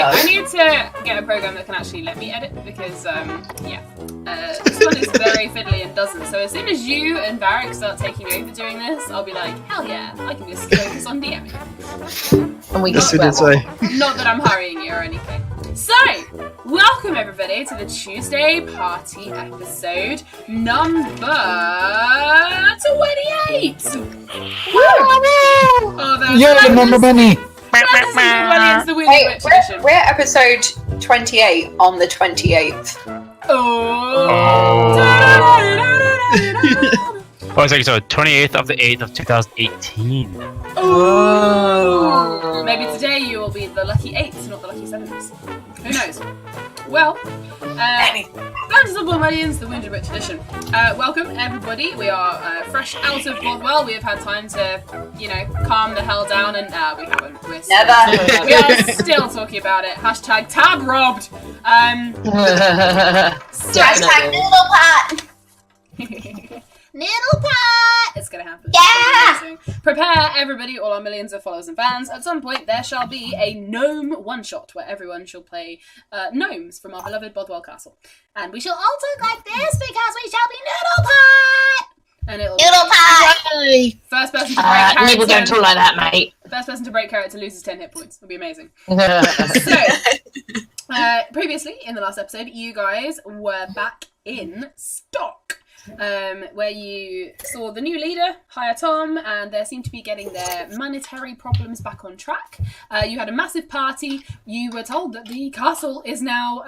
I need to get a program that can actually let me edit because, this one is very fiddly and doesn't. So as soon as you and Varric start taking over doing this, I'll be like, hell yeah, I can just focus on DMing. And we As soon as Not that I'm hurrying you or anything. So, welcome everybody to the Tuesday party episode number 28. Yeah, number many. We're episode 28 on the 28th. Oh, it's like so 28th of the 8th of 2018. Oh. Maybe today you will be the lucky 8th, not the lucky 7th. Who knows? Well, Blunders of Bothwellians, the Wounded Witch edition. Welcome, everybody. We are fresh out of Bothwell. We have had time to, calm the hell down, and we haven't. We are still talking about it. Hashtag tab robbed. Hashtag noodle pot. Noodle pot! It's gonna happen. Yeah! Prepare, everybody, all our millions of followers and fans. At some point, there shall be a gnome one-shot where everyone shall play gnomes from our beloved Bothwell Castle. And we shall all talk like this because we shall be Noodle Pot! And it'll Noodle Pot! First person to break character. Don't talk like that, mate. First person to break character loses 10 hit points. It'll be amazing. Previously, in the last episode, you guys were back in stock. Where you saw the new leader, Hire Tom, and they seem to be getting their monetary problems back on track. You had a massive party. You were told that the castle is now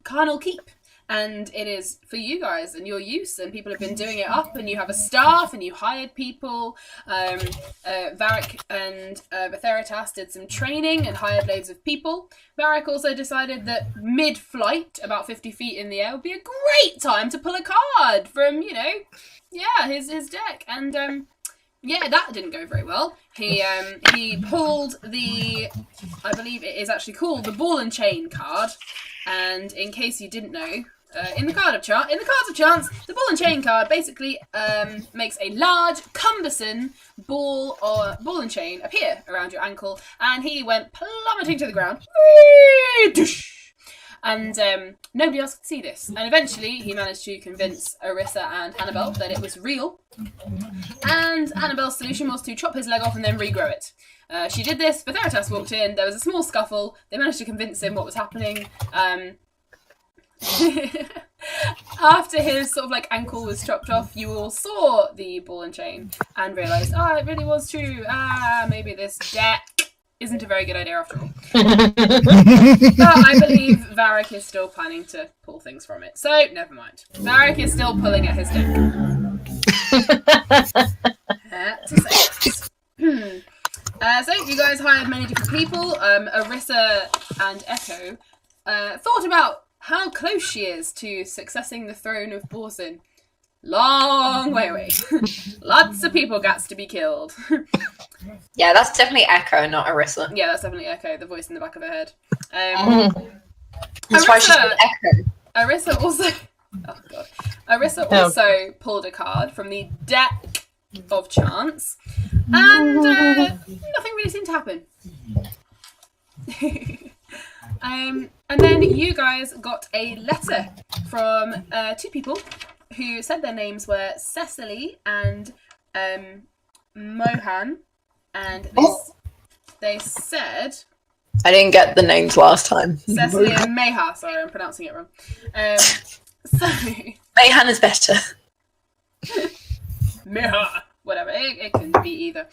Carnal Keep, and it is for you guys and your use, and people have been doing it up, and you have a staff, and you hired people. Varric and Betheritas did some training and hired loads of people. Varric also decided that mid-flight, about 50 feet in the air, would be a great time to pull a card from, his deck. And, that didn't go very well. He pulled the, I believe it is actually called the Ball and Chain card. And in case you didn't know, in the cards of chance, the Ball and Chain card basically makes a large, cumbersome ball and chain appear around your ankle, and he went plummeting to the ground. And nobody else could see this. And eventually he managed to convince Orissa and Annabelle that it was real. And Annabelle's solution was to chop his leg off and then regrow it. She did this, Betheritas walked in, there was a small scuffle, they managed to convince him what was happening. After his ankle was chopped off, you all saw the ball and chain and realised, it really was true. Maybe this deck isn't a very good idea after all. But I believe Varric is still planning to pull things from it, so never mind. Varric is still pulling at his deck. So you guys hired many different people. Orissa and Echo thought about how close she is to successing the throne of Borsin. Long way away. Lots of people gats to be killed. Yeah, that's definitely Echo, not Orissa. Yeah, that's definitely Echo, the voice in the back of her head. That's why she's called Echo. Orissa also... Oh, God. Orissa also pulled a card from the deck of chance, and nothing really seemed to happen. And then you guys got a letter from two people who said their names were Cecily and Mohan, and they said... I didn't get the names last time. Cecily and Meha, sorry, I'm pronouncing it wrong. Mehan is better. Meha! Whatever, it can be either.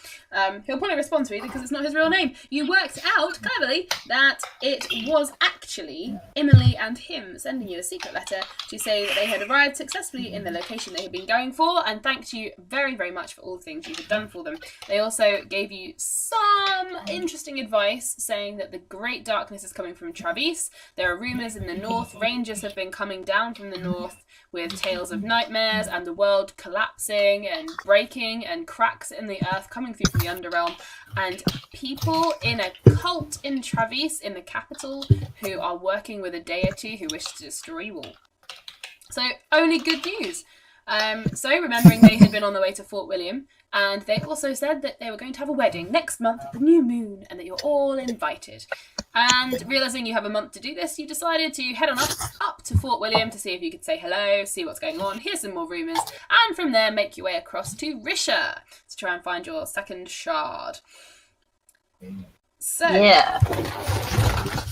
He'll probably respond to it because it's not his real name. You worked out, cleverly, that it was actually Emily and him sending you a secret letter to say that they had arrived successfully in the location they had been going for, and thanked you very, very much for all the things you had done for them. They also gave you some interesting advice, saying that the great darkness is coming from Travis. There are rumours in the north. Rangers have been coming down from the north with tales of nightmares and the world collapsing and breaking and cracks in the earth coming through from the underrealm, and people in a cult in Travis, in the capital, who are working with a deity who wish to destroy you all. So only good news. So remembering they had been on the way to Fort William, and they also said that they were going to have a wedding next month at the new moon and that you're all invited. And realising you have a month to do this, you decided to head on up to Fort William to see if you could say hello, see what's going on, hear some more rumours, and from there make your way across to Risha to try and find your second shard. So,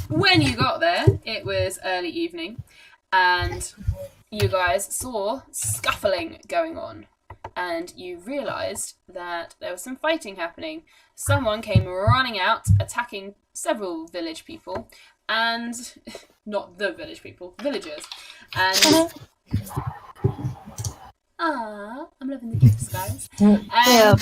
when you got there, it was early evening, and you guys saw scuffling going on, and you realised that there was some fighting happening. Someone came running out, attacking several village people, and not the village people, villagers. And I'm loving the gifts, guys. And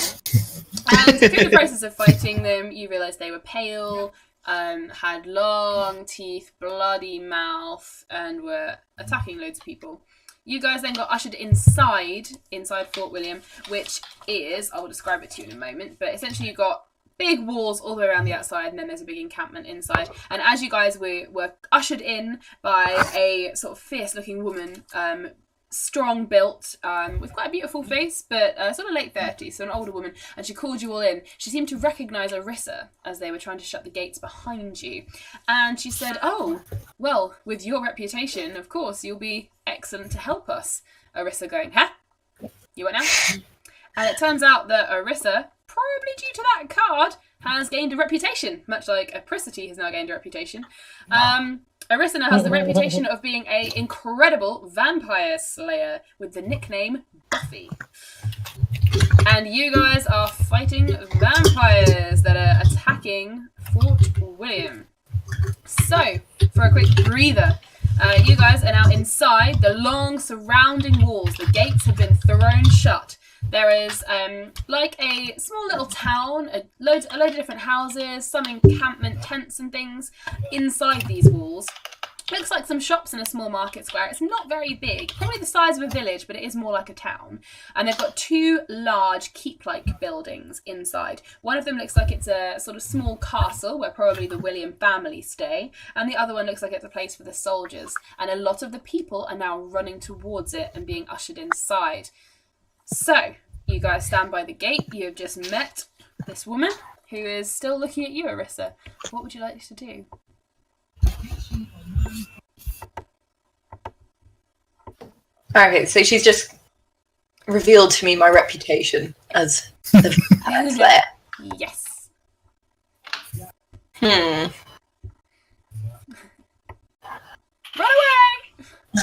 through the process of fighting them, you realised they were pale, had long teeth, bloody mouth, and were attacking loads of people. You guys then got ushered inside Fort William, which is, I will describe it to you in a moment, but essentially you got big walls all the way around the outside, and then there's a big encampment inside. And as you guys were ushered in by a sort of fierce-looking woman, strong built, with quite a beautiful face, but sort of late 30s, so an older woman, and she called you all in. She seemed to recognise Arissa as they were trying to shut the gates behind you. And she said, "Oh, well, with your reputation, of course, you'll be excellent to help us." Arissa going, "Huh? You what now?" And it turns out that Arissa, probably due to that card, has gained a reputation, much like Apricity has now gained a reputation. Arissa now has the reputation of being an incredible vampire slayer with the nickname Buffy. And you guys are fighting vampires that are attacking Fort William. So, for a quick breather, you guys are now inside the long surrounding walls. The gates have been thrown shut. There is like a small little town, a load of different houses, some encampment tents and things inside these walls. Looks like some shops and a small market square. It's not very big, probably the size of a village, but it is more like a town. And they've got two large keep-like buildings inside. One of them looks like it's a sort of small castle where probably the William family stay, and the other one looks like it's a place for the soldiers. And a lot of the people are now running towards it and being ushered inside. So, you guys stand by the gate. You have just met this woman who is still looking at you, Arissa. What would you like to do? Okay, so she's just revealed to me my reputation as the vampire slayer. Yes. Run away! I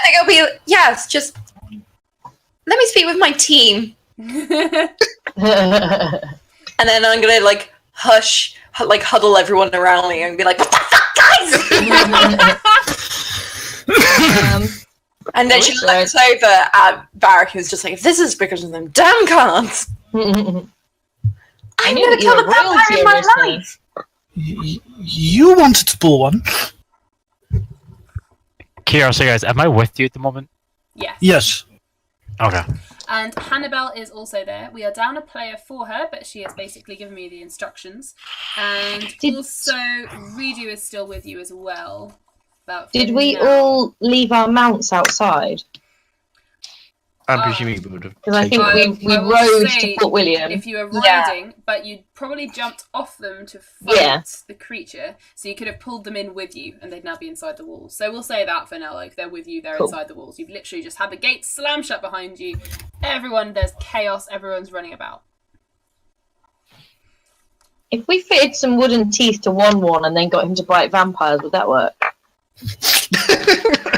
think it'll be, it's just, let me speak with my team. And then I'm gonna, like, huddle everyone around me and be like, "What the fuck, guys?" And then she looks over at Barrack, who's just like, "If this is because of them damn cards, I'm gonna kill the vampire in my life." You wanted to pull one. Curiosity, guys, am I with you at the moment? Yes. Yes. Okay. And Hannibal is also there. We are down a player for her, but she has basically given me the instructions. And also, Redo is still with you as well. Did we all leave our mounts outside? I'm presuming we would have. Because I think we rode to Fort William. If you were riding, but you probably jumped off them to fight the creature, so you could have pulled them in with you, and they'd now be inside the walls. So we'll say that for now. Like, they're with you, they're inside the walls. You've literally just had the gates slam shut behind you. There's chaos. Everyone's running about. If we fitted some wooden teeth to one and then got him to bite vampires, would that work?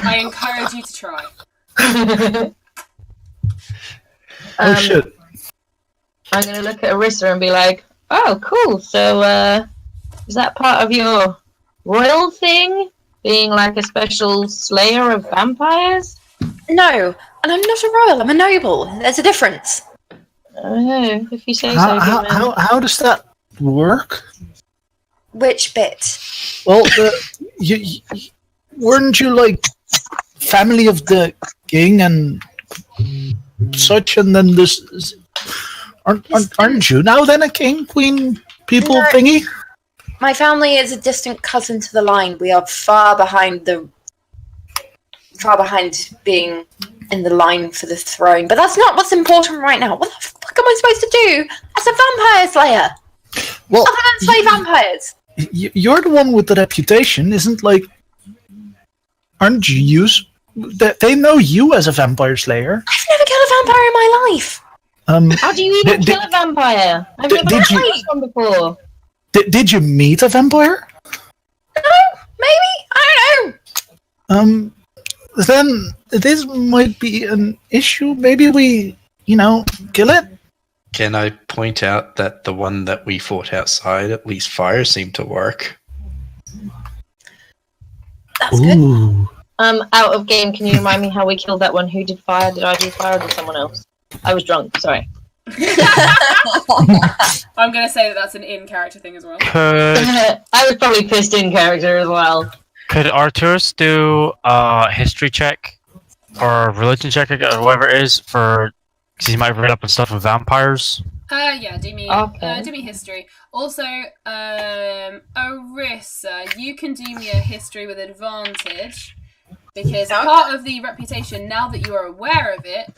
I encourage you to try. Shit. I'm going to look at Arissa and be like, "Oh, cool. So, is that part of your royal thing? Being like a special slayer of vampires?" No, and I'm not a royal, I'm a noble. There's a difference. Oh, if you say so. How does that work? Which bit? Well, weren't you like family of the king and such, and then this aren't you now then a king, queen, people thingy? My family is a distant cousin to the line. We are far behind being in the line for the throne. But that's not what's important right now. What the fuck am I supposed to do as a vampire slayer? Well, other than slay vampires? you're the one with the reputation, isn't like? Aren't you? They know you as a vampire slayer. I've never killed a vampire in my life. How do you even kill a vampire? I've never did killed you- one before. Did you meet a vampire? No, maybe, I don't know. Then this might be an issue. Maybe we, kill it. Can I point out that the one that we fought outside, at least fire seemed to work? That's good. Ooh. Out of game, can you remind me how we killed that one? Who did fire? Did I do fire or did someone else? I was drunk, sorry. I'm going to say that that's an in-character thing as well. I was probably pissed in character as well. Could Arturus do a history check or religion check or whatever it is for? Because he might have read up on stuff on vampires. Yeah, do me history. Also, Orissa, you can do me a history with advantage because part of the reputation, now that you are aware of it,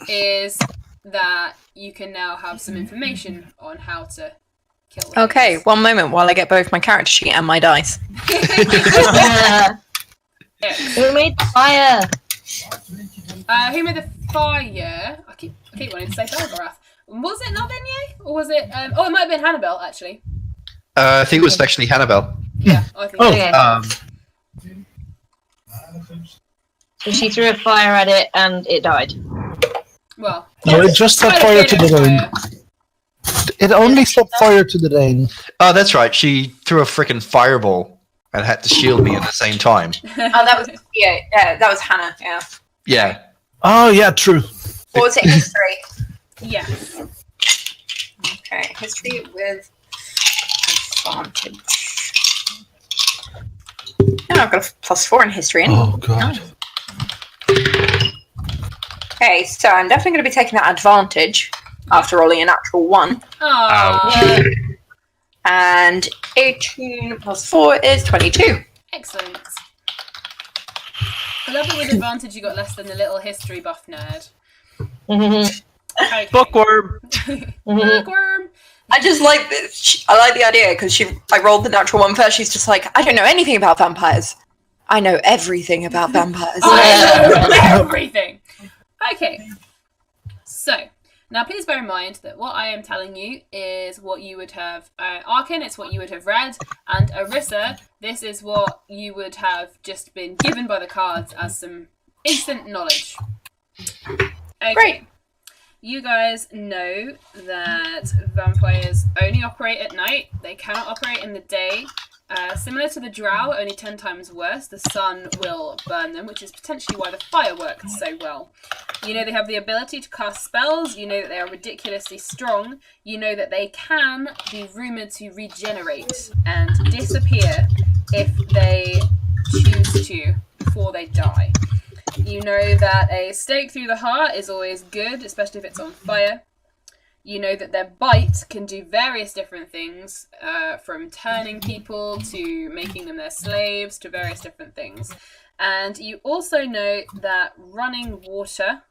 is that you can now have some information on how to kill them. Okay, one moment while I get both my character sheet and my dice. Who made the fire? Who made the fire? I keep wanting to say Belgarath. Was it not Benye? Or was it... it might have been Hannibal, actually. I think it was actually Hannibal. Yeah, I think Okay. So she threw a fire at it and it died. Well... No, it just set fire to the rain. It only set fire to the rain. Oh, that's right. She threw a freaking fireball and had to shield me at the same time. That was that was Hannah. Yeah. Yeah. Oh, yeah, true. What was it? History. Yeah. Okay, history with advantage. Yeah, I've got a +4 in history. Oh, God. Okay, so I'm definitely going to be taking that advantage after rolling a natural 1. Oh, And 18 +4 is 22. excellent. I love that with advantage you got less than the little history buff nerd. Okay. Bookworm. Bookworm. I just like this. I like the idea because I rolled the natural 1 first. She's just like, I don't know anything about vampires. I know everything about vampires. I know everything. Okay. So, now please bear in mind that what I am telling you is what you would have... Arkin, it's what you would have read. And Orissa, this is what you would have just been given by the cards as some instant knowledge. Okay. Great. You guys know that vampires only operate at night. They cannot operate in the day. Similar to the drow, only 10 times worse. The sun will burn them, which is potentially why the fire works so well. You know they have the ability to cast spells. You know that they are ridiculously strong. You know that they can be rumoured to regenerate and disappear if they choose to before they die. You know that a stake through the heart is always good, especially if it's on fire. You know that their bite can do various different things, from turning people to making them their slaves to various different things. And you also know that running water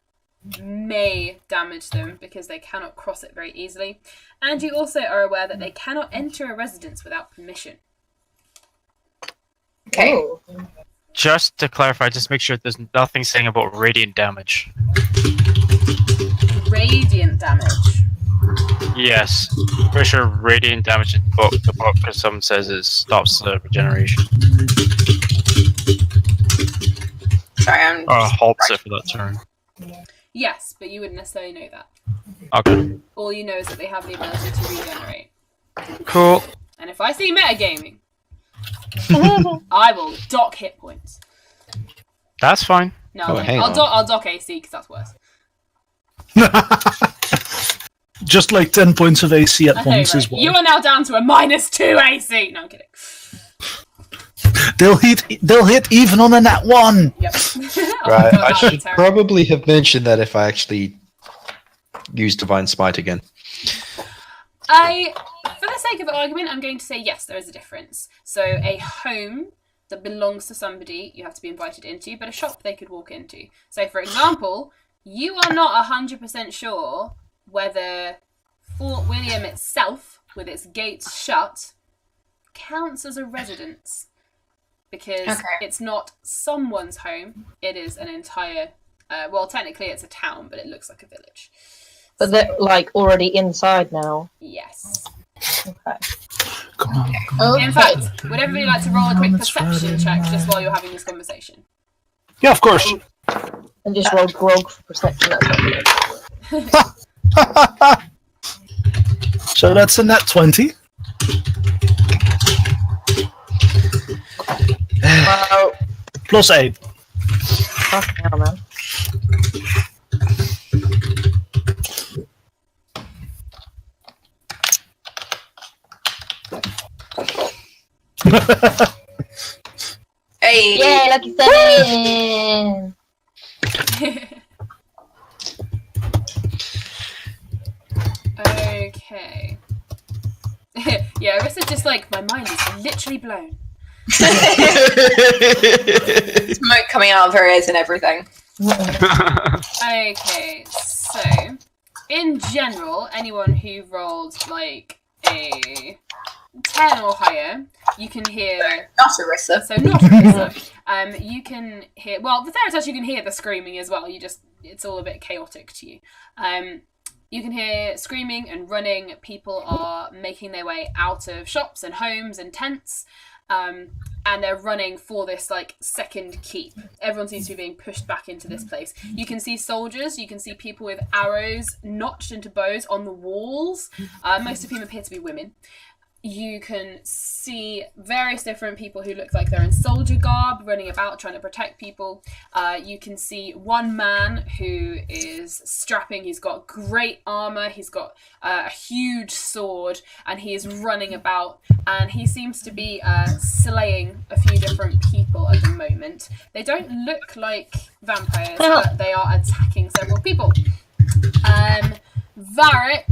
may damage them because they cannot cross it very easily. And you also are aware that they cannot enter a residence without permission. Okay. Oh. Just to clarify, just make sure there's nothing saying about radiant damage. Radiant damage. Yes, pretty sure radiant damage in the book, because someone says it stops the regeneration. Sorry, I'm... Or halts it for that turn. Yes, but you wouldn't necessarily know that. Okay. All you know is that they have the ability to regenerate. Cool. And if I see metagaming, I will dock hit points. That's fine. No, Oh, hang on. I'll dock AC because that's worse. Just like 10 points of AC at Okay, once right. as well. You are now down to a -2 AC. No, I'm kidding. They'll hit even on a nat 1. Yep. Oh, Right. God, I that would be should terrible. probably have mentioned that if I actually use Divine Smite again. For the sake of argument, I'm going to say yes, there is a difference. So a home that belongs to somebody you have to be invited into, but a shop they could walk into. So, for example, you are not 100% sure whether Fort William itself, with its gates shut, counts as a residence because it's not someone's home. It is an entire. Well, technically, it's a town, but it looks like a village. But they're like already inside now. Yes. Okay. Come on. In fact, would everybody like to roll a quick perception check just while you're having this conversation? Yeah, of course. And just roll grog for perception. That's not good. So that's a net 20. Well, Plus 8. fucking hell, man. Hey. Yay, lucky 7! Okay. Yeah, Arissa's just like, my mind is literally blown. Smoke coming out of her ears and everything. Okay, so in general, anyone who rolled like a 10 or higher, you can hear. Not Arissa. So not Arissa. You can hear. Well, the Theratouch, you can hear the screaming as well. It's all a bit chaotic to you. You can hear screaming and running. People are making their way out of shops and homes and tents. And they're running for this like second keep. Everyone seems to be being pushed back into this place. You can see soldiers, you can see people with arrows notched into bows on the walls, most of whom appear to be women. You can see various different people who look like they're in soldier garb running about trying to protect people. You can see one man who is strapping. He's got great armor. He's got a huge sword and he is running about and he seems to be slaying a few different people at the moment. They don't look like vampires, but they are attacking several people. Varric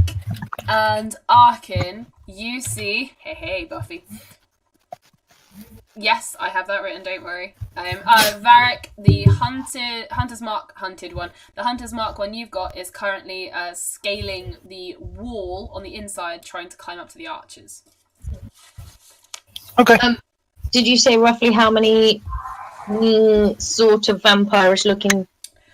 and Arkin, you see... Hey, Buffy. Yes, I have that written, don't worry. Varric, the Hunter's Mark hunted one. The Hunter's Mark one you've got is currently scaling the wall on the inside, trying to climb up to the arches. Okay. Did you say roughly how many sort of vampirish-looking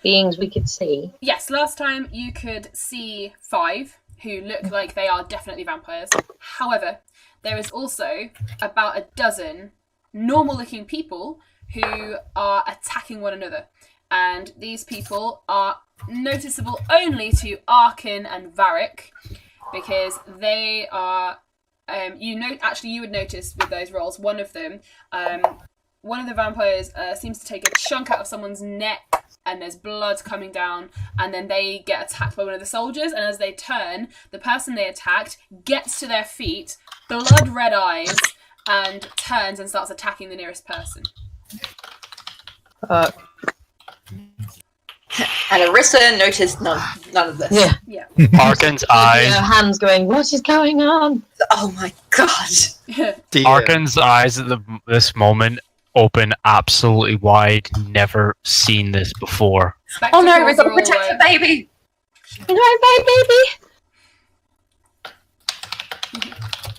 beings we could see? Yes, last time you could see 5 who look like they are definitely vampires. However, there is also about a dozen normal-looking people who are attacking one another. And these people are noticeable only to Arkin and Varric because they are... you would notice with those rolls, one of them, one of the vampires seems to take a chunk out of someone's neck and there's blood coming down and then they get attacked by one of the soldiers and as they turn, the person they attacked gets to their feet, blood red eyes, and turns and starts attacking the nearest person. And Arissa noticed none of this. Yeah. Arkin's eyes. Hands going, what is going on? Oh my god. Arkin's eyes at this moment open absolutely wide. Never seen this before. Oh no, we've got to protect the baby.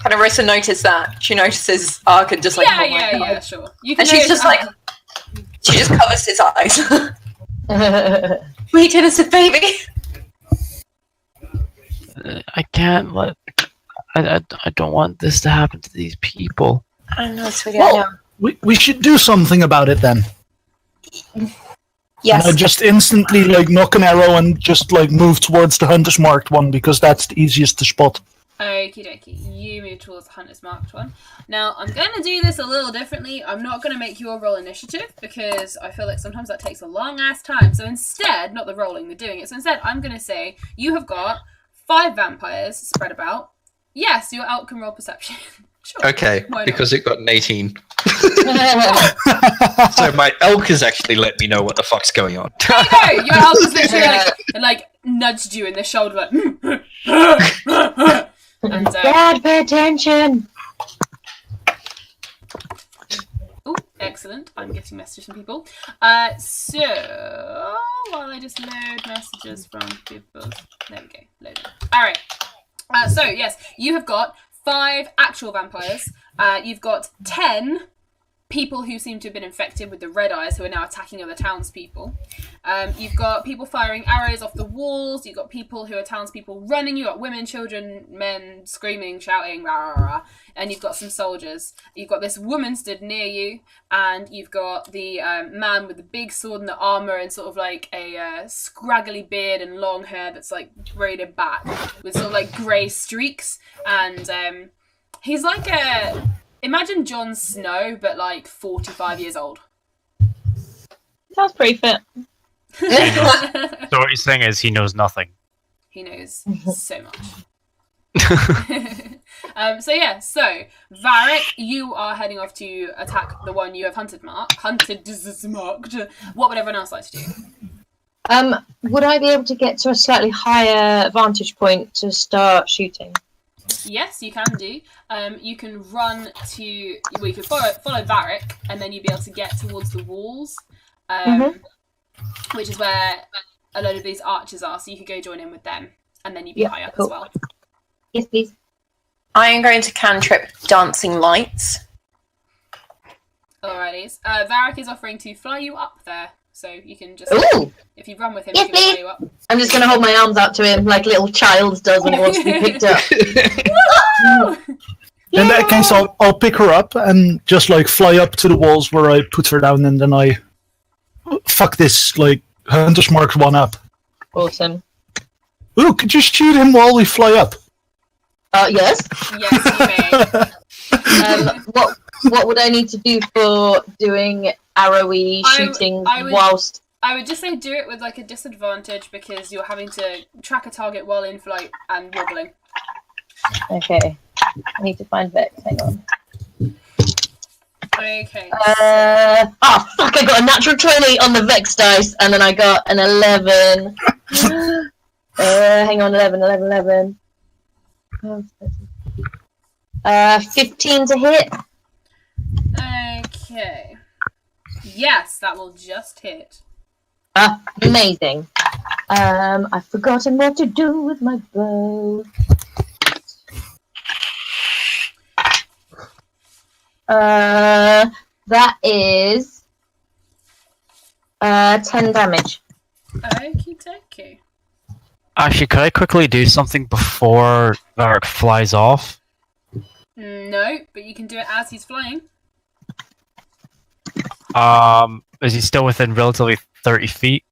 Can Arissa notice that? She notices Arkin just like, yeah, sure. You can and she's just like, she just covers his eyes. Wait, innocent baby. I can't let. I don't want this to happen to these people. I know, sweetie. Well, I know. we should do something about it then. Yes. And I just instantly knock an arrow and just move towards the Hunter's Marked one because that's the easiest to spot. Okie dokie, you move towards the Hunter's Marked one. Now, I'm going to do this a little differently. I'm not going to make you all roll initiative because I feel like sometimes that takes a long ass time. So instead, not the rolling, the doing it. So instead, I'm going to say you have got 5 vampires spread about. Yes, your elk can roll perception. Sure. Okay, because it got an 18. So my elk has actually let me know what the fuck's going on. There you go! Your elk is literally nudged you in the shoulder and Dad, pay attention! Oh, excellent. I'm getting messages from people. So, while I just load messages from people. There we go. Loading. Alright. So, yes, you have got 5 actual vampires You've got 10 people who seem to have been infected with the red eyes who are now attacking other townspeople. You've got people firing arrows off the walls. You've got people who are townspeople running. You've got women, children, men screaming, shouting, rah, rah, rah. And you've got some soldiers. You've got this woman stood near you, and you've got the man with the big sword and the armour and sort of like a scraggly beard and long hair that's like braided back with sort of like grey streaks. And he's like imagine Jon Snow, but like 45 years old. Sounds pretty fit. So what you're saying is he knows nothing. He knows so much. So Varric, you are heading off to attack the one you have marked. What would everyone else like to do? Would I be able to get to a slightly higher vantage point to start shooting? Yes, you can do. You can run to... Well, you can follow Varric, and then you'd be able to get towards the walls, which is where a load of these archers are, so you could go join in with them, and then you'd be high up as well. Yes, please. I am going to cantrip dancing lights. Alrighties. Varric is offering to fly you up there, so you can just... Ooh! If you run with him, Yes, he can fly you up. I'm just going to hold my arms out to him like little child does when he wants to be picked up. In that case, I'll pick her up and just like fly up to the walls where I put her down, and then I fuck this like Hunter's Mark one up. Awesome. Ooh, could you shoot him while we fly up? Yes. Yes, you may. What would I need to do for doing arrowy shooting whilst... I would just say do it with like a disadvantage because you're having to track a target while in flight and wobbling. Okay. I need to find Vex. Hang on. Okay. Oh, fuck, I got a natural 20 on the Vex dice, and then I got an 11. Hang on, 11. 15 to hit. Okay. Yes, that will just hit. Amazing. I've forgotten what to do with my bow. That is 10 damage. Okie dokie. Actually, could I quickly do something before Varric flies off? No, but you can do it as he's flying. Is he still within relatively 30 feet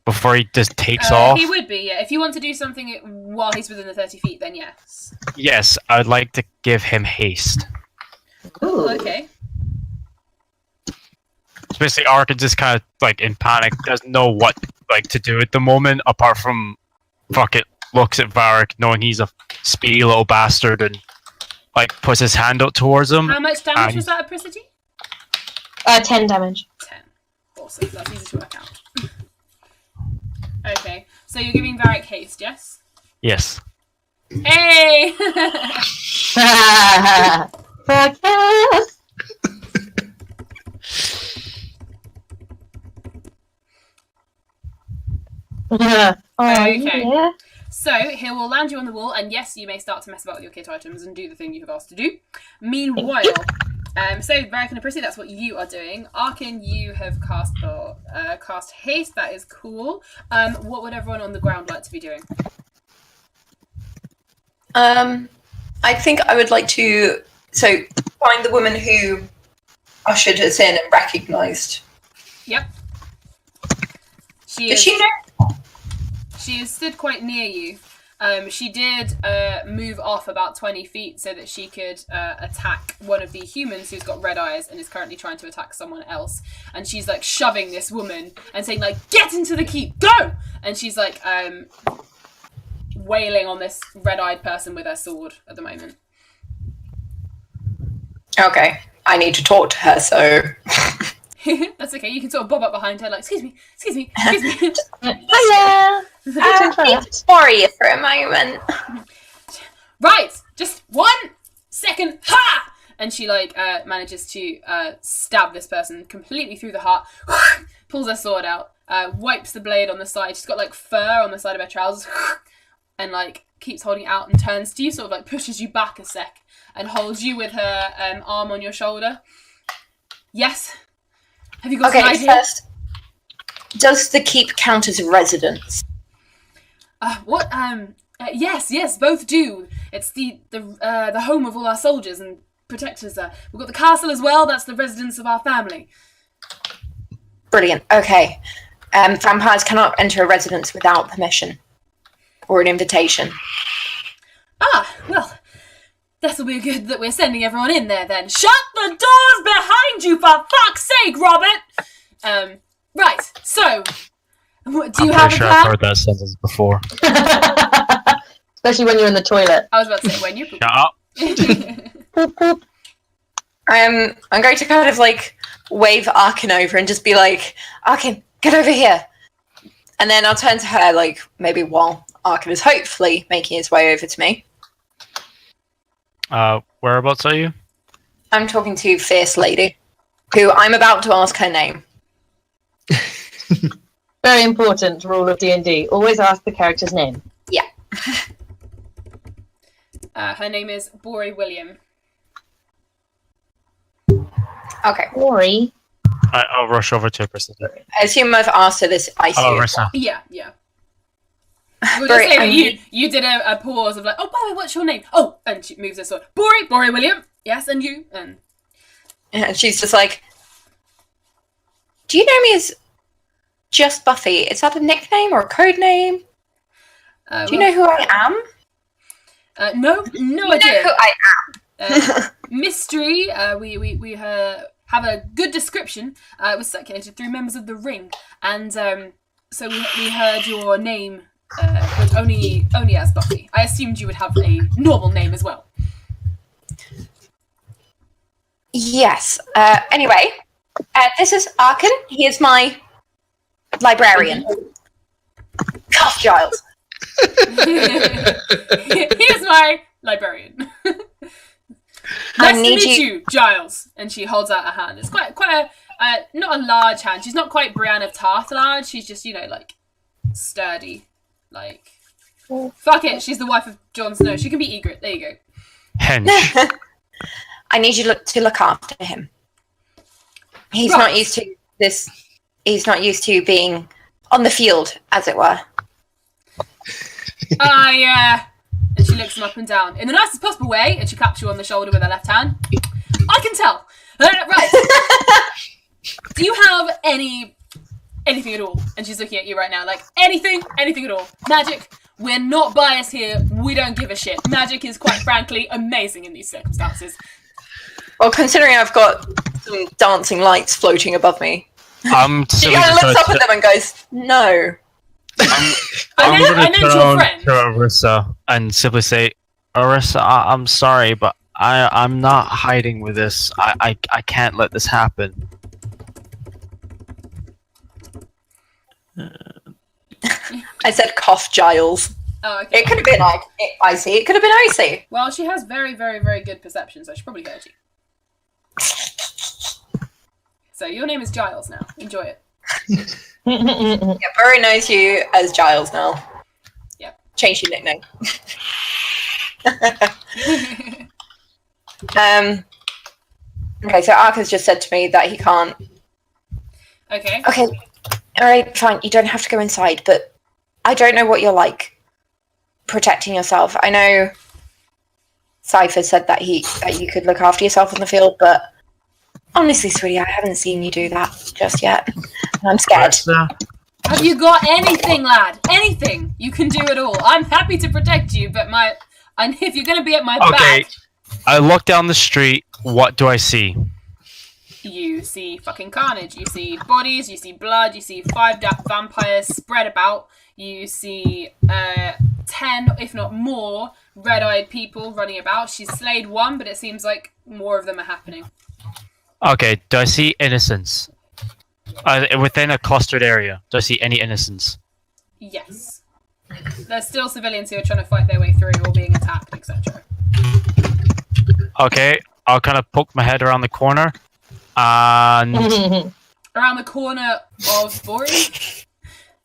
before he just takes off? He would be, yeah. If you want to do something while he's within the 30 feet, then yes. Yes, I would like to give him haste. Ooh, okay. So basically, Ark is just kind of like in panic, doesn't know what like to do at the moment, apart from fuck it, looks at Varric, knowing he's a speedy little bastard, and like puts his hand out towards him. How much damage was that, Apricity? 10 damage. 10. Awesome, that's easy to work out. Okay, so you're giving Varric haste, yes? Yes. Hey! Fuck yes! Okay. Yeah. So, he will land you on the wall, and yes, you may start to mess about with your kit items and do the thing you have asked to do. Meanwhile, so Varric and Apricity, that's what you are doing. Arkin, you have cast haste, that is cool. What would everyone on the ground like to be doing? I think I would like to find the woman who ushered us in and recognised. Yep. Does she know? She is stood quite near you. She did move off about 20 feet so that she could attack one of the humans who's got red eyes and is currently trying to attack someone else. And she's like shoving this woman and saying like, "Get into the keep, go!" And she's like wailing on this red-eyed person with her sword at the moment. Okay, I need to talk to her, so... That's okay, you can sort of bob up behind her like, excuse me. Hiya! I need to worry for a moment. Right, just 1 second, ha! And she like manages to stab this person completely through the heart, pulls her sword out, wipes the blade on the side, she's got like fur on the side of her trousers, and like keeps holding it out and turns to you, sort of like pushes you back a sec, and holds you with her arm on your shoulder. Yes? Have you got an idea? First, does the keep count as a residence? What? Yes, both do. It's the home of all our soldiers and protectors. We've got the castle as well. That's the residence of our family. Brilliant. Okay. Vampires cannot enter a residence without permission or an invitation. Well, this'll be good that we're sending everyone in there then. Shut the doors behind you, for fuck's sake, Robert! Right, so, do you have a plan? I've heard that sentence before. Especially when you're in the toilet. I was about to say, when you're pooping. Shut up. Poop, poop. I'm going to kind of like wave Arkin over and just be like, Arkin, get over here. And then I'll turn to her, like, maybe while Arkin is hopefully making his way over to me. Whereabouts are you? I'm talking to Fierce Lady, who I'm about to ask her name. Very important rule of D&D. Always ask the character's name. Yeah. Her name is Bori William. Okay. Rory. I'll rush over to Krista. I assume I've asked her this. I see. Oh, Rissa. Yeah. We'll just say that you did a pause of like, oh, by the way, what's your name? Oh, and she moves her sword. Bori William. Yes, and you. And she's just like, do you know me as just Buffy? Is that a nickname or a code name? Do you know who I am? No You know idea. who I am. Mystery. We have a good description. It was circulated through members of the Ring, and so we heard your name, but only as Buffy. I assumed you would have a normal name as well. Yes. Anyway, this is Arkin. He is my librarian. Cuff Giles. Here's my librarian. Nice to meet you, Giles. And she holds out her hand. It's quite a not a large hand. She's not quite Brienne of Tarth large. She's just, like, sturdy. Like, fuck it. She's the wife of Jon Snow. She can be Ygritte. There you go. Hench. I need you to look after him. He's Right. not used to this. He's not used to being on the field, as it were. Yeah. And she looks him up and down in the nicest possible way, and she claps you on the shoulder with her left hand. I can tell. Right. Do you have anything at all? And she's looking at you right now, like anything at all. Magic. We're not biased here. We don't give a shit. Magic is quite frankly amazing in these circumstances. Well, considering I've got some dancing lights floating above me, she kind of looks up at them and goes, "No." I'm I know going your to friend. turn to Arissa and simply say, Arissa, I'm sorry, but I'm not hiding with this. I can't let this happen. I said, "Cough, Giles." Oh, okay. It could have been icy. It could have been icy. Well, she has very, very, very good perception, so she probably heard you. So your name is Giles now. Enjoy it. Yeah, Burry knows you as Giles now. Yep. Change your nickname. Okay, so Ark has just said to me that he can't. Okay. Okay, alright, fine, you don't have to go inside, but I don't know what you're like protecting yourself. I know Cypher said that you could look after yourself on the field, but honestly, sweetie, I haven't seen you do that just yet. And I'm scared. Have you got anything, lad? Anything? You can do it all. I'm happy to protect you, but if you're going to be at my Okay, back... I look down the street. What do I see? You see fucking carnage. You see bodies. You see blood. You see 5 vampires spread about. You see 10, if not more, red-eyed people running about. She's slayed one, but it seems like more of them are happening. Okay, do I see innocents? Within a clustered area, do I see any innocents? Yes. There's still civilians who are trying to fight their way through or being attacked, etc. Okay, I'll kind of poke my head around the corner, and Around the corner of Bori?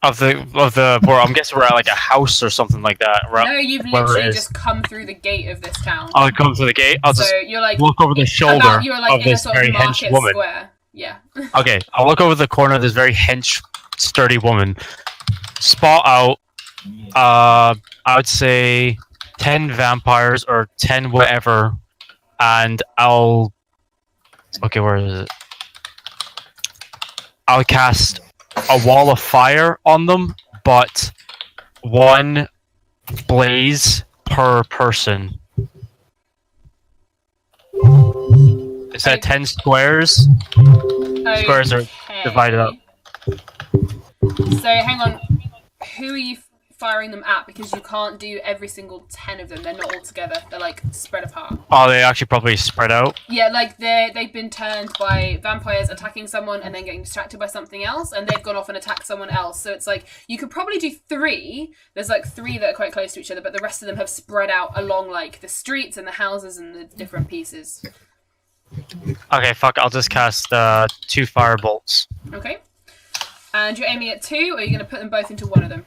Of the or I'm guessing we're at like a house or something like that. No, you've wherever it literally is. just come through the gate of this town. I'll come to the gate. I'll So just you're like look over the shoulder you're like of in a this sort very of hench market woman. square. Yeah. Okay, I'll look over the corner of this very hench, sturdy woman. Spot out, I would say 10 vampires or 10 whatever, and I'll. Okay, where is it? I'll cast a wall of fire on them, but one blaze per person. Is that 10 squares? Squares are divided up. So hang on, who are you firing them at? Because you can't do every single 10 of them. They're not all together. They're like spread apart. Oh, they actually probably spread out. Yeah, like they've been turned by vampires attacking someone and then getting distracted by something else, and they've gone off and attacked someone else. So it's like you could probably do 3. There's like 3 that are quite close to each other, but the rest of them have spread out along like the streets and the houses and the different pieces. Okay, fuck. I'll just cast 2 fire bolts. Okay. And you're aiming at 2, or are you going to put them both into one of them?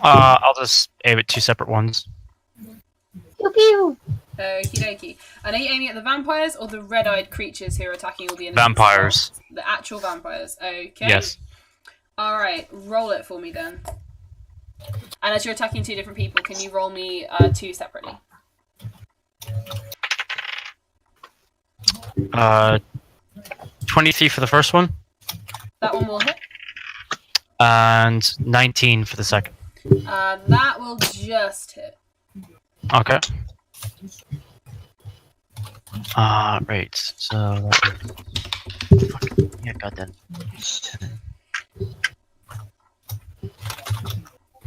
I'll just aim at 2 separate ones. Pew pew. Okie dokie. And are you aiming at the vampires or the red-eyed creatures who are attacking all the innocents? Vampires. The actual vampires. Okay. Yes. Alright, roll it for me then. And as you're attacking 2 different people, can you roll me 2 separately? 23 for the first one, That one will hit. and 19 for the second. That will just hit. Okay. Right. So that is... Fuck. Yeah, goddamn.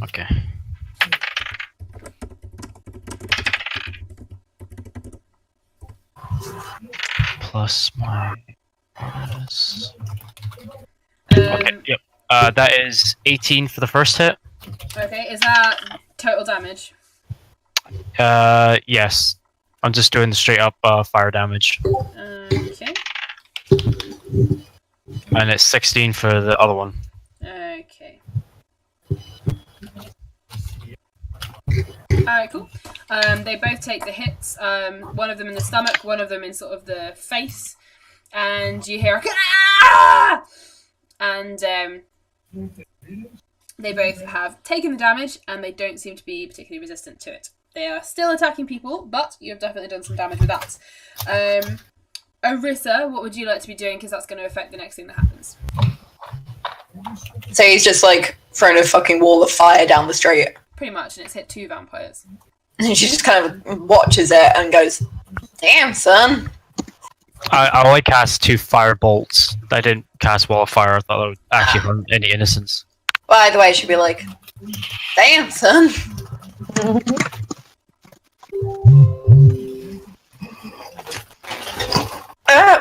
Okay. Plus my bonus. Okay. Yep. That is 18 for the first hit. Okay, is that total damage? Yes. I'm just doing the straight up fire damage. Okay. And it's 16 for the other one. Okay. Alright, cool. They both take the hits. One of them in the stomach, one of them in sort of the face. And you hear a "Ah!" And they both have taken the damage, and they don't seem to be particularly resistant to it. They are still attacking people, but you have definitely done some damage with that. Orissa, what would you like to be doing? Because that's going to affect the next thing that happens. So he's just like throwing a fucking wall of fire down the street. Pretty much, and it's hit 2 vampires. And she just kind of watches it and goes, "Damn, son." I only cast 2 fire bolts. I didn't cast wall of fire. I thought that would actually harm any innocents. By the way, she'd be like, "Damn, son."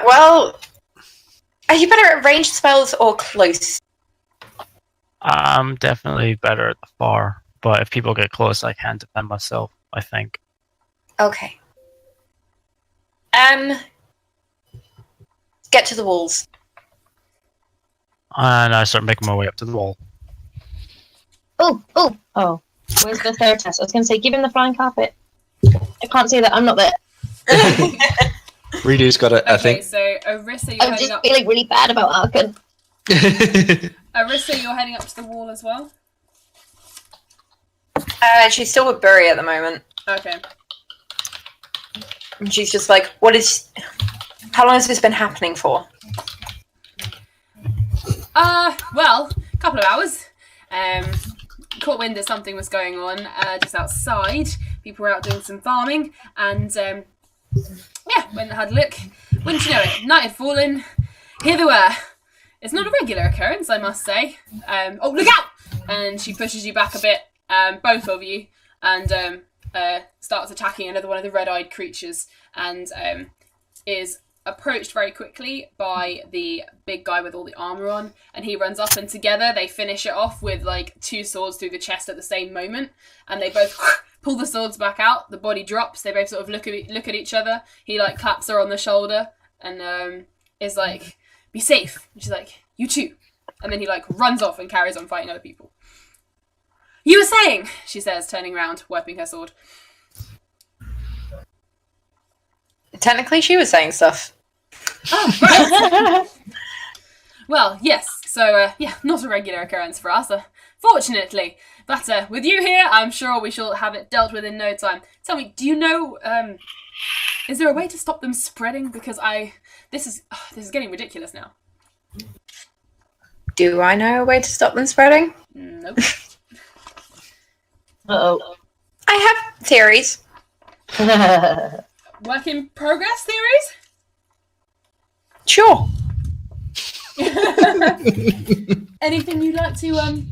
Well, are you better at ranged spells or close? I'm definitely better at the far, but if people get close, I can defend myself, I think. Okay. Get to the walls. And I start making my way up to the wall. Oh. Where's the third test? I was going to say, give him the flying carpet. I can't say that. I'm not there. Redo's got it, I Okay, think. so Orissa, you're I'm heading just up. feeling really bad about Arkan. Orissa, you're heading up to the wall as well. She's still with Burry at the moment. Okay. And she's just like, how long has this been happening for? Well, a couple of hours. Caught wind that something was going on just outside. People were out doing some farming, and yeah, went and had a look. Wouldn't you know it, night had fallen. Here they were. It's not a regular occurrence, I must say. Oh, look out! And she pushes you back a bit, both of you, and starts attacking another one of the red-eyed creatures, and is approached very quickly by the big guy with all the armor on, and he runs up, and together they finish it off with like 2 swords through the chest at the same moment, and they both pull the swords back out. The body drops. They both sort of look at each other. He like claps her on the shoulder and is like, "Be safe." And she's like, "You too." And then he like runs off and carries on fighting other people. You were saying, she says, turning around, wiping her sword. Technically, she was saying stuff. Oh, right. Well, yes. So, not a regular occurrence for us, fortunately. But with you here, I'm sure we shall have it dealt with in no time. Tell me, do you know, is there a way to stop them spreading? Because this is getting ridiculous now. Do I know a way to stop them spreading? Nope. Uh-oh. I have theories. Work in progress theories? Sure. Anything you'd like to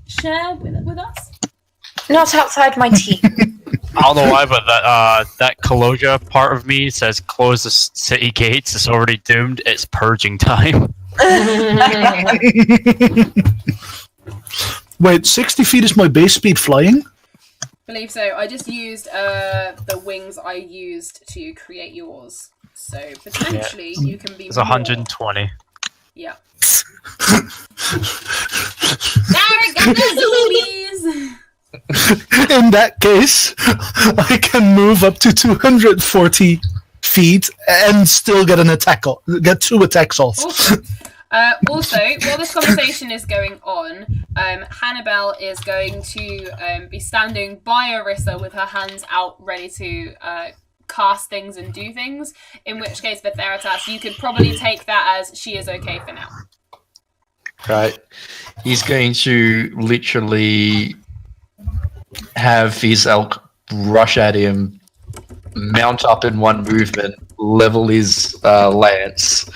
share with us? Not outside my team. I don't know why, but that Kaloja part of me says close the city gates. It's already doomed. It's purging time. Wait, 60 feet is my base speed flying? Believe so. I just used the wings I used to create yours. So potentially you can be It's more. 120. Yeah. There, got the zoomies! In that case, I can move up to 240 feet and still get get 2 attacks off. Awesome. Also, while this conversation is going on, Hannibal is going to be standing by Orisa with her hands out, ready to cast things and do things. In which case, for Theratas, you could probably take that as she is okay for now. Right. He's going to literally have his elk rush at him, mount up in one movement, level his lance,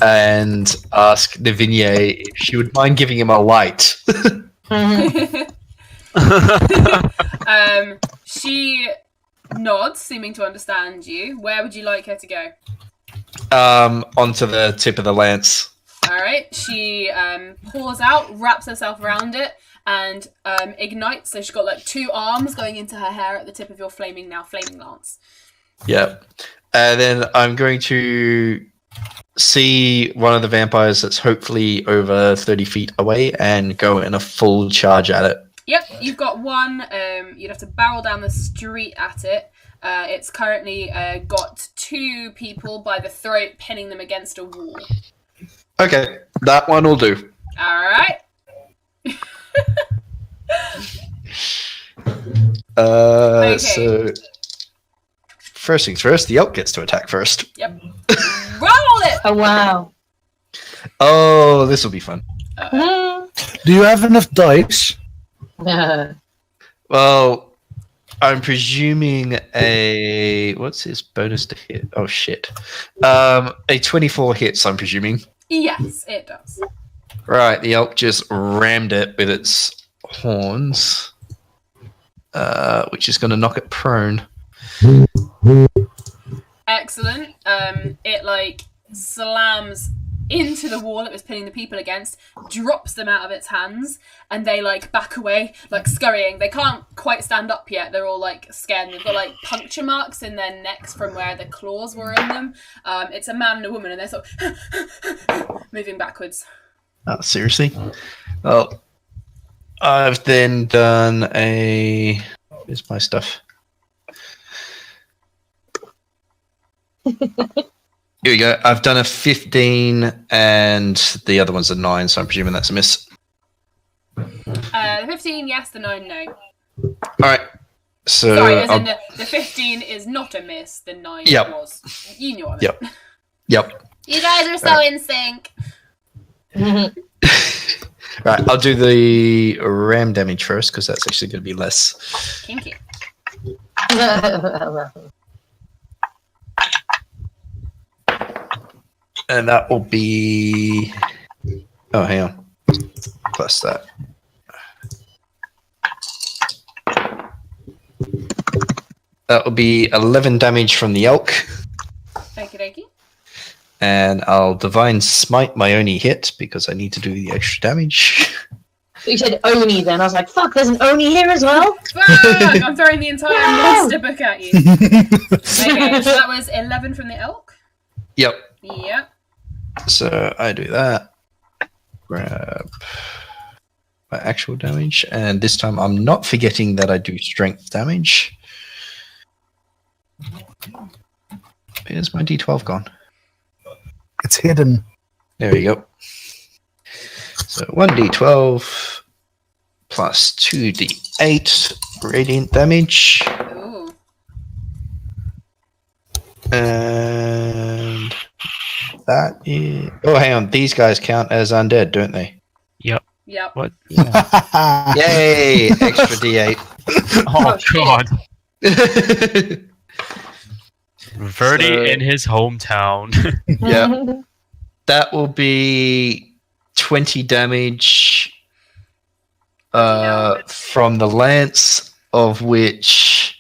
and ask Navinia if she would mind giving him a light. She nods, seeming to understand you. Where would you like her to go? Onto the tip of the lance. Alright, she pours out, wraps herself around it, and ignites. So she's got like 2 arms going into her hair at the tip of your flaming lance. Yep. And then I'm going to see one of the vampires that's hopefully over 30 feet away and go in a full charge at it. Yep, you've got one. You'd have to barrel down the street at it. It's currently got 2 people by the throat, pinning them against a wall. Okay, that one will do. Alright. So first things first, the elk gets to attack first. Yep. Roll it! Oh, wow. Oh, this will be fun. Do you have enough dice? Well, I'm presuming what's his bonus to hit? Oh shit. A 24 hits, I'm presuming. Yes, it does. Right, the elk just rammed it with its horns, which is going to knock it prone. Excellent. It like slams into the wall it was pinning the people against, drops them out of its hands, and they like back away, like scurrying. They can't quite stand up yet. They're all like scared. They've got like puncture marks in their necks from where the claws were in them. It's a man and a woman, and they're sort of moving backwards. Oh, seriously? Well, I've then done a... Where's my stuff? Here we go. I've done a 15 and the other one's a 9, so I'm presuming that's a miss. The 15, yes. The 9, no. Alright. So... Sorry, as in the 15 is not a miss. The 9 Yep. was. You knew of it. Yep. Yep. You guys are so in sync. Right, I'll do the ram damage first, because that's actually going to be less. Kinky. And that will be... Oh, hang on. Plus that. That will be 11 damage from the elk. Okie dokie. And I'll Divine Smite my only hit, because I need to do the extra damage. You said Oni then. I was like, fuck, there's an Oni here as well? Fuck! I'm throwing the entire monster book at you. Okay, so that was 11 from the elk? Yep. Yep. So I do that. grab my actual damage, and this time I'm not forgetting that I do strength damage. Where's my D12 gone? It's hidden. There we go. So 1d12 plus 2d8 radiant damage. Ooh. And that is... Oh, hang on. These guys count as undead, don't they? Yep. Yep. What? Yay! Extra d8. Oh, shit. God. Verdi So- in his hometown. Yeah. That will be 20 damage from the lance, of which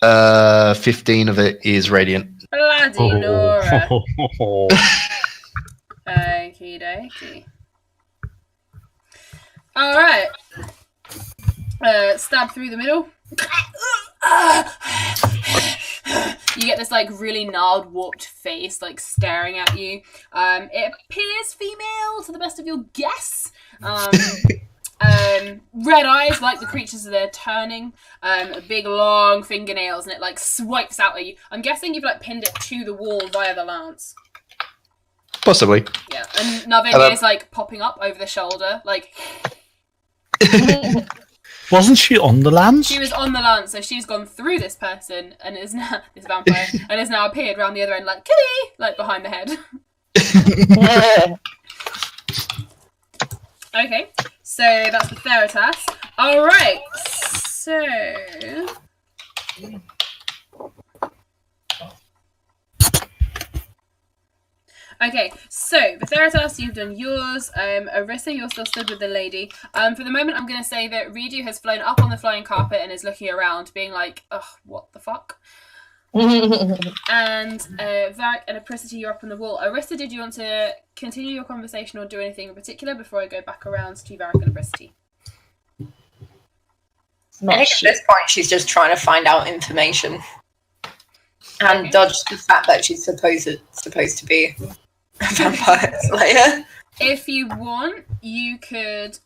15 of it is radiant. Bloody Nora. Oh. Okie dokie. Alright. Stab through the middle. You get this like really gnarled, warped face like staring at you. It appears female to the best of your guess. Red eyes like the creatures that they're turning. Big long fingernails, and it like swipes out at you. I'm guessing you've like pinned it to the wall via the lance. Possibly. Yeah, and Navinga is like popping up over the shoulder, like. Wasn't she on the lance? She was on the lance, so she's gone through this person and is now this vampire and has now appeared around the other end, like killy, like behind the head. Okay, so that's the Theratas. All right, so okay, so the Theratas, you've done yours. Arissa, you're still stood with the lady. For the moment, I'm going to say that Ridu has flown up on the flying carpet and is looking around, being like, ugh, what the fuck? And Varric and Apricity, you're up on the wall. Arissa, did you want to continue your conversation or do anything in particular before I go back around to Varric and Apricity? I think at this point she's just trying to find out information and Okay. dodge the fact that she's supposed to be a vampire slayer. If you want, you could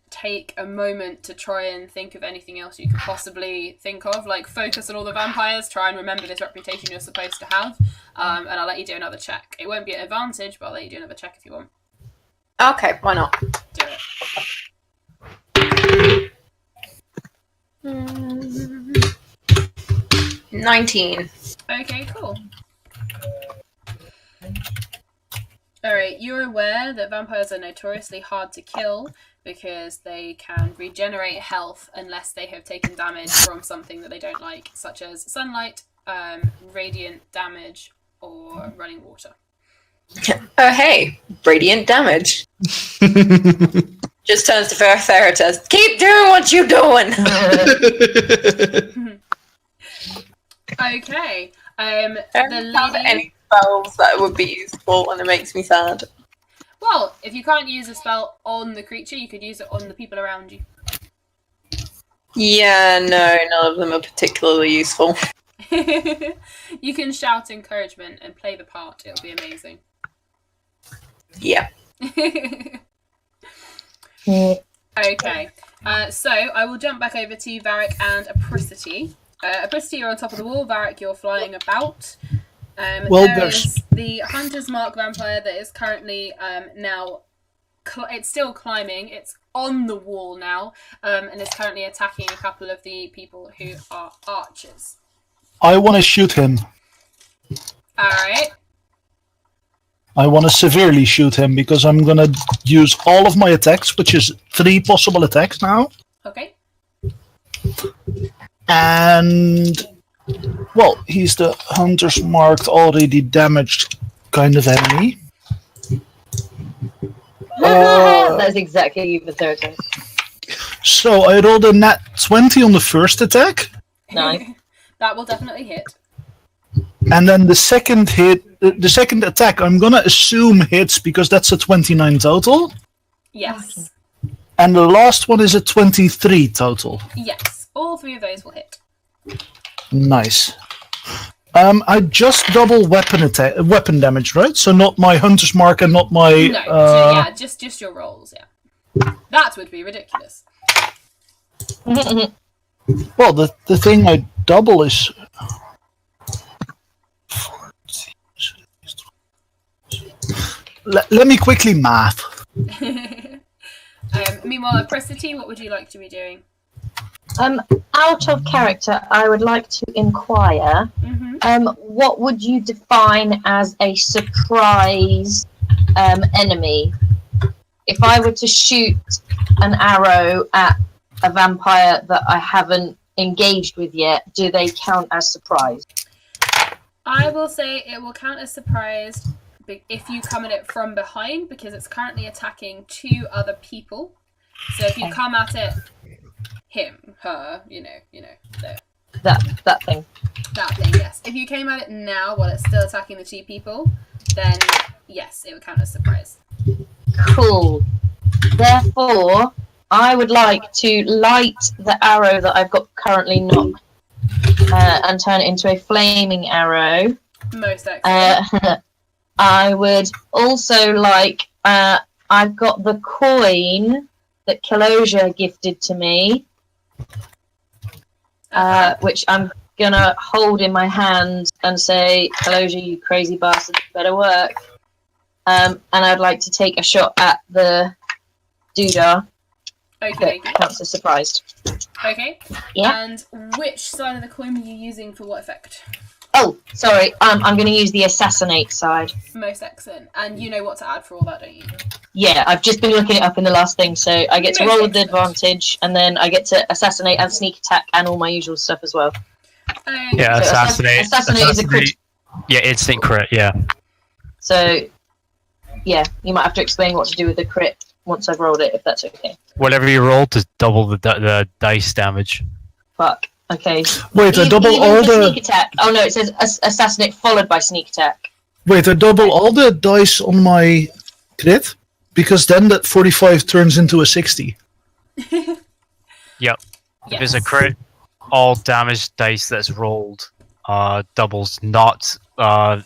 take a moment to try and think of anything else you could possibly think of, like focus on all the vampires, try and remember this reputation you're supposed to have, and I'll let you do another check. It won't be an advantage, but I'll let you do another check if you want. Okay, why not? Do it. 19. Okay, cool. Alright, you're aware that vampires are notoriously hard to kill because they can regenerate health unless they have taken damage from something that they don't like, such as sunlight, radiant damage, or running water. Oh hey, radiant damage. Just turns to Theratas. Keep doing what you're doing. Okay, Don't the have lady... any spells that would be useful, and it makes me sad. Well, if you can't use a spell on the creature, you could use it on the people around you. Yeah, no, none of them are particularly useful. You can shout encouragement and play the part. It'll be amazing. Yeah. Okay, so I will jump back over to Varric and Apricity. Apricity, you're on top of the wall. Varric, you're flying about. Well, there there's- is the Hunter's Mark vampire that is currently now... it's still climbing. It's on the wall now, and is currently attacking a couple of the people who are archers. I want to shoot him. Alright. I want to severely shoot him because I'm going to use all of my attacks, which is 3 possible attacks now. Okay. And, well, he's the Hunter's Marked, already damaged kind of enemy. That's exactly the third one. So I rolled a nat 20 on the first attack, Nice. That will definitely hit. and then the second attack, I'm gonna assume hits because that's a 29 total, Yes. and the last one is a 23 total. Yes. All 3 of those will hit. Nice. I just double weapon damage, right? So not my hunter's mark and not my. No, so yeah, just your rolls. Yeah, that would be ridiculous. Well, the thing I double is. Let me quickly math. Meanwhile, Prestity, what would you like to be doing? Out of character, I would like to inquire. What would you define as a surprise enemy? If I were to shoot an arrow at a vampire that I haven't engaged with yet, do they count as surprise? I will say it will count as surprise if you come at it from behind, because it's currently attacking 2 other people. So if you come at it, him, her, you know, there. That thing. That thing, yes. If you came at it now while it's still attacking the 2 people, then yes, it would count as surprise. Cool. Therefore, I would like to light the arrow that I've got currently knocked and turn it into a flaming arrow. Most excellent. I would also like... I've got the coin that Kaloja gifted to me, which I'm gonna hold in my hand and say, Kaloja, you crazy bastard, better work. And I'd like to take a shot at the doodah. Okay. That counts as surprised. Okay. Yeah. And which side of the coin were you using for what effect? Oh, sorry. I'm going to use the assassinate side. Most excellent. And you know what to add for all that, don't you? Yeah, I've just been looking it up in the last thing, so I get to roll with the advantage, and then I get to assassinate and sneak attack and all my usual stuff as well. Yeah, So assassinate. assassinate is a crit. Yeah, instant crit. Yeah. So, yeah, you might have to explain what to do with the crit once I've rolled it, if that's okay. Whatever you roll, just double the dice damage. Fuck. Okay. Wait, I double Even all for the. sneak attack. Oh no, it says assassinate followed by sneak attack. Wait, I double all the dice on my crit, because then that 45 turns into a 60. Yep. Yes. If it's a crit, all damage dice that's rolled doubles, not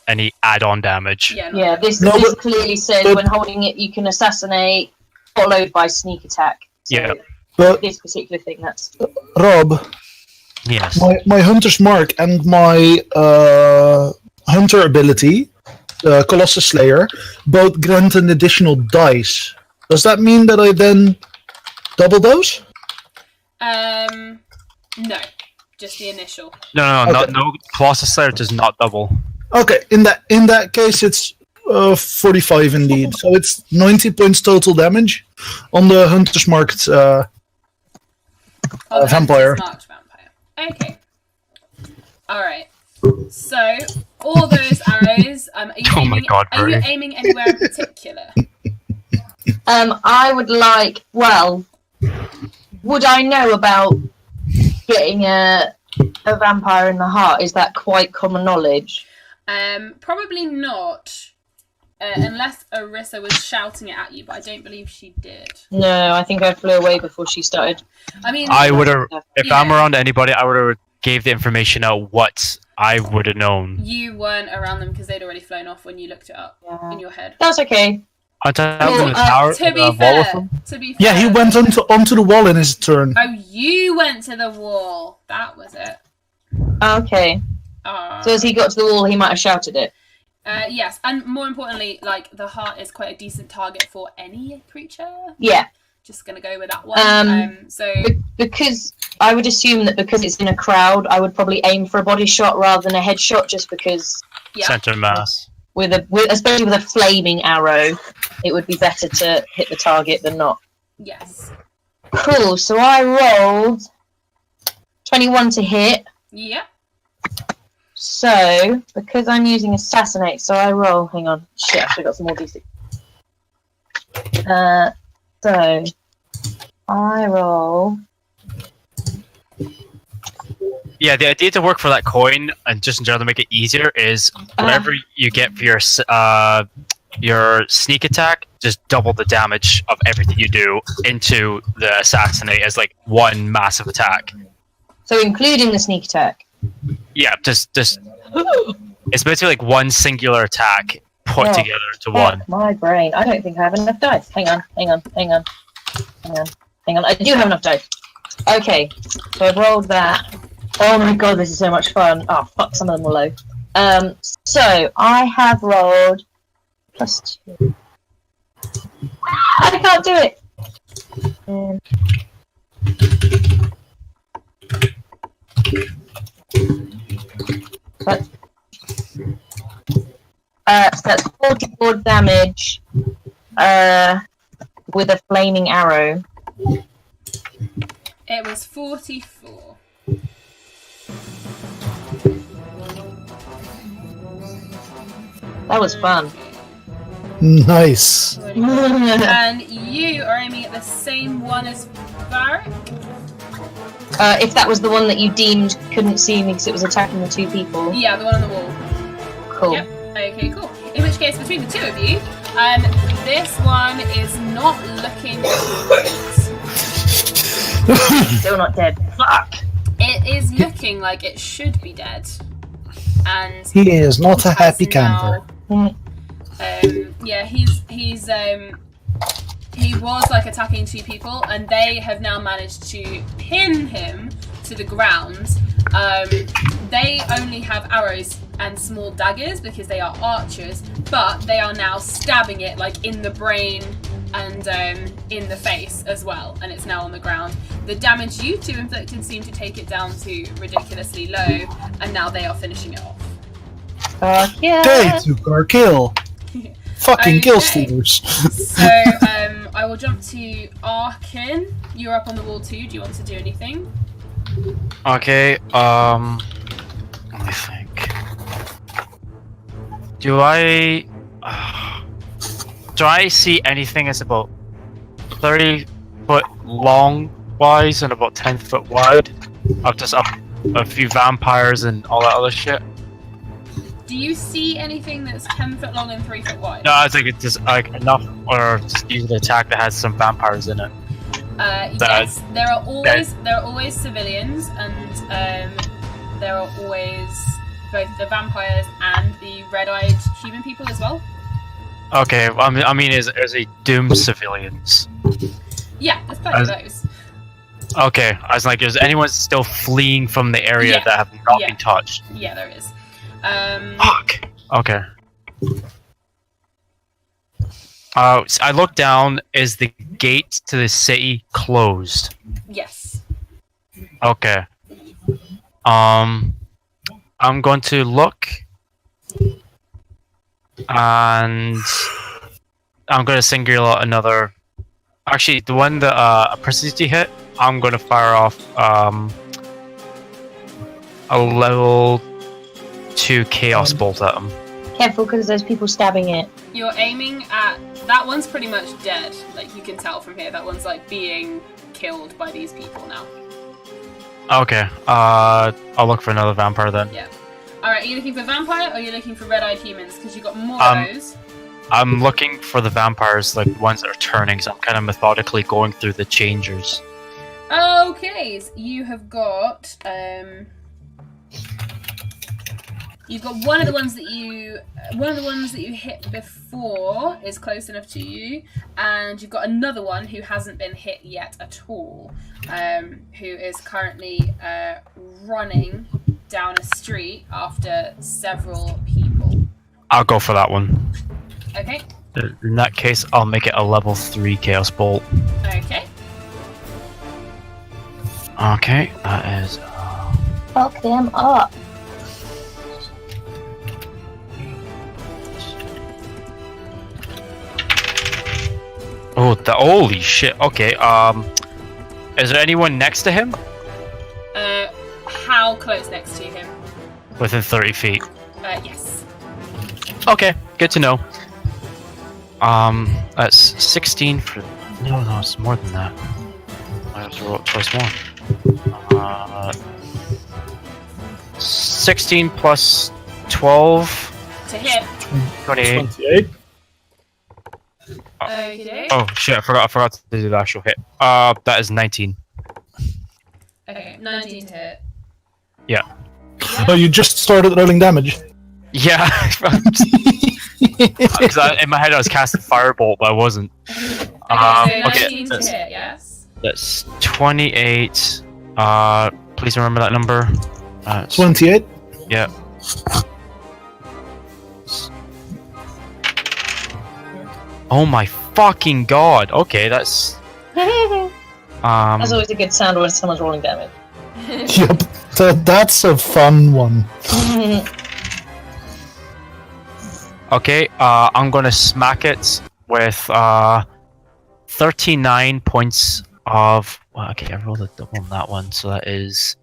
any add-on damage. Yeah. Yeah, this clearly says when holding it, you can assassinate followed by sneak attack. So Yeah. But this particular thing, that's Rob, Yes. my hunter's mark and my hunter ability, Colossus Slayer, both grant an additional dice. Does that mean that I then double those? No. Just the initial. No, Okay. no. Colossus Slayer does not double. Okay, in that case, it's 45 indeed. So it's 90 points total damage on the hunter's marked vampire. Marked vampire. Okay. Alright. So, all those arrows, are you Oh my aiming, God, are you Marie. aiming anywhere in particular? I would like, well, would I know about getting a vampire in the heart? Is that quite common knowledge? Probably not. Unless Orisa was shouting it at you, but I don't believe she did. No, I think I flew away before she started. I mean, I would have, if Yeah. I'm around anybody, I would have gave the information out what I would have known. you weren't around them because they'd already flown off when you looked it up in your head. That's okay. On top Well, of the tower, To be wall of fair, them. Yeah, he went onto the wall in his turn. Oh, you went to the wall. That was it. Okay. So as he got to the wall, he might have shouted it. Yes, and more importantly, like the heart is quite a decent target for any creature. Yeah. Just gonna go with that one. So Because I would assume that because it's in a crowd, I would probably aim for a body shot rather than a headshot, just because yeah, Center mass. especially with a flaming arrow, it would be better to hit the target than not. yes, Cool. So I rolled 21 to hit. yeah. So because I'm using assassinate, so I roll. Hang on. Shit, I should have got some more d6. So I roll. Yeah, the idea to work for that coin and just in general to make it easier is whatever you get for your sneak attack, just double the damage of everything you do into the assassinate as like one massive attack. So including the sneak attack. Yeah, just It's basically like one singular attack put Oh, together into one. My brain. I don't think I have enough dice. Hang on. I do have enough dice. Okay, so I've rolled that. Oh my god, this is so much fun. Oh fuck, some of them were low. So I have rolled +2. I can't do it. But so that's 44 damage with a flaming arrow. It was 44. That was fun. Nice. And you are aiming at the same one as Varric? If that was the one that you deemed couldn't see me because it was attacking the two people. Yeah, the one on the wall. Cool. Yep. Okay, cool. In which case, between the two of you, this one is not looking great. Still not dead. Fuck! It is looking like it should be dead. And He is not a has happy now- camper. Yeah, he was like attacking two people, and they have now managed to pin him to the ground. They only have arrows and small daggers because they are archers, but they are now stabbing it like in the brain and in the face as well, and it's now on the ground. The damage you two inflicted seemed to take it down to ridiculously low, and now they are finishing it off. Fuck yeah! They took our kill. Fucking kill Okay. stealers. So, I will jump to Arkin. You're up on the wall too. Do you want to do anything? Okay, let me think. Do I see anything that's about 30 foot long wise and about 10 foot wide? Up a few vampires and all that other shit. Do you see anything that's 10 foot long and 3 foot wide? No, I think it's just like enough, or just use an attack that has some vampires in it. Yes, there are always civilians, and there are always both the vampires and the red-eyed human people as well. Okay, I mean, is he doomed civilians? Yeah, there's plenty of those. Okay, I was like, is anyone still fleeing from the area Yeah. that have not Yeah. been touched? Yeah, there is. Fuck. Okay. So I look down. Is the gate to the city closed? Yes. Okay. I'm going to look, and I'm going to singular another. Actually, the one that a precision hit, I'm going to fire off a level 2 chaos bolt at him. Careful, because there's people stabbing it. You're aiming at... That one's pretty much dead. Like, you can tell from here. That one's, like, being killed by these people now. Okay. I'll look for another vampire then. Yeah. Alright, are you looking for vampire, or are you looking for red-eyed humans? Because you've got more of those. I'm looking for the vampires, like ones that are turning, so I'm kind of methodically going through the changers. Okay, so you have got... You've got one of the ones that you hit before is close enough to you, and you've got another one who hasn't been hit yet at all, who is currently running down a street after several people. I'll go for that one. Okay. In that case, I'll make it a level 3 chaos bolt. Okay. Okay, that is. Fuck them up. Oh, holy shit. Okay. Is there anyone next to him? How close next to him? Within 30 feet. Yes. Okay, good to know. That's 16 for. No, it's more than that. I have to roll twice more. 16 plus 12. To hit. 28. 28. Okay. Oh shit! I forgot to do the actual hit. That is 19. Okay, 19 to hit. Yeah. Oh, you just started rolling damage. Yeah. Because in my head I was casting Firebolt, but I wasn't. Okay, so 19 to that's, hit, yes? that's 28. Please remember that number. 28. Yeah. Oh my fucking god. Okay, that's. That's always a good sound when someone's rolling damage. Yep, that's a fun one. Okay, I'm gonna smack it with 39 points of. Well, okay, I rolled a double on that one, so that is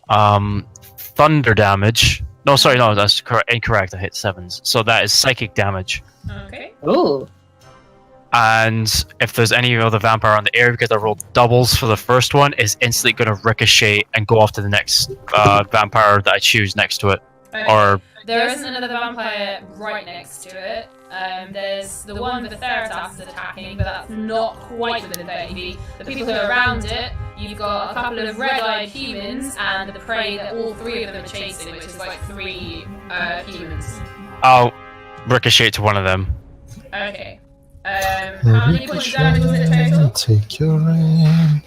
thunder damage. No, sorry, no, that's incorrect. I hit 7s, so that is psychic damage. Okay. Ooh. And if there's any other vampire on the area, because I rolled doubles for the first one, is instantly going to ricochet and go off to the next vampire that I choose next to it. Okay. Or There isn't another vampire right next to it. There's the one with the Theratas is attacking, but that's not quite within 30 feet. The people who are around it, you've got a couple of red-eyed humans and the prey that all three of them are chasing, which is like 3 humans. I'll ricochet to one of them. Okay. How many points of damage was it total? Take your aim.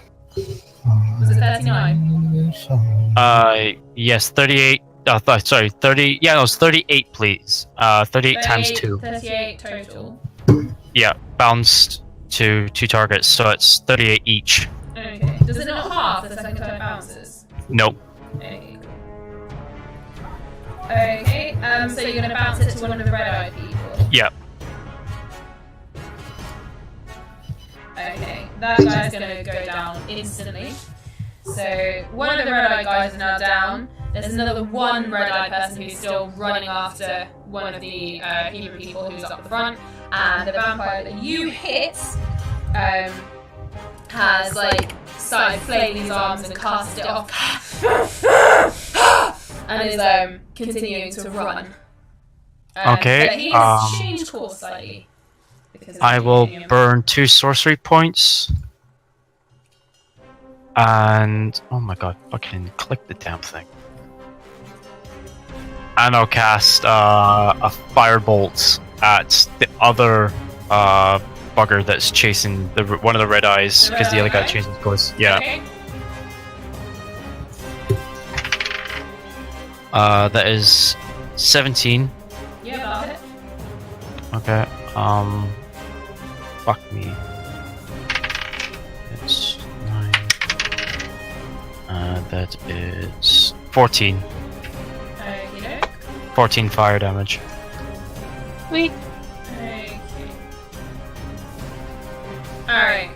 Was it 39? Yes, 38. Sorry, 30. Yeah, no, it's 38, please. 38 times 2. 38 total. Yeah, bounced to 2 targets, so it's 38 each. Okay. Does it not half the second time it bounces? Nope. Okay. Okay, so you're gonna bounce it to one of the red-eyed people. Yeah. Okay, that guy's gonna go down instantly. So one of the red-eyed guys is now down. There's another one red-eyed person who's still running after one of the human people who's up the front, and the vampire that you hit has like started flailing his arms and cast it off, and is continuing to run. Okay, But he has changed course slightly. I will burn 2 sorcery points. And oh my god, fucking click the damn thing. And I'll cast a firebolt at the other bugger that's chasing one of the red eyes, because the other guy chasing his course. Yeah. Okay. That is 17. Yeah, that'll hit. Okay. Fuck me. It's 9. That is 14. 14 fire damage. Sweet. Okay. Alright.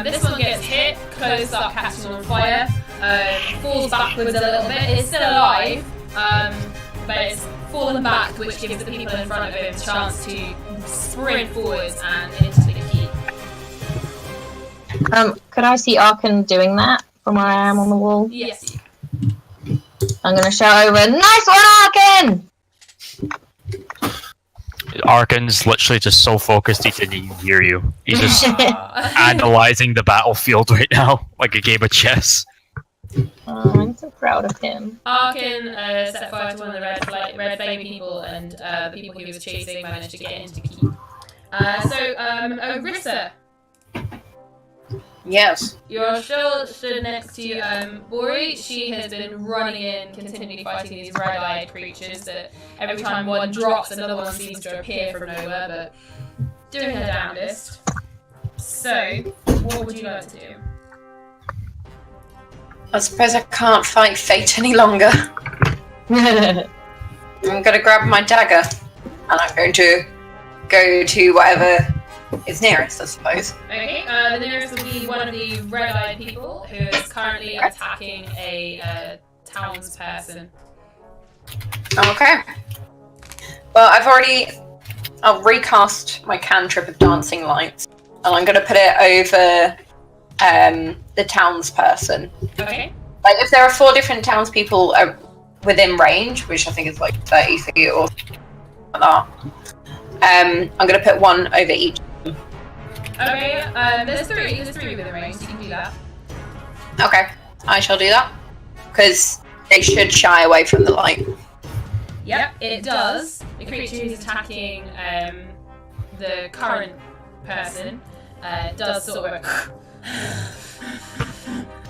This one gets hit, clothes start catching on fire, falls backwards a little bit. It's still alive, but it's fallen back, which gives the people in front of him a chance to sprint forwards and into the keep. Could I see Arkan doing that from where I am on the wall? Yes. I'm gonna shout over, "Nice one, Arkan!" Arkan's literally just so focused he didn't even hear you. He's just analyzing the battlefield right now, like a game of chess. Oh, I'm so proud of him. Arkan set fire to one of the red flame people, and the people he was chasing managed to get into keep. Orissa, Yes. you're still stood next to Bori. She has been running in, continually fighting these red-eyed creatures that every time one drops, another one seems to appear from nowhere, but doing her damnedest. So, what would you like to do? I suppose I can't fight fate any longer. I'm going to grab my dagger, and I'm going to go to whatever is nearest, I suppose. Okay, the nearest will be one of the red-eyed people who is currently attacking a townsperson. Okay. Well, I'll recast my cantrip of dancing lights, and I'm going to put it over the townsperson. Okay. Like, if there are 4 different townspeople within range, which I think is like 30 feet or something like that, I'm going to put one over each. Okay, there's three within range, so you can do that. Okay, I shall do that. Because They should shy away from the light. Yep, it does. The creature who's attacking the current person does sort of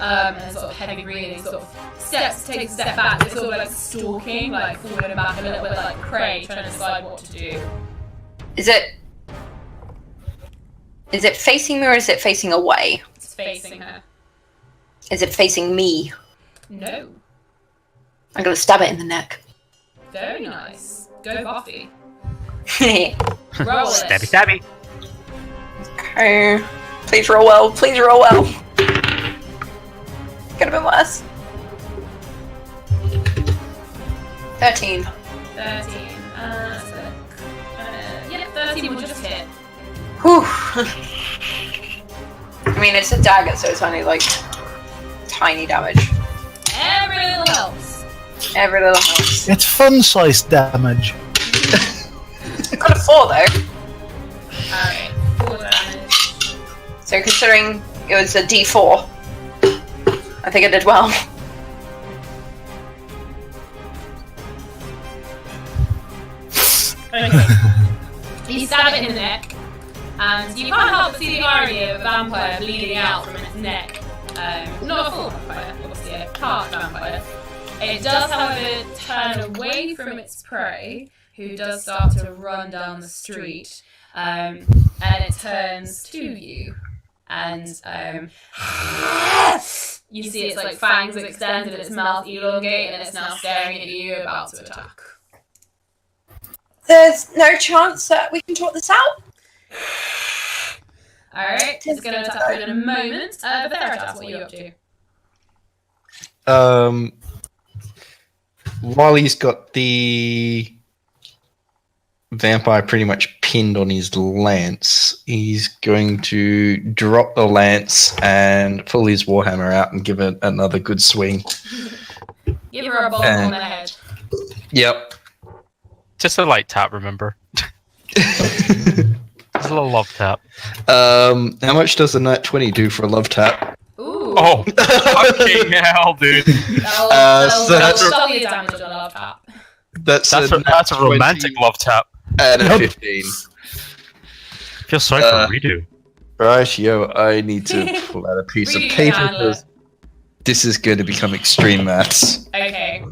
and sort of heavy breathing, sort of takes a step back, it's sort of like stalking, like falling back a little bit like prey, trying to decide what to do. Is it facing me or is it facing away? It's facing her. Is it facing me? No. I'm gonna stab it in the neck. Very nice. Go Buffy. Okay. Roll it. Stabby. Please roll well. Please roll well. Could have been worse. 13. 13. Yeah, 13 will just hit. Whew. I mean, it's a dagger, so it's only like tiny damage. Every little helps. Every little helps. It's fun-sized damage. Got a 4 though. Alright, 4 damage. So considering it was a D4, I think I did well. Okay. You stab it in the neck, and you can't help but see the irony of a vampire bleeding out from its neck. Not a full vampire, obviously a part vampire. It does, however, turn away from its prey, who does start to run down the street, and it turns to you. And you see its like fangs extended, its mouth elongate, and it's now staring at you, about to attack. There's no chance that we can talk this out. Alright, it's going to attack you in a moment. But Theratas, what are you up to? While he's got the vampire pretty much pinned on his lance, he's going to drop the lance and pull his warhammer out and give it another good swing. Give her a bolt on the head. Yep. Just a light tap, remember? Just a little love tap. How much does a nat 20 do for a love tap? Ooh. Oh, fucking hell, dude. That'll double your damage on a love tap. That's a romantic love tap. And a 15. Feel sorry for Redo. Right, I need to pull out a piece of paper because this is going to become extreme maths. Okay.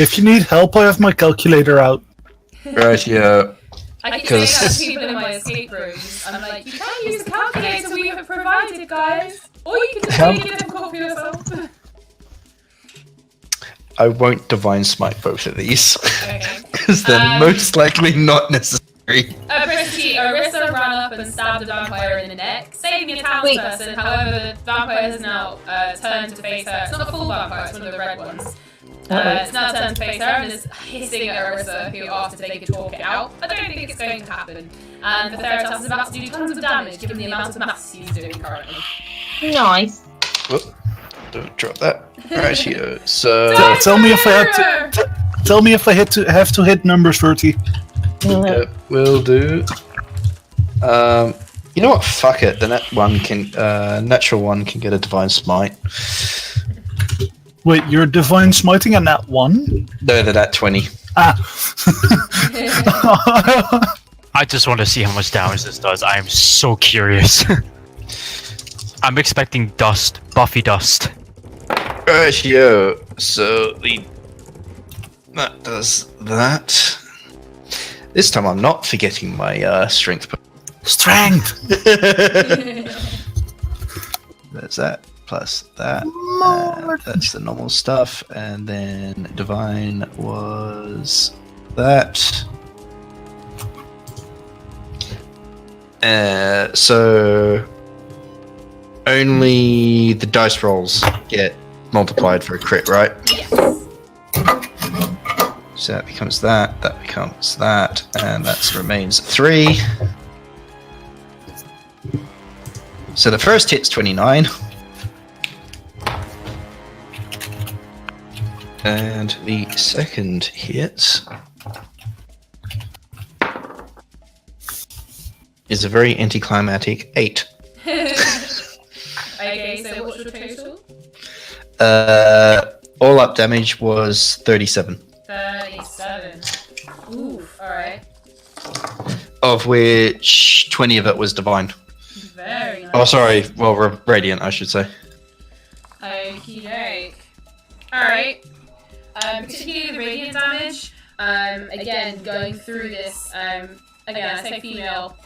If you need help, I have my calculator out. Right, I keep saying that to people in my escape rooms. I'm like, you can't use the calculator we have provided, guys. Or you can just make it difficult for yourself. I won't divine smite both of these. Okay. Because they're most likely not necessary. Arissa ran up and stabbed a vampire in the neck, saving a townsperson. However, the vampire has now turned to face her. It's not a full vampire, it's one of the red ones. It's now turned to face her and is hissing at Arissa, who asked if they could talk it out. I don't think it's going to happen. And the Theratas is about to do tons of damage, given the amount of maths he's doing currently. Nice. Whoop. Don't drop that. Right here. So Tell me if I have to. Tell me if I have to hit numbers 30. Yep, will do. You know what? Fuck it. The natural one can get a divine smite. Wait, you're divine smiting at nat 1? No, the nat 20. Ah. I just want to see how much damage this does. I am so curious. I'm expecting dust. Buffy dust. Right here. So that does that. This time I'm not forgetting my strength. Strength! There's that. Plus that. That's the normal stuff. And then divine was that. So only the dice rolls get multiplied for a crit, right? Yes. So that becomes that becomes that, and that remains 3. So the first hit's 29. And the second hit is a very anticlimactic 8. Okay, so what's your total? All up damage was 37, 37. Oof, alright. of which 20 of it was divine. Very nice. Oh, sorry. Well, radiant, I should say. Okie doke. Alright. Particularly the radiant damage. Again, going through this, again, I say female.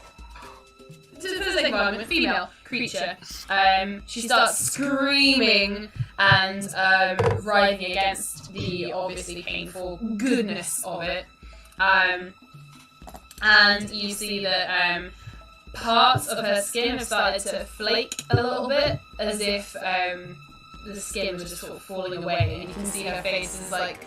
Just for the sake of argument, female creature. She starts screaming and writhing against the obviously painful goodness of it. And you see that parts of her skin have started to flake a little bit, as if the skin was just sort of falling away, and you can see her face is like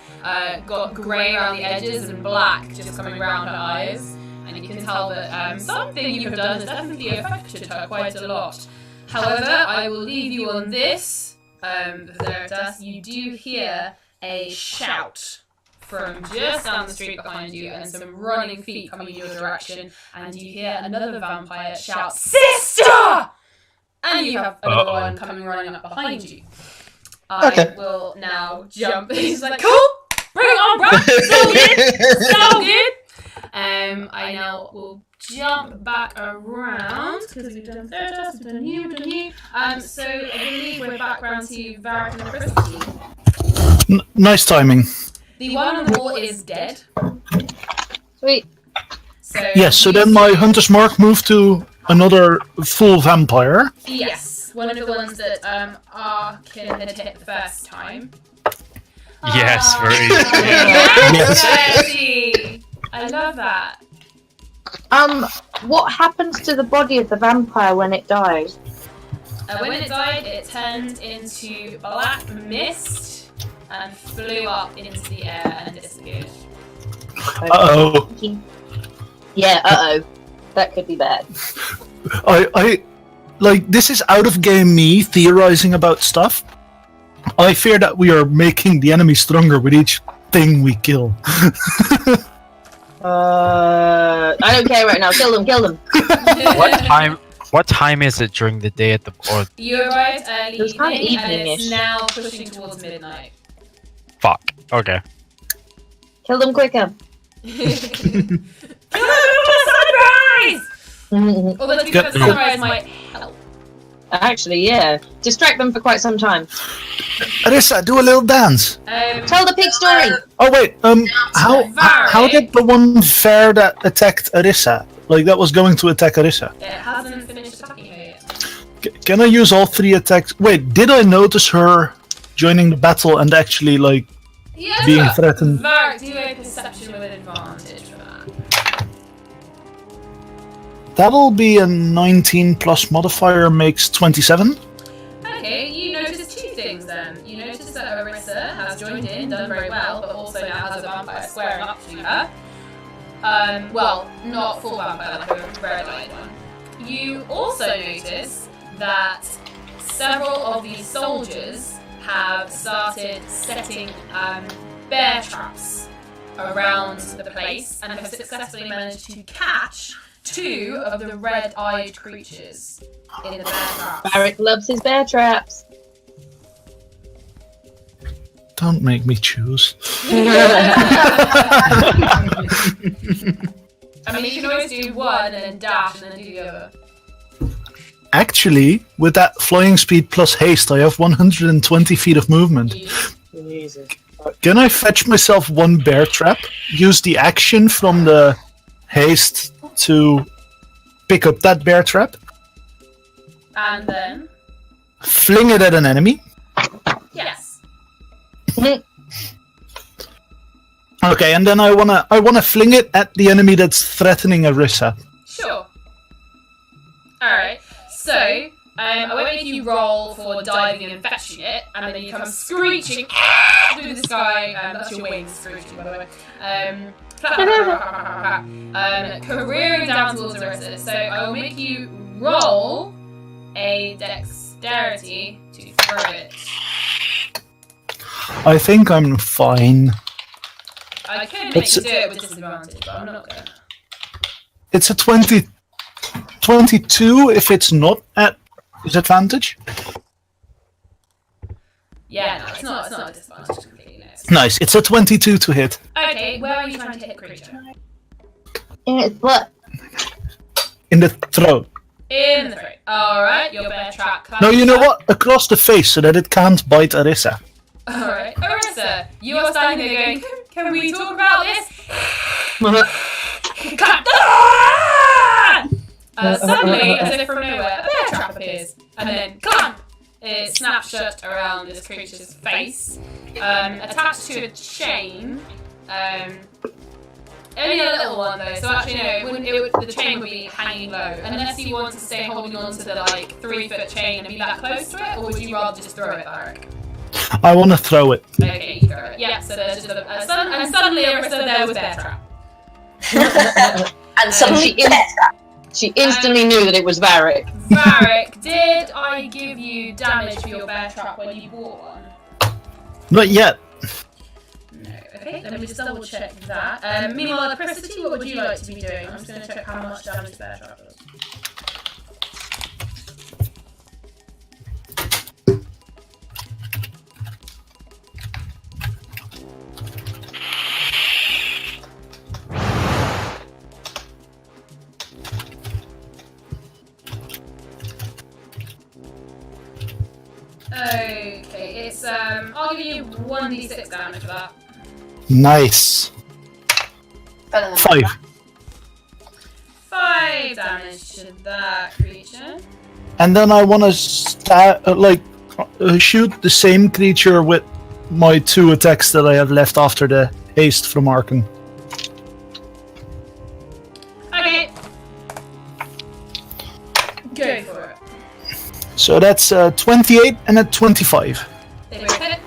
got grey around the edges and black just coming around her eyes, and you can tell that something you have done has definitely affected her quite a lot. However, I will leave you on this, Veritas. You do hear a shout from just down the street behind you, and some running feet coming in your direction, and you hear another vampire shout, "Sister!" And you have another one coming running up behind you. I will now jump. He's like, "Cool, bring it on, bro. So good, so good." I now will jump back around because we've done Veritas, we've done you, we've done you. So I believe we're back around to Varric and Christy. Nice timing. The one on the wall is dead. Sweet. So Yes, so then my Hunter's Mark moved to another full vampire. Yes, one of the ones that Arkin had hit the first time. Yes, very. Yes. Bertie. I love that. What happens to the body of the vampire when it dies? When it died, it turned into black mist and flew up into the air and disappeared. Uh-oh. Yeah, that could be bad. I like, this is out of game me theorizing about stuff. I fear that we are making the enemy stronger with each thing we kill. I don't care right now. Kill them. What time is it during the day at the or You arrived early It was kind of evening, and it's evening-ish. now pushing towards midnight. fuck? Okay. Kill them quicker. Sunrise! Although to be fair, Get- sunrise might help. Actually, yeah. Distract them for quite some time. Arissa, do a little dance. Tell the pig story. Oh wait, how did the one fair that attacked Arissa, like that was going to attack Arissa? It hasn't finished attacking her yet. Can I use all 3 attacks? Wait, did I notice her joining the battle and actually like Yeah, being threatened? Varric, do a perception with advantage for that. That'll be a 19 plus modifier makes 27. Okay, you notice 2 things then. You notice that Arissa has joined in, done very well, but also now has a vampire squaring up to her. Well, not full vampire, like a red-eyed one. You also notice that several of these soldiers have started setting bear traps around the place and have successfully managed to catch 2 of the red-eyed creatures in the bear traps. Barrick loves his bear traps. Don't make me choose. I mean, you can always do one and then dash and then do the other. Actually, with that flying speed plus haste, I have 120 feet of movement. Jesus. Can I fetch myself 1 bear trap? Use the action from the haste to pick up that bear trap? And then, Fling it at an enemy? yes. Okay, and then I wanna fling it at the enemy that's threatening Arissa. Sure. Alright, so, I won't make you roll for diving and fetching it, and then you come screeching through the sky, that's your wings screeching, by the way. Careering down towards Arissa. So I will make you roll a dexterity to throw it. I think I'm fine. I could make you do it with disadvantage, but I'm not gonna. It's a 22 if it's not at disadvantage. Yeah, no, it's not a disadvantage completely. No. Nice. It's a 22 to hit. Okay, where are you trying to hit the creature? In its butt. In the throat. In the throat. Alright, your bear trap. No, you know what? Across the face so that it can't bite Arissa. Alright, Arissa, you are standing there going, can we talk about this? Suddenly, as if from nowhere, a bear trap appears, and then clamp! It snaps shut around this creature's face, attached to a chain. Only a little one though, so actually no, the chain would be hanging low. Unless you want to stay holding on to the 3-foot chain and be that close to it, or would you rather just throw it, Eric? I want to throw it. Okay, you throw it. Yeah, so there's just and suddenly Arissa there was bear trap. And suddenly She instantly knew that it was Varric. Varric, did I give you damage for your bear trap when you bought one? Not yet. No. Okay, let me just double check that. Meanwhile, Electricity, what would you like to be doing? I'm just going to check how much damage bear trap does. Okay, it's I'll give you 1d6 damage for that. Nice. 5. 5 damage to that creature. And then I want to shoot the same creature with my 2 attacks that I have left after the haste from Arkan. Okay. Go for it. So that's 28 and a 25. They both hit.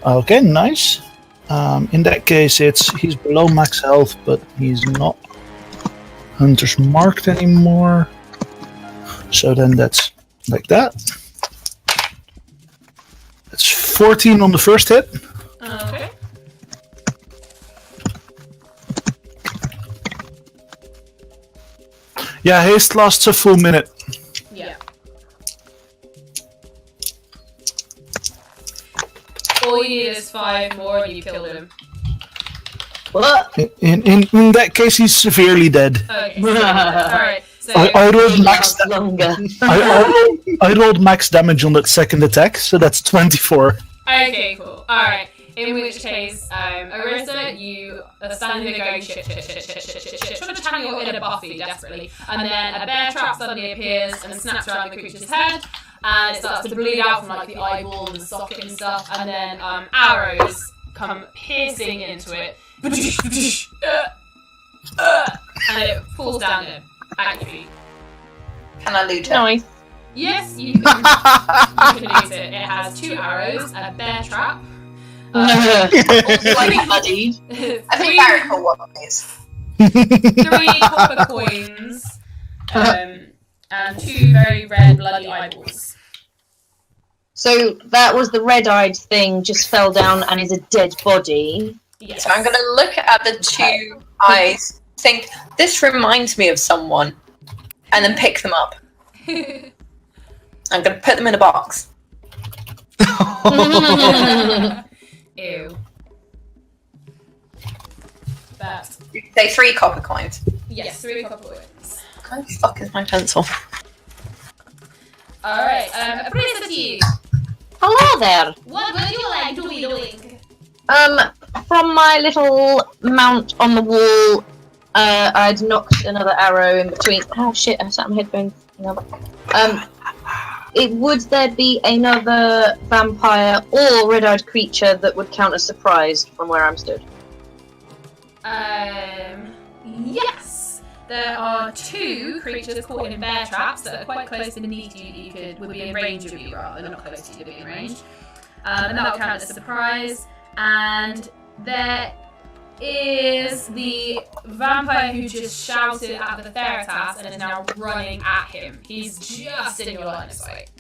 Okay, nice. In that case, he's below max health, but he's not Hunter's marked anymore. So then that's like that. That's 14 on the first hit. Okay. Yeah, haste lasts a full minute. Yeah. All you need is 5 more and you killed him. What? In that case, he's severely dead. Okay. Alright. So I rolled max. Longer. I rolled max damage on that second attack, so that's 24. okay, cool. Alright. In which case, Arissa, you are standing there going shit, trying to channel your inner Buffy desperately, and then a bear trap suddenly appears and snaps around the creature's head, and it starts to bleed out from the eyeball and the socket and stuff, and then arrows come piercing into it, and it falls down at your feet. Can I loot it? Nice. Yes, you can use it. It has 2 arrows, a bear trap. Bloody bloodied. I think Barrick will want these. 3 copper coins, and 2 very red bloody eyeballs. So that was the red-eyed thing, just fell down and is a dead body. Yes. So I'm going to look at the 2 eyes, think, this reminds me of someone, and then pick them up. I'm going to put them in a box. Ew. That. Say 3 copper coins. Yes, 3 copper coins. Where the fuck is my pencil? Alright, Electricity, Hello there. what would you like to be doing? From my little mount on the wall, I'd knocked another arrow in between. Oh shit! I sat on my headphones. Would there be another vampire or red-eyed creature that would count as surprised from where I'm stood? Yes! There are 2 creatures caught in bear traps that are quite close beneath you that would be in range of you rather than not close to you, but in range. And that will count as a surprise. And there is the vampire who just shouted at the Theratas and is now running at him. He's just in your line of sight.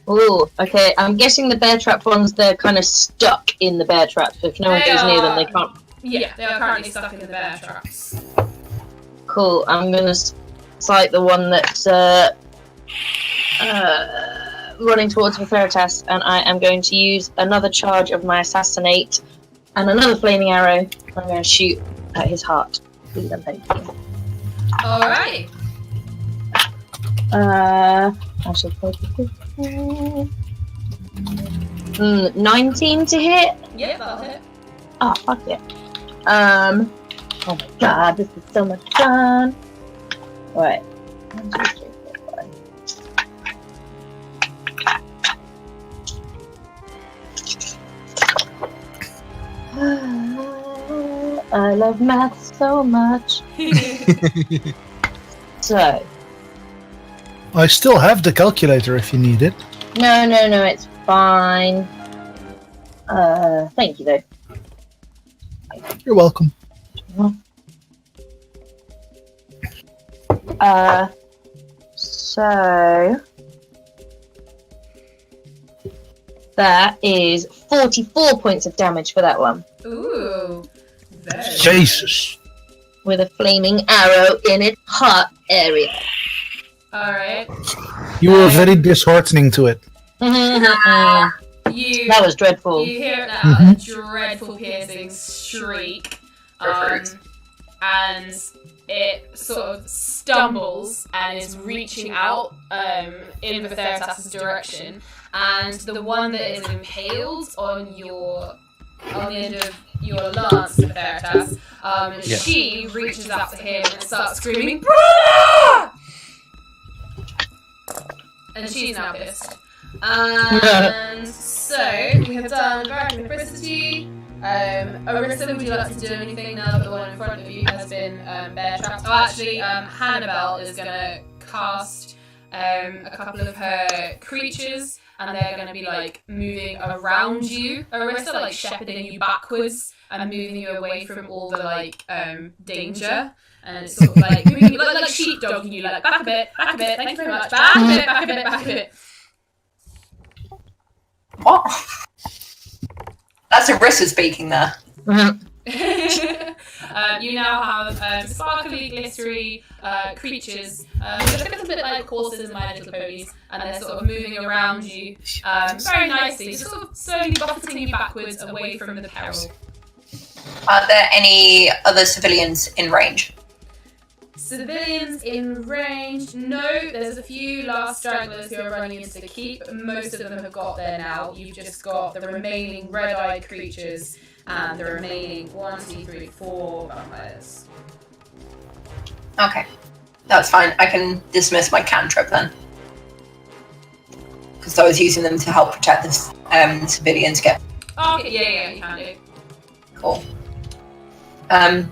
Ooh, okay. I'm guessing the bear trap ones, they're kind of stuck in the bear trap, so if no one goes near them, they can't... Yeah, they are currently stuck in the bear traps. Cool, I'm gonna cite the one that's, running towards Veritas, and I am going to use another charge of my Assassinate and another Flaming Arrow. I'm going to shoot at his heart. Please and thank you. Alright. I shall take it. 19 to hit. Yep, that'll hit. Oh, fuck it. Oh my god, this is so much fun. Alright. 1, 2, 3, 4, 5. I love math so much. So. I still have the calculator if you need it. No, it's fine. Thank you though. You're welcome. So that is 44 points of damage for that one. Ooh. Very Jesus. With a flaming arrow in its heart area. Alright. You were very disheartening to it. That was dreadful. You hear that a dreadful piercing shriek. And it sort of stumbles and is reaching out in Veritas' direction. And the one that is impaled on the end of your lance, Veritas, she reaches out to him and starts screaming, "Brother!" And she's now pissed. And so we have done Varric and Capricity. Orissa, would you like to do anything now that the one in front of you has been bear trapped? Oh, actually, Hannibal is going to cast a couple of her creatures, and they're going to be like moving around you, Orissa, like shepherding you backwards and moving you away from all the like danger. And it's sort of like moving you like sheepdogging you, like back a bit, thank you very much, back a bit. What? That's Orissa speaking there. You now have sparkly, glittery creatures. They look a little bit like horses and My Little Ponies, and they're sort of moving around you very nicely, just sort of slowly buffeting you backwards away from the peril. Are there any other civilians in range? Civilians in range? No, there's a few last stragglers who are running into the keep. Most of them have got there now. You've just got the remaining red-eyed creatures and the remaining 1, 2, 3, 4 vampires. Okay, that's fine. I can dismiss my cantrip then. Because I was using them to help protect the civilians get... Oh, okay, yeah, you can do. Cool. Can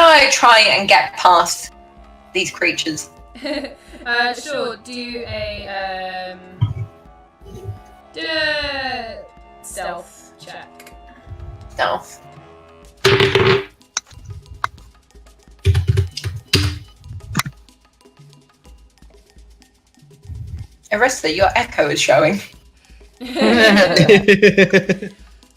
I try and get past these creatures? Sure, do a stealth check. Stealth. Orissa, your echo is showing.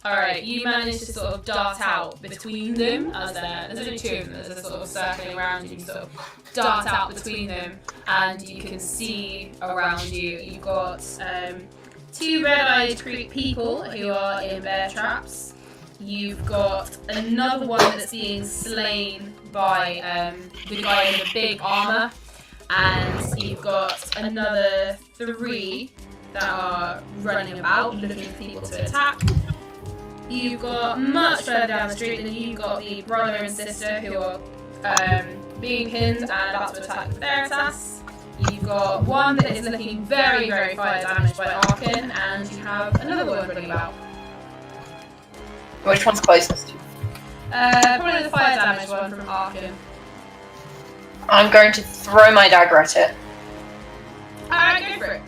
Alright, you manage to sort of dart out between them, as there's only two of them, there's a sort of circling around you, you sort of dart out between them, and you can see around you, you've got two red-eyed people who are in bear traps. You've got another one that's being slain by the guy in the big armour, and you've got another 3 that are running about, looking for people to attack. You've got much further down the street, and you've got the brother and sister who are being pinned and about to attack Veritas. You've got one that is looking very, very fire damaged by Arkin, and you have another one running about. Which one's closest? Probably the fire damaged one from Arkin. I'm going to throw my dagger at it. Alright, go for it.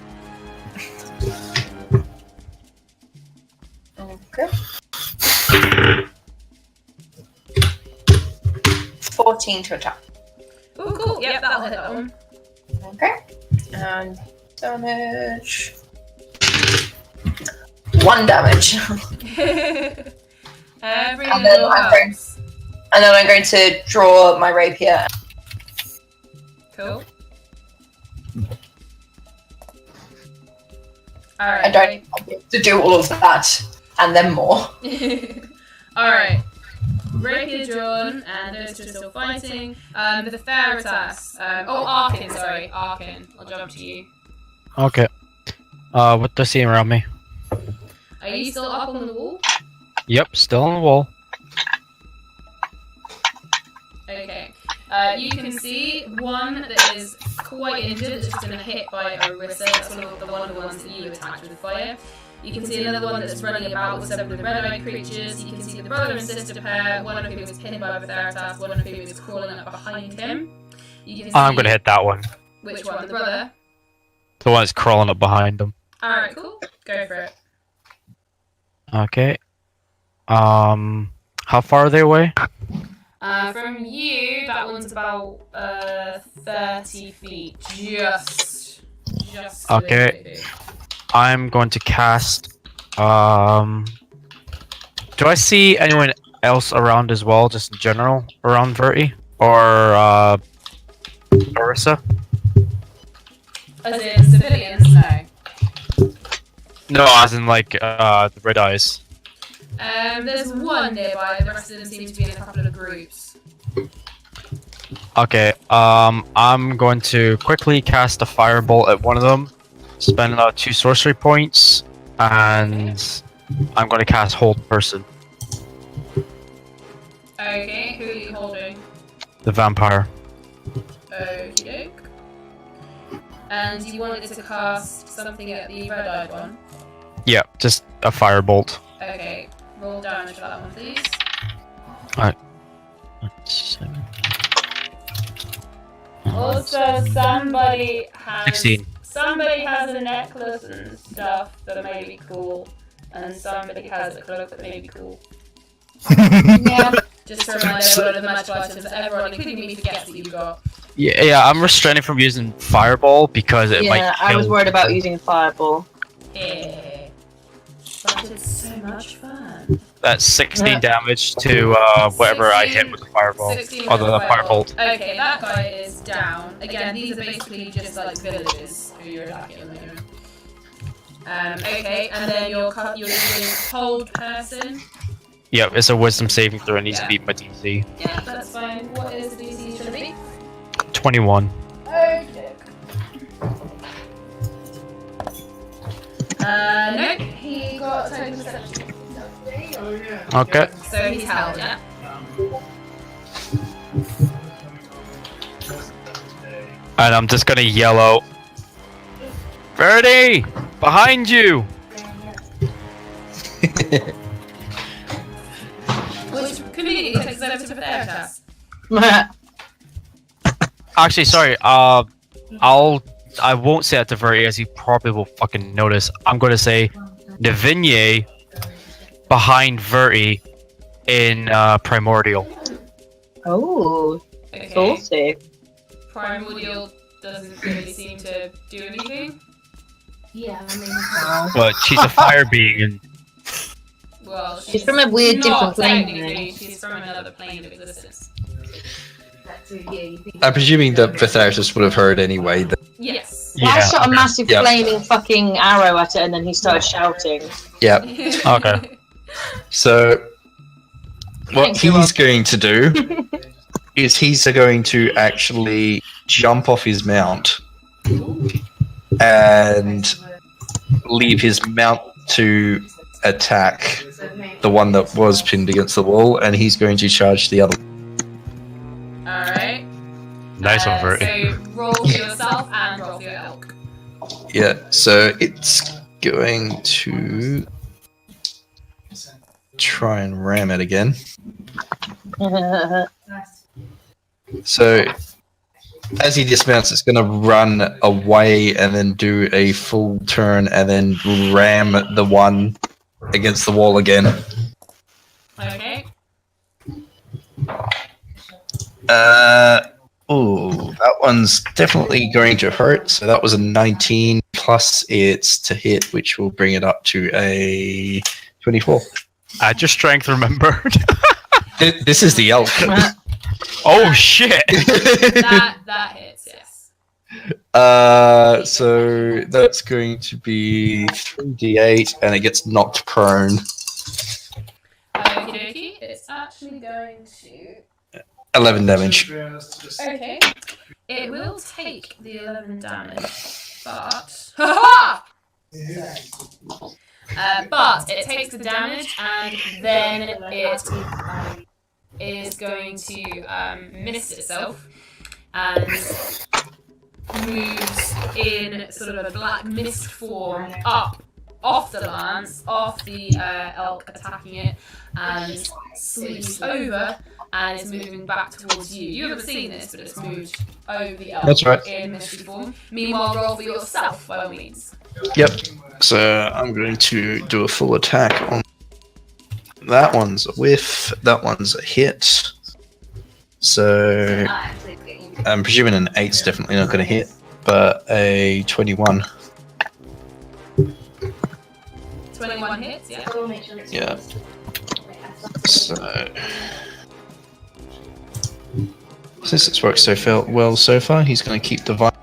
Okay. 14 to attack. Oh, cool. Yep, that'll hit that one. Okay. And damage. 1 damage. Every And little then helps. And then I'm going to draw my rapier. Cool. Alright. I don't have to do all of that and then more. Alright. Rapier drawn, and those two are still fighting. The Veritas. Arkin, sorry. Arkin. I'll jump to you. Okay. What does he around me? Are you still up on the wall? Yep, still on the wall. Okay. You can see one that is quite injured, that's just been hit by Orisa. That's one of the ones that you attacked with fire. You can see another one that's running about with some of the red-eyed creatures. You can see the brother and sister pair, one of whom is pinned by the Theratas, one of whom is crawling up behind him. You can see I'm gonna hit that one. Which one? The brother? The one that's crawling up behind him. Alright, cool. Go for it. Okay. How far are they away? From you, that one's about 30 feet. Just Okay. I'm going to cast. Do I see anyone else around as well, just in general, around Verti? Or, Orisa? As in civilians? No. No, as in, like, the Red Eyes. There's one nearby, the rest of them seem to be in a couple of groups. Okay, I'm going to quickly cast a firebolt at one of them, spend 2 sorcery points, and I'm going to cast Hold Person, Okay, who are you holding? the vampire. Okie doke. And you wanted to cast something at the red-eyed one? Yeah, just a firebolt. Okay, roll damage for that one, please. Also, somebody has 16. Somebody has a necklace and stuff that may be cool, and somebody has a cloak that may be cool. Yeah. Just to remind everyone of the magic items that everyone, including me, forgets that you've got. Yeah, I'm restraining from using fireball because it might kill. I was worried about using fireball. Yeah. But it's so much fun. That's 16 damage to whatever I hit with the fireball. 16 Or the with firebolt. Okay, that guy is down. Again, these are basically just like villagers who you're attacking at the moment. Okay, and then you're doing Hold Person. Yep, it's a wisdom saving throw and needs to beat my DC. Yeah, that's fine. What is the DC should be? 21. Okay. Nope, he got total perception. Okay. So he's held, yeah? And I'm just gonna yell out, Verdi! Behind you! Which conveniently takes us over to the Theratas. Actually, sorry, I won't say that to Verdi as he probably will fucking notice. I'm gonna say Nevinye behind Verti in Primordial. Oh, Okay. saucy. Primordial doesn't really seem to do anything. Yeah, I mean, But she's a fire being and Well, She's from a weird not different plane, technically, she's from another plane of existence. that's it, yeah, you think. I'm presuming that Vitharus would have heard anyway. That, Yes. Yeah. I yeah. shot a massive Yeah. flaming fucking arrow at it and then he started shouting. yeah. Okay. So what Thank you, he's Rob. going to do is he's going to actually jump off his mount and leave his mount to attack the one that was pinned against the wall, and he's going to charge the other. Alright. nice one, Verti. So roll for yourself and roll for your elk. Yeah, so it's going to try and ram it again. So as he dismounts, it's going to run away and then do a full turn and then ram the one against the wall again. Okay. Oh, that one's definitely going to hurt. So that was a 19 plus it's to hit, which will bring it up to a 24. Add your strength, remembered. This is the elk. Oh shit! That hits, yes. So that's going to be 3d8, and it gets knocked prone. Okie dokie. It's actually going to. 11 damage. Okay. It will take the 11 damage, but. But it takes the damage, and then it is going to mist itself and moves in sort of a black mist form up off the lance, off the elk attacking it, and sweeps over and is moving back towards you. You haven't seen this, but it's moved over the elk That's right. in misty form. Meanwhile, roll for yourself, by all means. Yep. So I'm going to do a full attack on that one's a whiff, that one's a hit. So I'm presuming an 8's definitely not going to hit, but a 21. 21 hits, yeah. Yeah. So since it's worked so well so far, he's going to keep the one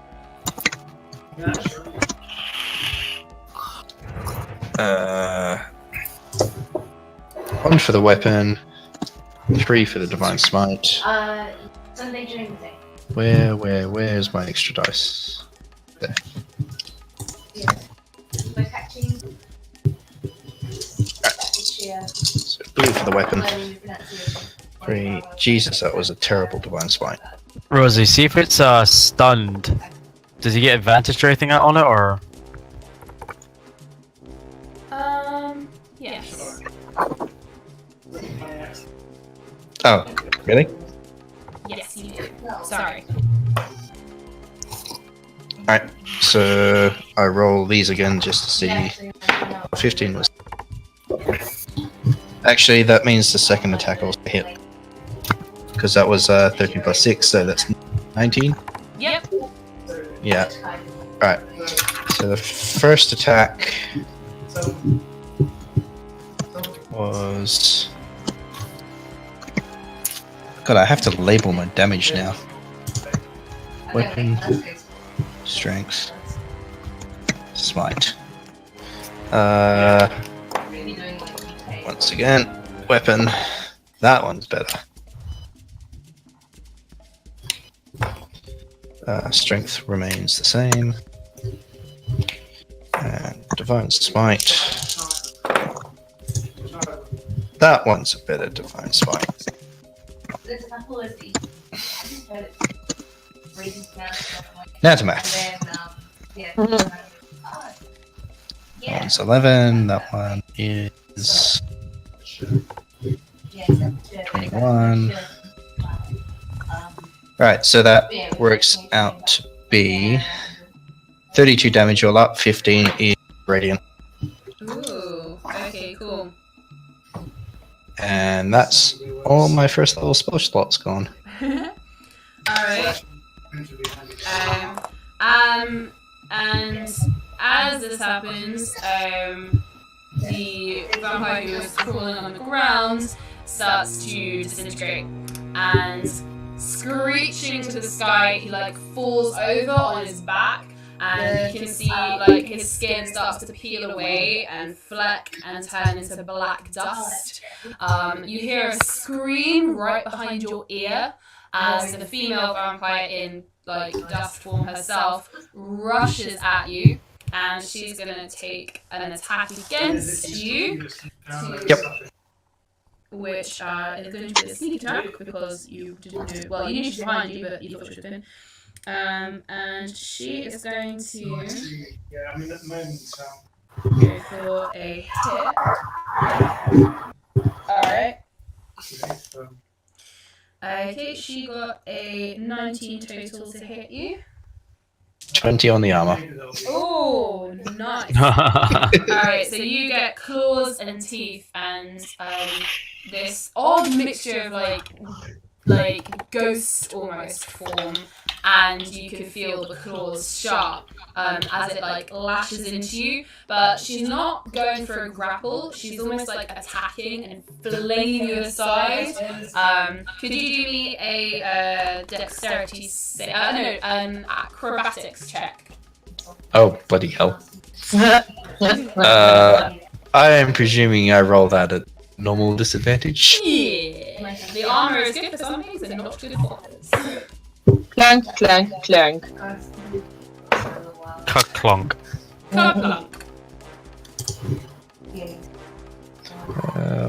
for the weapon, 3 for the divine smite. Sunday during the day. Where's my extra dice? There. We're catching. So blue for the weapon. 3. Jesus, that was a terrible divine smite. Rosie, see if it's stunned. Does he get advantage or anything on it, or? Yes. Oh, really? Yes, you do. Sorry. Alright, so I roll these again just to see. 15 was. Actually, that means the second attack also hit. Because that was 13 plus 6, so that's 19? Yep. Yeah. Alright, so the first attack was. God, I have to label my damage now. Weapon, strength, smite. Once again, weapon. That one's better. Strength remains the same. And divine smite. That one's a better divine smite. Now to math. That one's 11. That one is 21. Right, so that works out to be 32 damage all up, 15 is radiant. Ooh, okay, cool. And that's all my first level spell slots gone. Alright. And as this happens, the vampire who was crawling on the ground starts to disintegrate, and screeching to the sky, he like falls over on his back, and you can see like his skin starts to peel away and fleck and turn into black dust. You hear a scream right behind your ear as the female vampire in like dust form herself rushes at you, and she's gonna take an attack against you. Yep. Which is going to be a sneak attack because you didn't know. Well, you knew she was behind you, but you thought she would have been. And she is going to go for a hit. Alright. Okay, she got a 19 total to hit you. 20 on the armor. Oh, nice. Alright, so you get claws and teeth and this odd mixture of like ghost almost form and you can feel the claws sharp as it like lashes into you. But she's not going for a grapple. She's almost like attacking and flinging you aside. Could you do me a dexterity acrobatics check? Oh, bloody hell. I am presuming I roll that at normal disadvantage. Yeah. The armor is good for some things and not good for others. Clank, clank, clank. Clunk. Clunk.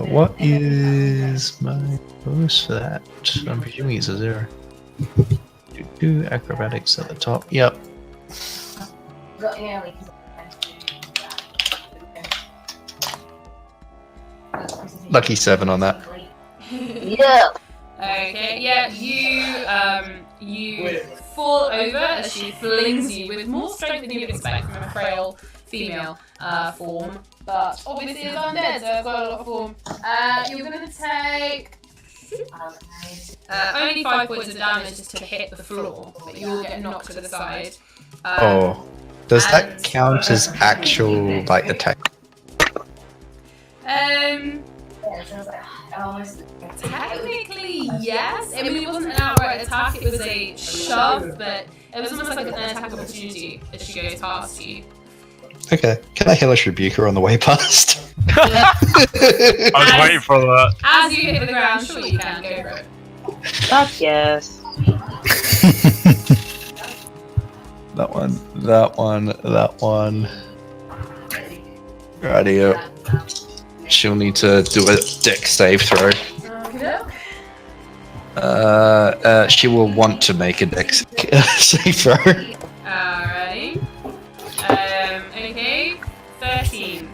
What is my bonus for that? I'm presuming it's a 0. Do acrobatics at the top. Yep. Lucky 7 on that. Yeah. Okay, yeah, you fall over as she flings you with more strength than you would expect from a frail female form. But obviously it's undead, so I've got a lot of form. You're going to take only 5 points of damage just to hit the floor, but you'll get knocked to the side. Does that count as actual like attack? Technically, yes. I mean, it wasn't an outright attack, it was a shove, but it was almost like an attack of opportunity as she goes past you. Okay. Can I hellish rebuke her on the way past? I was waiting for that. As you hit the ground, sure you can, go for it. Fuck yes. That one. Radio. She'll need to do a dex save throw. She will want to make a dex save throw. Alrighty. Okay. 13.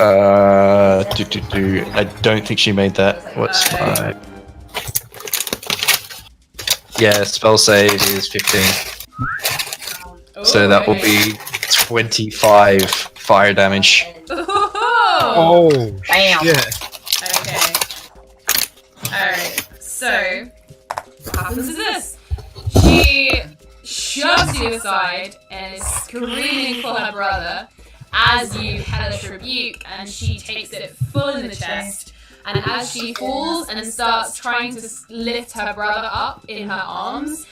I don't think she made that. What's 5? Yeah, spell save is 15. So that will be 25 fire damage. Oh, Bam. shit. Okay. Alright, so what happens is this. She shoves you aside and is screaming for her brother as you hellish rebuke, and she takes it full in the chest. And as she falls and starts trying to lift her brother up in her arms,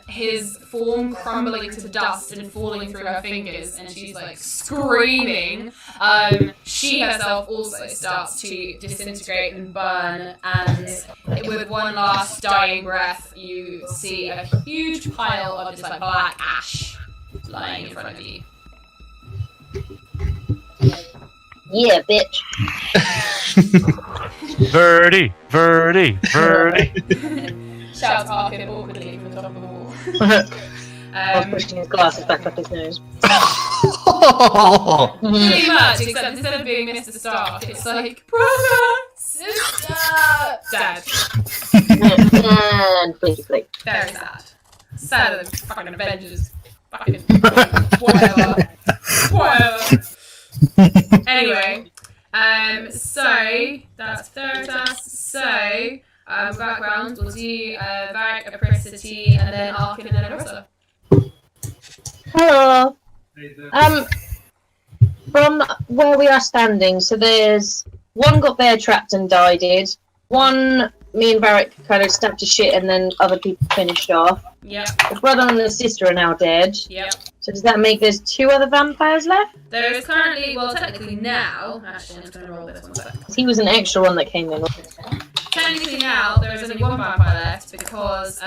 his form crumbling to dust and falling through her fingers, and she's like screaming. She herself also starts to disintegrate and burn, and with one last dying breath, you see a huge pile of just like black ash lying in front of you. Yeah, bitch. Verdi. Shouts Arkin awkwardly from the top of the wall. I was pushing his glasses back up his nose. Pretty much, except instead of being Mr. Stark, it's like, brother, sister, dad. And blinky blink. Very sad. Sadder than fucking Avengers. Fucking whatever. Anyway, so that's Theritas. So, background, we'll do Varric, Apricity, and then Arkin, and then Arissa. Hello. From where we are standing, so there's one got bear trapped and died. One, me and Varric kind of stabbed to shit, and then other people finished off. Yep. The brother and the sister are now dead. Yep. So does that make there's 2 other vampires left? There is currently, well, technically now, actually, I'm going to roll this one second. He was an extra one that came in. Technically now, there is only one vampire left because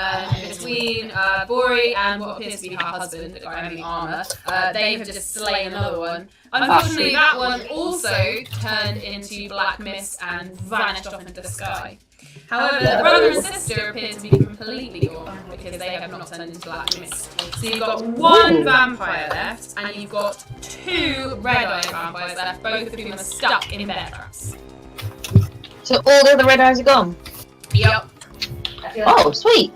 between Bori and what appears to be her husband, the guy in the armour, they have just slain another one. Unfortunately, that one also turned into black mist and vanished off into the sky. However, the brother and sister appear to be completely gone because they have not turned into black mist. So you've got one vampire left, and you've got 2 red-eyed vampires left, both of whom are stuck in bear traps. So all the other red eyes are gone? Yep. Oh, sweet.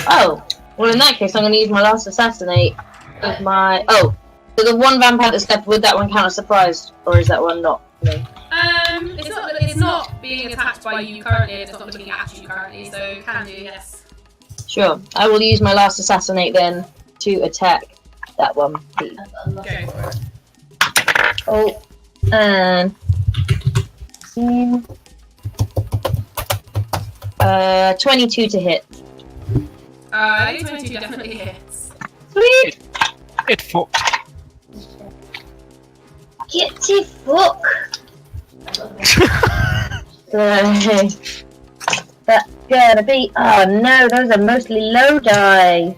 Oh, well in that case I'm going to use my last assassinate with my... Oh, so the one vampire that's left, would that one count as surprised? Or is that one not? No. It's not being attacked by you currently, it's not looking at you currently, so can do, yes. Sure. I will use my last assassinate then to attack that one, please. Go for it. Oh, and 22 to hit. 22 definitely hits. Sweet. It fucked. Get the fuck. That's gonna be. Oh no, those are mostly low die.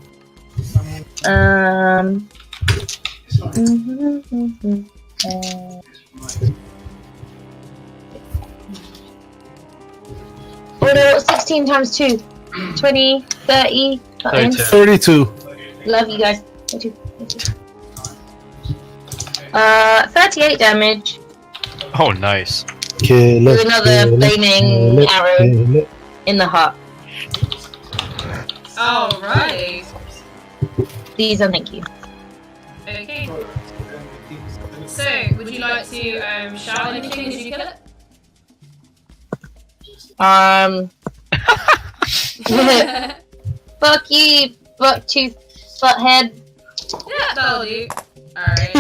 Oh no, 16 times 2. 20, 30. 32. Love you guys. 32. 38 damage. Oh, nice. Kill With it, another kill it, flaming kill it, arrow kill it. in the heart. Alrighty. Please and thank you. Okay. So, would you like to shout anything as you kill it? Fuck you, butt tooth, butthead. Yeah, that'll do. Alright.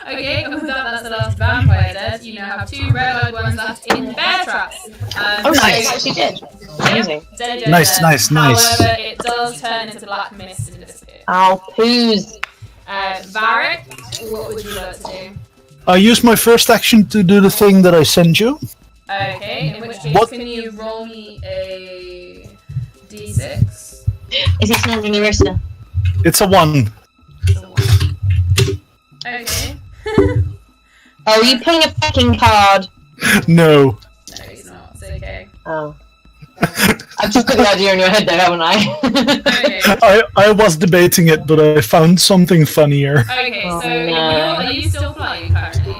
Okay, and with that, that's the last vampire dead. You now have 2 red-eyed ones left in bear traps. Oh, nice. Actually did. Amazing. Dead. Nice. However, it does turn into black mist and disappear. I'll poos. Varric, what would you like to do? I use my first action to do the thing that I sent you. Okay, in which case, What? can you roll me a d6? Is he smaller than Larissa? It's a 1. Okay. Oh, you playing a fucking card? No. No, he's not. It's okay. Oh. I've just got the idea in your head there, haven't I? Okay. I was debating it, but I found something funnier. Okay, Oh, so no. are you still flying currently?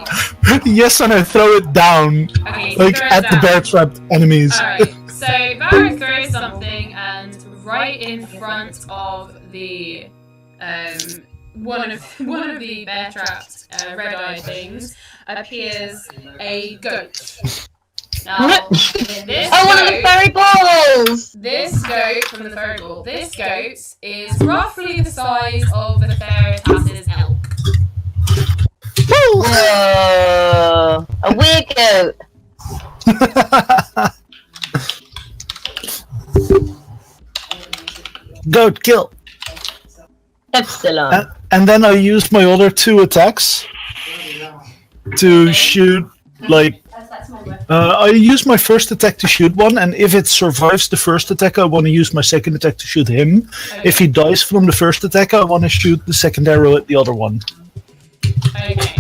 Yes, and I throw it down, Okay, so like throw it at the down. bear trapped enemies. Alright, so Varric throws something, and right in front of the one of the bear trapped red-eyed things appears a goat. Now, this Oh, one of the goat, fairy balls! this goat from the fairy ball, this goat is roughly the size of the fairy Tass's elk. Whoa! A weird goat. Goat kill. Epsilon. And then I used my other 2 attacks to shoot, like, I use my first attack to shoot one, and if it survives the first attack, I want to use my second attack to shoot him. If he dies from the first attack, I want to shoot the second arrow at the other one. Okay.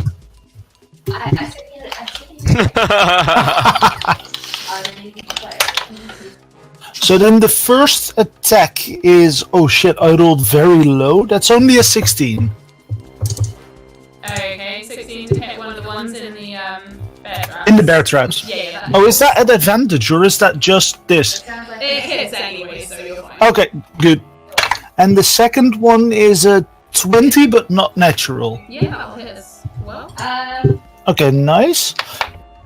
So then the first attack is, oh shit, I rolled very low. That's only a 16. Okay, 16 to hit one of the ones in the bear traps. In the bear traps. Yeah, Oh, is that an advantage, or is that just this? it hits anyway, so you're fine. Okay, good. And the second one is a 20, but not natural. Yeah, that'll hit as well. Okay, nice.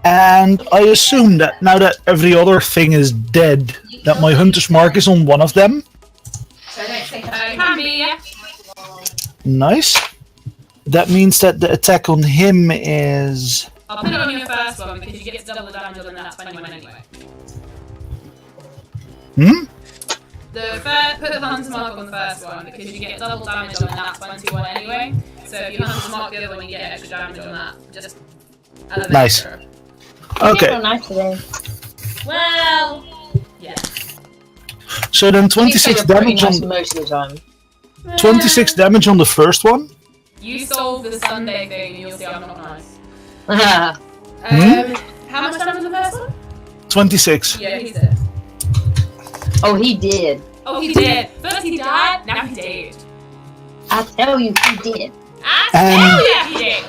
And I assume that now that every other thing is dead, that my hunter's mark is on one of them. Can be, yeah. Nice. That means that the attack on him is... I'll put it on your first one because you get double the damage on that 21 anyway. Hmm? Put the hunter's mark on the first one because you get double damage on that 21 anyway. So if you hunter's mark the other one, you get extra damage on that. Just as an Nice. extra. Okay, So nice today. Well, yeah. so then 26 damage nice on... most of the time. 26 damage on the first one. You solve the Sunday thing and you'll see I'm not nice. Hmm? How much damage on the first one? 26. Yeah, he's dead. Oh, he did. Oh, he did. First he died, now he did. I tell you, he did. Hell yeah, he did.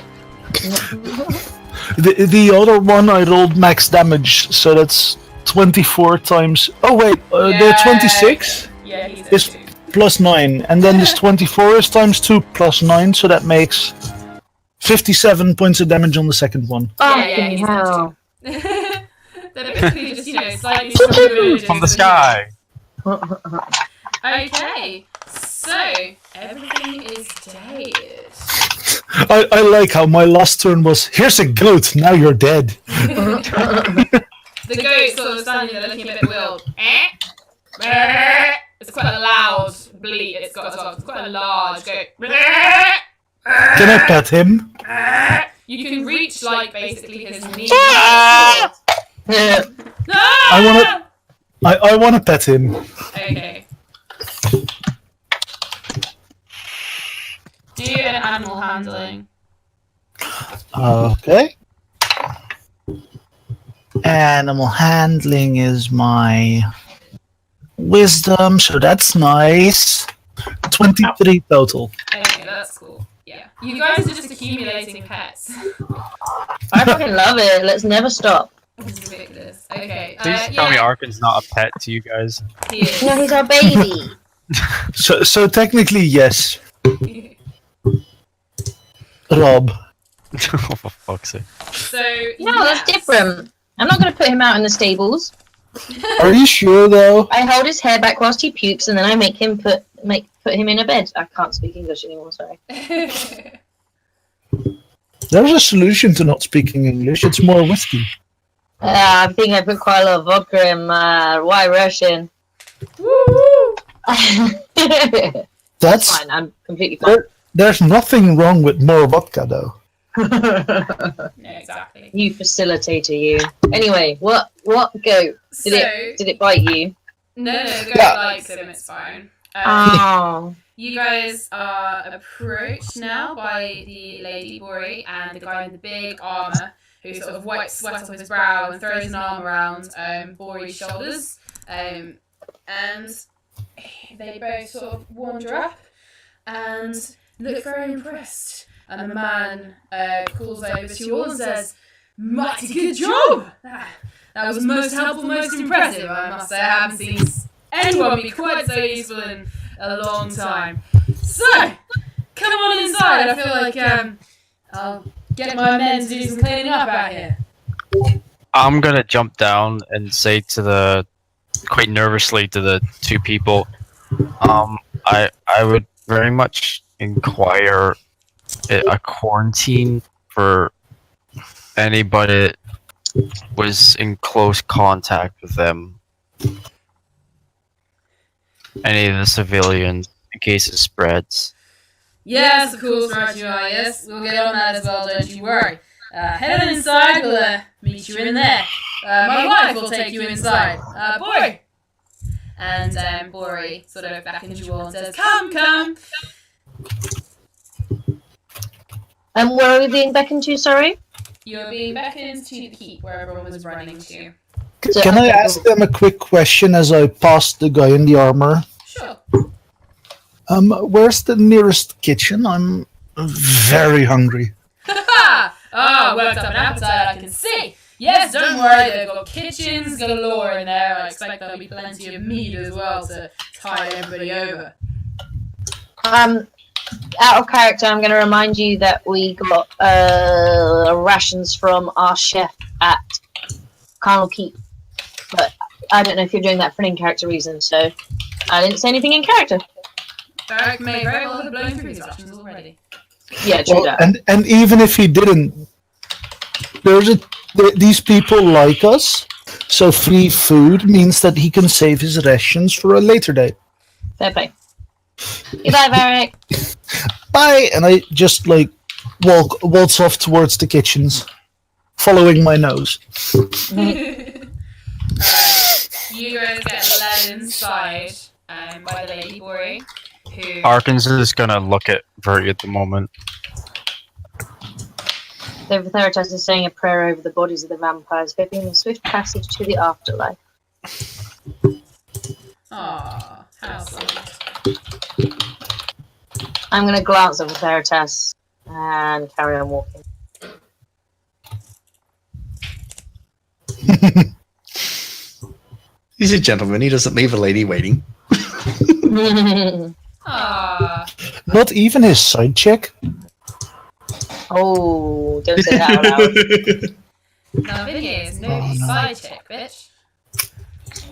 The other one I rolled max damage, so that's 24 times... Oh wait, the 26 Yeah, he's is dead too. plus 9, and then this 24 is times 2 plus 9, so that makes 57 points of damage on the second one. Yeah, he's dead hell. too. They're basically just, slightly stronger villages From the than sky. Okay, so everything is dead. I like how my last turn was, here's a goat, now you're dead. The goat sort of standing there looking a bit wild. It's quite a loud bleat it's got as well. It's quite a large goat. Can I pet him? You can reach, like, basically his knee. I wanna pet him. Okay. Do an animal handling. Okay. Animal handling is my wisdom, so that's nice. 23 total. Okay, that's cool. Yeah. You guys are just accumulating pets. I fucking love it. Let's never stop. This is ridiculous. Okay. Please tell me Arkin's not a pet to you guys. He is. No, he's our baby. So technically, yes. Rob. Oh, for fuck's sake. So, No, that's different. I'm not going to put him out in the stables. Are you sure though? I hold his hair back whilst he pukes, and then I make him put him in a bed. I can't speak English anymore. Sorry. There's a solution to not speaking English. It's more whiskey. I think I put quite a lot of vodka in my white Russian. Woo! That's Fine, I'm completely fine. there's nothing wrong with more vodka though. Yeah, exactly. You facilitator, you. Anyway, what goat? Did it bite you? No, the goat Yeah. likes him, it's fine. Oh. You guys are approached now by the Lady Bori and the guy in the big armour who sort of wipes sweat off his brow and throws an arm around Bori's shoulders. And they both sort of wander up and look very impressed. And the man calls over to you all and says, "Mighty good job! That was most helpful, most impressive. I must say I haven't seen anyone be quite so useful in a long time. So, come on inside. I feel like I'll get my men to do some cleaning up out here." I'm gonna jump down and say quite nervously to the two people, I would very much inquire a quarantine for anybody that was in close contact with them. Any of the civilians, in case it spreads. Yes, of course, right you are. Yes, we'll get on that as well, don't you worry. Head on inside, we'll meet you in there. My wife will take you inside. Boy! And Bori sort of beckons you all and says, Come! Where are we being beckoned to, sorry? You're being beckoned to the keep where everyone was running to. Can I ask them a quick question as I pass the guy in the armor? Sure. Where's the nearest kitchen? I'm very hungry. Oh, worked up an appetite, I can see. Yes, don't worry, they've got kitchens galore in there. I expect there'll be plenty of meat as well to tide everybody over. Out of character, I'm going to remind you that we got rations from our chef at Carnal Keep. But I don't know if you're doing that for an in-character reason, so I didn't say anything in character. Eric may very well have blown through his rations already. Yeah, true that. And even if he didn't, these people like us, so free food means that he can save his rations for a later date. Fair play. Goodbye, Varric. Bye, and I just waltz off towards the kitchens, following my nose. You guys get led inside by the Lady Bori, who... Arkin's is gonna look at Verti at the moment. The Theratas is saying a prayer over the bodies of the vampires, hoping a swift passage to the afterlife. Aww, how sweet. I'm going to glance at the Theratas and carry on walking. He's a gentleman. He doesn't leave a lady waiting. Aww. Not even his side chick. Oh, don't say that out loud. Nothing is nobody's side chick, bitch.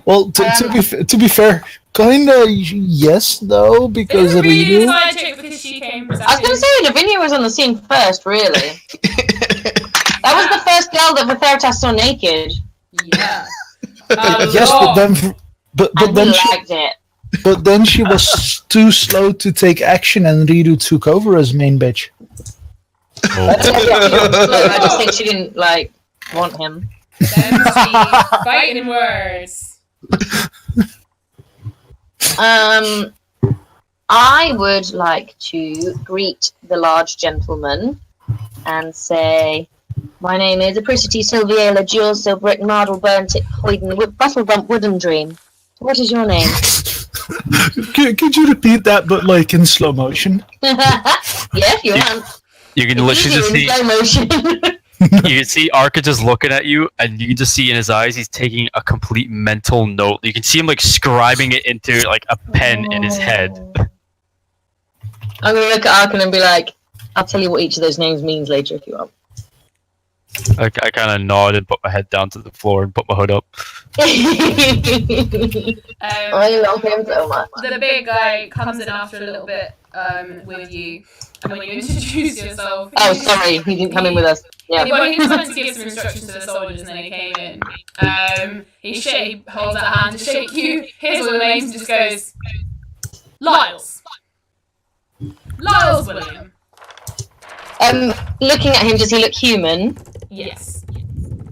Well, to be fair, Kinda yes, though, because Isn't Ryu the Ryu. side chick because she came from I was going to say, Lavinia was on the scene first, really. That was the first girl that Vatheritas saw naked. Yeah. Yes, but then, but And then he she, liked it. but then she was too slow to take action, and Ryu took over as main bitch. I just think she didn't, like, want him. Them two fighting words. I would like to greet the large gentleman and say, my name is Apricity Silviela Jules Silbrick Mardle Burnt It Hoyden Bustle Bump Wooden Dream. What is your name? Could you repeat that, but like in slow motion? Yeah, if you want. You can literally just see. Slow motion. You can see Arca just looking at you, and you can just see in his eyes he's taking a complete mental note. You can see him like scribing it into like a pen in his head. I'm gonna look at Arkan and be like, I'll tell you what each of those names means later if you want. I kind of nod and put my head down to the floor and put my hood up. I love him so much. The big guy comes in after a little bit with you, and when you introduce yourself. Oh, sorry, he didn't come in with us. Yeah. Well, he was meant to give some instructions to the soldiers, and then he came in. He holds out a hand to shake you. Here's all the names, and just goes, Lyles. Lyles William. Looking at him, does he look human? Yes.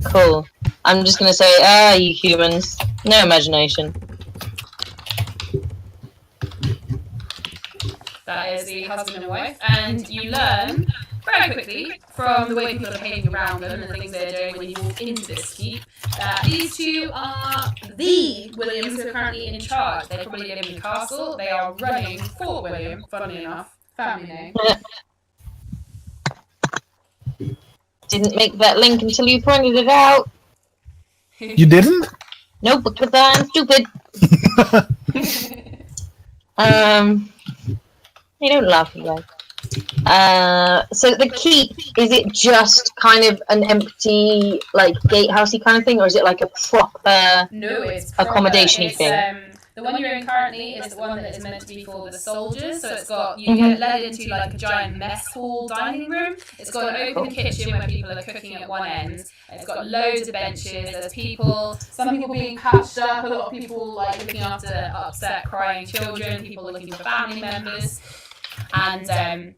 Cool. I'm just gonna say, you humans. No imagination. That is the husband and wife, and you learn very quickly from the way people are behaving around them and the things they're doing when you walk into this keep that these two are the Williams who are currently in charge. They probably live in the castle. They are running Fort William, funnily enough. Family name. Didn't make that link until you pointed it out. You didn't? Nope, because I'm stupid. You don't laugh, you guys. So the keep, is it just kind of an empty, like, gatehousey kind of thing, or is it like a proper No, it's accommodation-y thing? The one you're in currently is the one that is meant to be for the soldiers. So it's got, you get led into like a giant mess hall dining room. It's got an open kitchen where people are cooking at one end. It's got loads of benches. There's people, some people being patched up, a lot of people like looking after upset, crying children, people looking for family members. And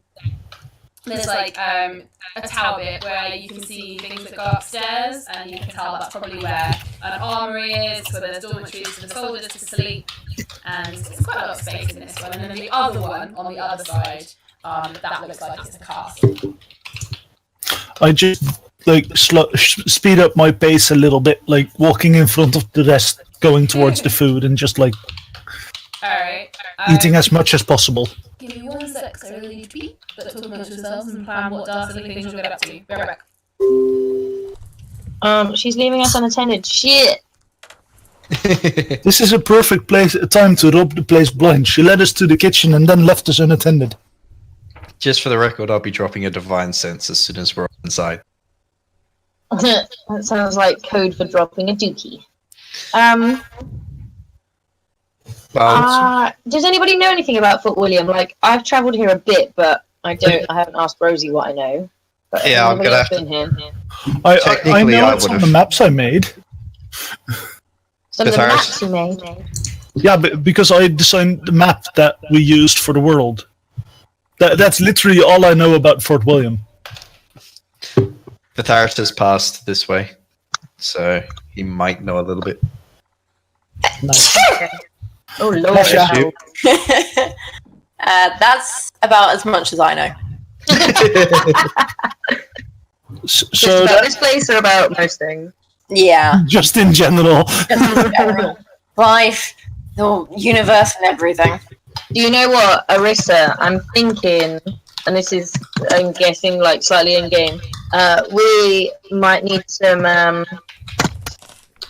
there's like a tower bit where you can see things that go upstairs, and you can tell that's probably where an armory is, so there's dormitories for the soldiers to sleep, and it's quite a lot of space in this one. And then the other one on the other side, that looks like it's a castle. I just like speed up my pace a little bit, like walking in front of the rest, going towards the food, and just like Alright. eating as much as possible. Give me 1 sec, so I really need to beat, but talk amongst yourselves and plan what dastardly things you'll get up to. Be right back. She's leaving us unattended. Shit! This is a perfect time to rob the place blind. She led us to the kitchen and then left us unattended. Just for the record, I'll be dropping a divine sense as soon as we're inside. That sounds like code for dropping a dookie. Does anybody know anything about Fort William? Like, I've travelled here a bit, but I haven't asked Rosie what I know. But Yeah, I'm gonna have been here. I Technically, know I it's on would've- the maps I made. Some of the Guitars. maps you made. Yeah, because I designed the map that we used for the world. That's literally all I know about Fort William. Vatharius has passed this way, so he might know a little bit. Nice. Oh lord. Bless ya. That's about as much as I know. So Just about that, this place or about most things? Yeah. just in general. Life, the universe, and everything. Do you know what, Arissa? I'm thinking, and this is, I'm guessing, like slightly in game. We might need some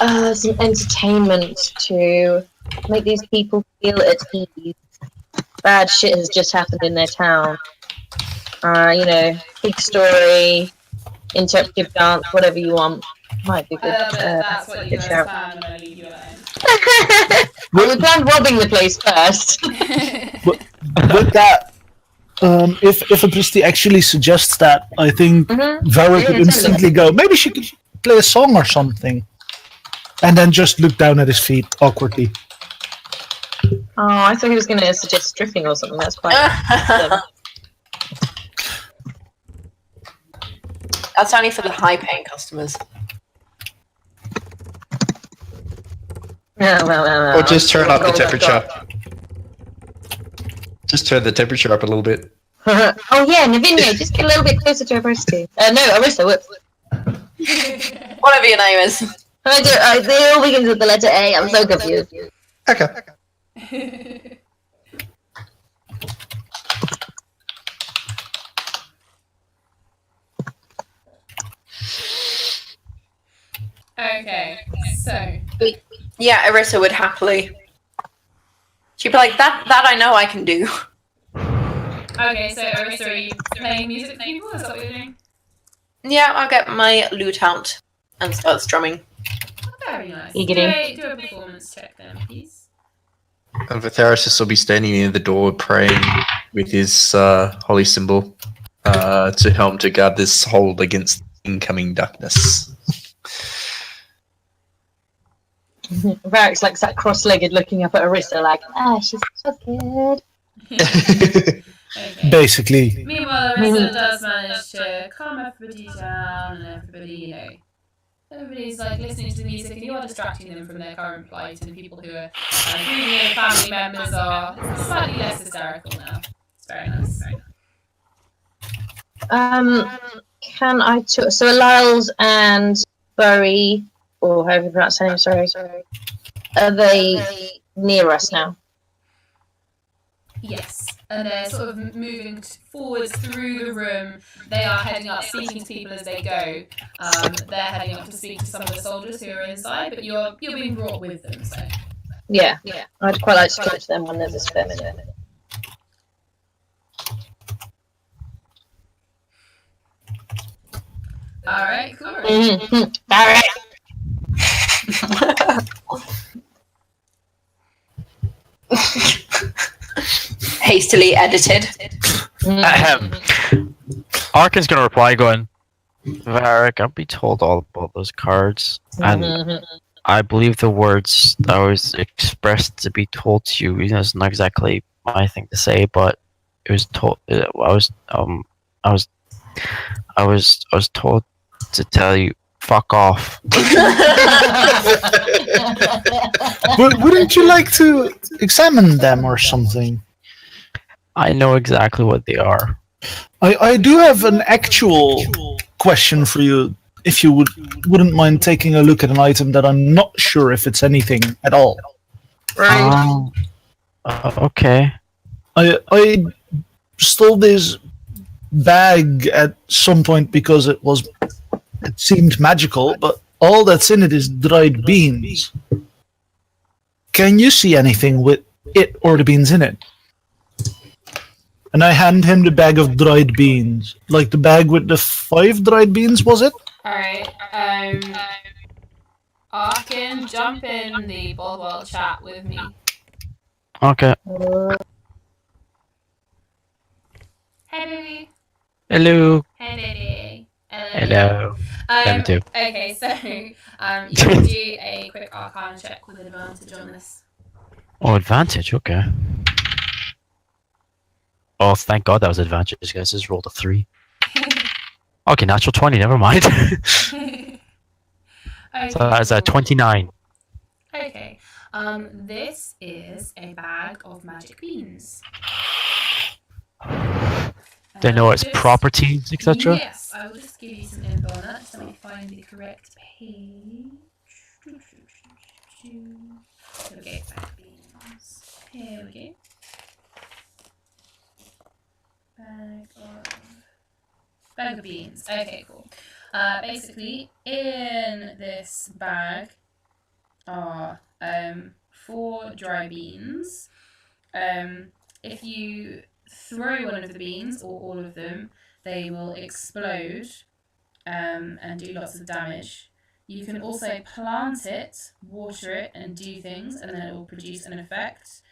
entertainment to make these people feel at ease. Bad shit has just happened in their town. Big story, interpretive dance, whatever you want. Might be good. That's what you good guys shout. found, and I leave you alone. Well, we planned robbing the place first. With that, if Apristi actually suggests that, I think Varric would totally. instantly go, maybe she could play a song or something. And then just look down at his feet awkwardly. Oh, I thought he was going to suggest stripping or something. That's quite. That's only for the high-paying customers. Well. Or just turn up the temperature. Just turn the temperature up a little bit. Oh yeah, Navinia, just get a little bit closer to Arista. No, Arista, whoops. Whatever your name is. They all begins with the letter A. I'm so confused. Okay. Okay, so Yeah, Arissa would happily. She'd be like, that I know I can do. okay, so Arissa, are you playing music for people? Is that what you're doing? Yeah, I'll get my lute out and start strumming. Very nice. Giggity. Do a performance check then, please. And Vitharus will be standing near the door praying with his holy symbol to help to guard this hold against incoming darkness. Varric's like sat cross-legged looking up at Arista like, she's so good. Okay. Basically. Meanwhile, Arissa does manage to calm everybody down, and everybody, everybody's like listening to the music, and you are distracting them from their current plight, and the people who are grieving their family members are slightly less hysterical now. It's very nice. Can I so Lyles and Burry, or however you pronounce her name, sorry. Are they near us now? Yes, and they're sort of moving forwards through the room. They are heading up, speaking to people as they go. They're heading up to speak to some of the soldiers who are inside, but you're being brought with them. So Yeah. I'd quite like to talk to them when there's a spare minute. all right, cool. All right. Hastily edited. Arkin's gonna reply going, Varric, I'll be told all about those cards. And I believe the words that was expressed to be told to you, it's not exactly my thing to say, but it was told I was told to tell you fuck off. Wouldn't you like to examine them or something? I know exactly what they are. I do have an actual question for you, if you wouldn't mind taking a look at an item that I'm not sure if it's anything at all. Right. Okay. I stole this bag at some point because it seemed magical, but all that's in it is dried beans. Can you see anything with it or the beans in it? And I hand him the bag of dried beans. Like the bag with the 5 dried beans, was it? Alright, Arkin, jump in the Bothwell chat with me. Okay. Hey, baby. Hello. Hey, baby. Hello. Them too. Okay, so you can do a quick Arcana check with advantage on this. Oh, advantage. Okay. Oh, thank God that was advantage, guys. Just rolled a 3. Okay, natural 20. Never mind. Okay, So that's a cool. 29. Okay. This is a bag of magic beans. They know its Just- properties, etc. Yes, I will just give you some info on that. Just let me find the correct page. Okay, bag of beans. Here we go. Bag of beans. Okay, cool. Basically, in this bag are 4 dry beans. If you throw one of the beans or all of them, they will explode and do lots of damage. You can also plant it, water it, and do things, and then it will produce an effect,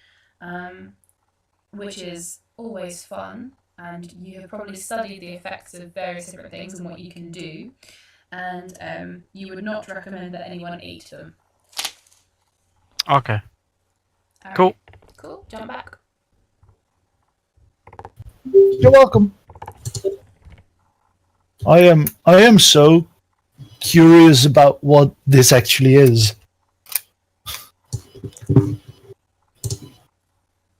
which is always fun. And you have probably studied the effects of various different things and what you can do. And you would not recommend that anyone eat them. Okay. All Cool. right. Cool. Jump back. You're welcome. I am so curious about what this actually is.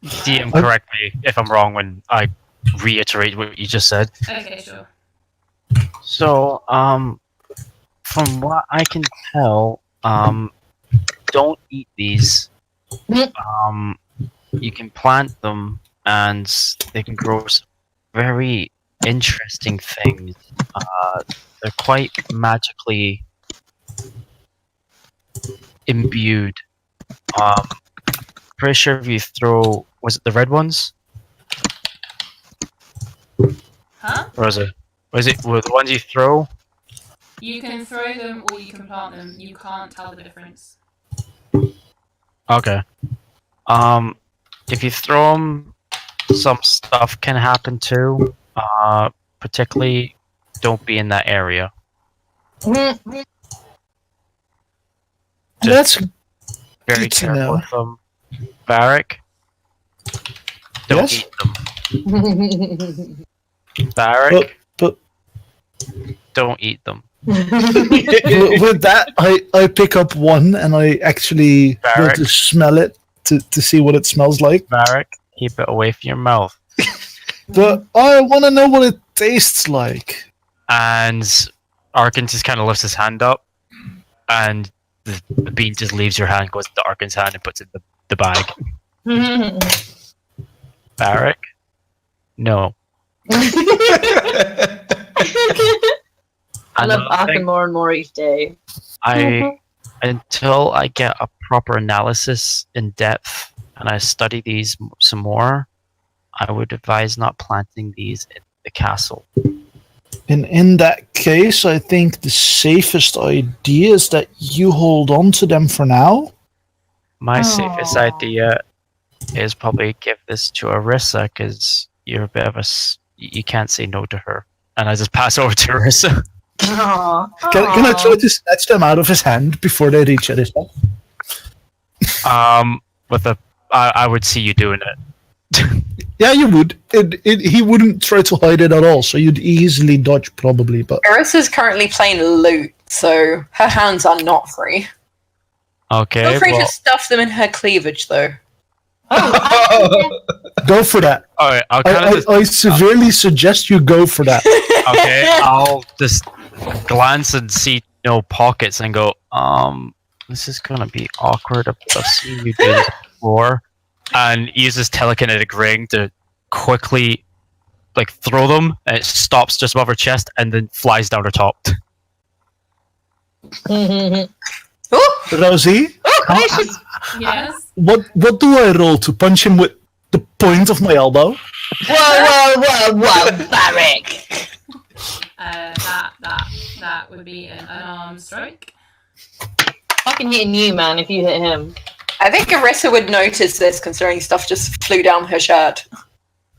DM, correct me if I'm wrong when I reiterate what you just said. Okay, sure. So, from what I can tell, don't eat these. You can plant them, and they can grow some very interesting things. They're quite magically imbued. Pretty sure if you throw, was it the red ones? Huh? Or was it were the ones you throw? You can throw them or you can plant them. You can't tell the difference. Okay. If you throw them, some stuff can happen too. Particularly, don't be in that area. That's Very good to careful know. with them. Varric, don't Yes? eat them. Varric, But don't eat them. with that, I pick up one and I actually go Varric. to smell it to see what it smells like. Varric, keep it away from your mouth. But I want to know what it tastes like. And Arkin just kind of lifts his hand up, and the bean just leaves your hand, goes to Arkin's hand, and puts it in the bag. Varric, no. I love Another Arkin thing, more and more each day. until I get a proper analysis in depth and I study these some more, I would advise not planting these in the castle. And in that case, I think the safest idea is that you hold on to them for now. My safest idea is probably give this to Arissa, because you're a bit of you can't say no to her. And I just pass over to Arissa. Can I try to snatch them out of his hand before they reach Arissa? I would see you doing it. Yeah, you would. He wouldn't try to hide it at all, so you'd easily dodge probably. But Arissa's currently playing loot, so her hands are not free. Okay. Feel free well, to stuff them in her cleavage, though. go for that. all right. I'll kind of I severely suggest you go for that. okay. I'll just glance and see no pockets and go. This is gonna be awkward. I've seen you do this before. And uses telekinetic ring to quickly throw them, and it stops just above her chest and then flies down her top. Oh, Rosie, Gracious. Yes. what do I roll to punch him with the point of my elbow? Whoa, Barrick! That would be an unarmed strike. Fucking hitting you, man, if you hit him. I think Arissa would notice this, considering stuff just flew down her shirt.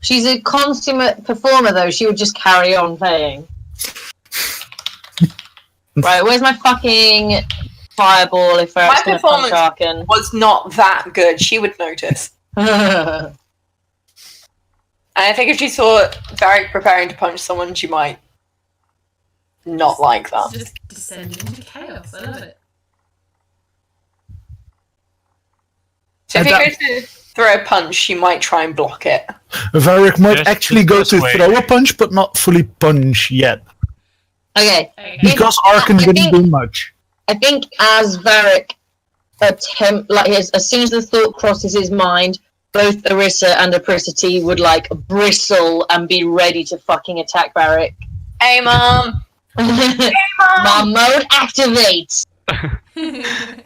She's a consummate performer, though. She would just carry on playing. Right, where's my fucking fireball if My Ferret's gonna punch performance Arkin? was not that good. She would notice. And I think if she saw Varric preparing to punch someone, she might not like that. It's just descending into chaos. I love it. So if And you that- go to throw a punch, she might try and block it. Varric might Just actually go this to way. throw a punch, but not fully punch yet. Okay, Okay. Because Arkin I wouldn't think- do much. I think as Varric as soon as the thought crosses his mind, both Arissa and Apricity would bristle and be ready to fucking attack Varric. Hey, Mom! Mom mode activates!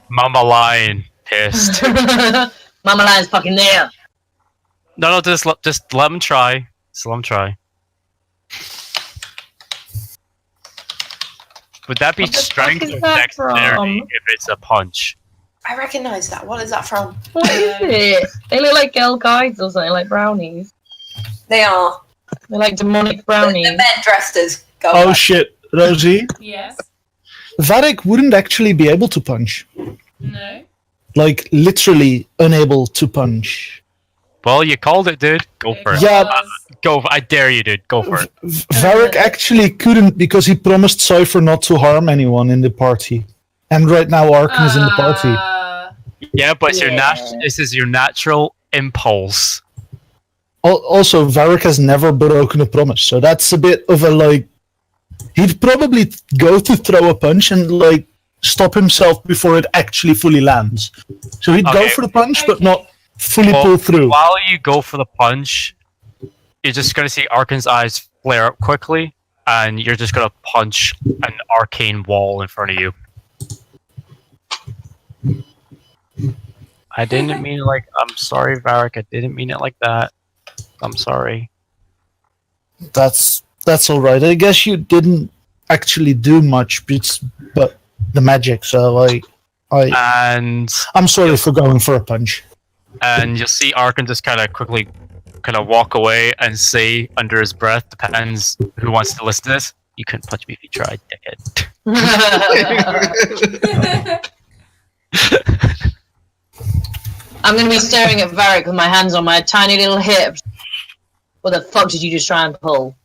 Mama Lion pissed. Mama Lion's fucking there. No, just let him try. Just let him try. Would that be What the fuck strength is or that dexterity from? if it's a punch? I recognise that. What is that from? What is it? They look like girl guides or something, like brownies. They are. They're like demonic The brownies. men dressed as Oh shit, Rosie. Yes. Varric wouldn't actually be able to punch. No. Like, literally unable to punch. Well, you called it, dude. Go for it. Yeah. Go. I dare you, dude. Go for it. Varric actually couldn't because he promised Cypher not to harm anyone in the party. And right now Arkan is in the party. Yeah, but it's Yeah. this is your natural impulse. Also, Varric has never broken a promise, so that's a bit of a, like... He'd probably go to throw a punch and, like, stop himself before it actually fully lands. So he'd go Okay. for the punch, but Okay. not fully Well, pull through. While you go for the punch, you're just gonna see Arkan's eyes flare up quickly, and you're just gonna punch an arcane wall in front of you. I didn't mean it like. I'm sorry, Varric. I didn't mean it like that. I'm sorry. That's alright. I guess you didn't actually do much, but the magic, so And I'm sorry for going for a punch. you'll see Arkan just kind of quickly walk away and say under his breath, depends who wants to listen to this, you couldn't punch me if you tried, dickhead. I'm gonna be staring at Varric with my hands on my tiny little hips. What the fuck did you just try and pull?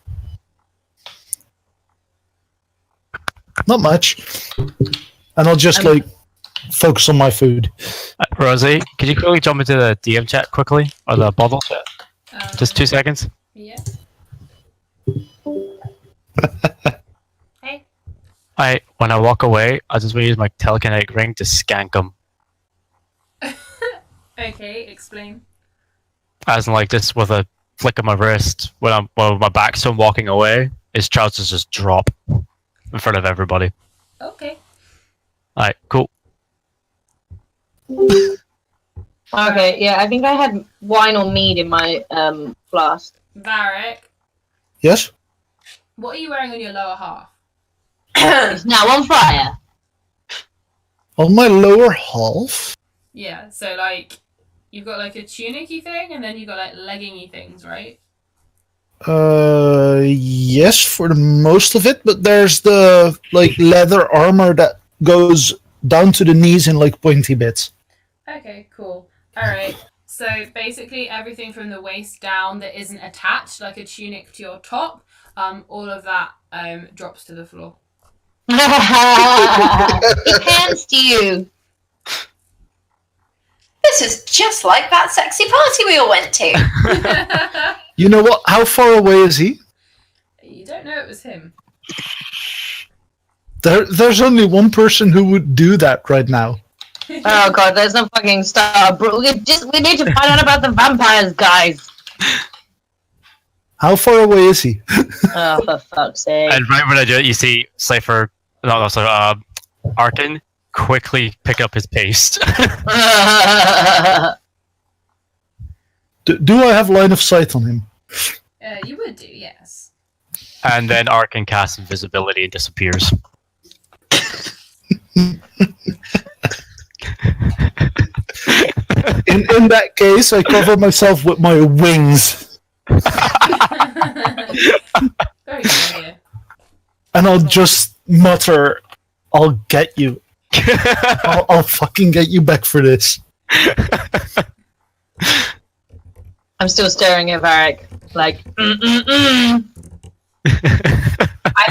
Not much. And I'll just, like, focus on my food. Rosie, could you quickly jump into the DM chat quickly? Or the bottle chat? Just 2 seconds. Yeah. Hey. When I walk away, I just want to use my telekinetic ring to skank him. Okay, explain. As in, like, just with a flick of my wrist, when my back's to him walking away, his trousers just drop in front of everybody. Okay. Alright, cool. Okay, yeah, I think I had wine or mead in my flask. Varric, Yes? what are you wearing on your lower half? It's now on fire. On my lower half? Yeah, so like you've got like a tunic-y thing and then you've got like legging-y things, right? Yes, for the most of it, but there's the, like, leather armor that goes down to the knees in, like, pointy bits. Okay, cool. Alright. So basically everything from the waist down that isn't attached, like a tunic to your top, all of that drops to the floor. He hands to you. This is just like that sexy party we all went to. You know what? How far away is he? You don't know it was him. There's only one person who would do that right now. Oh god, there's no fucking star. Bro, we need to find out about the vampires, guys. How far away is he? Oh, for fuck's sake. And right when I do it, you see Arkan quickly pick up his pace. Do I have line of sight on him? You would do, yes. And then Arkan casts invisibility and disappears. In that case, I cover myself with my wings, Very good idea. and I'll just mutter, "I'll get you. I'll fucking get you back for this." I'm still staring at Varric, like, I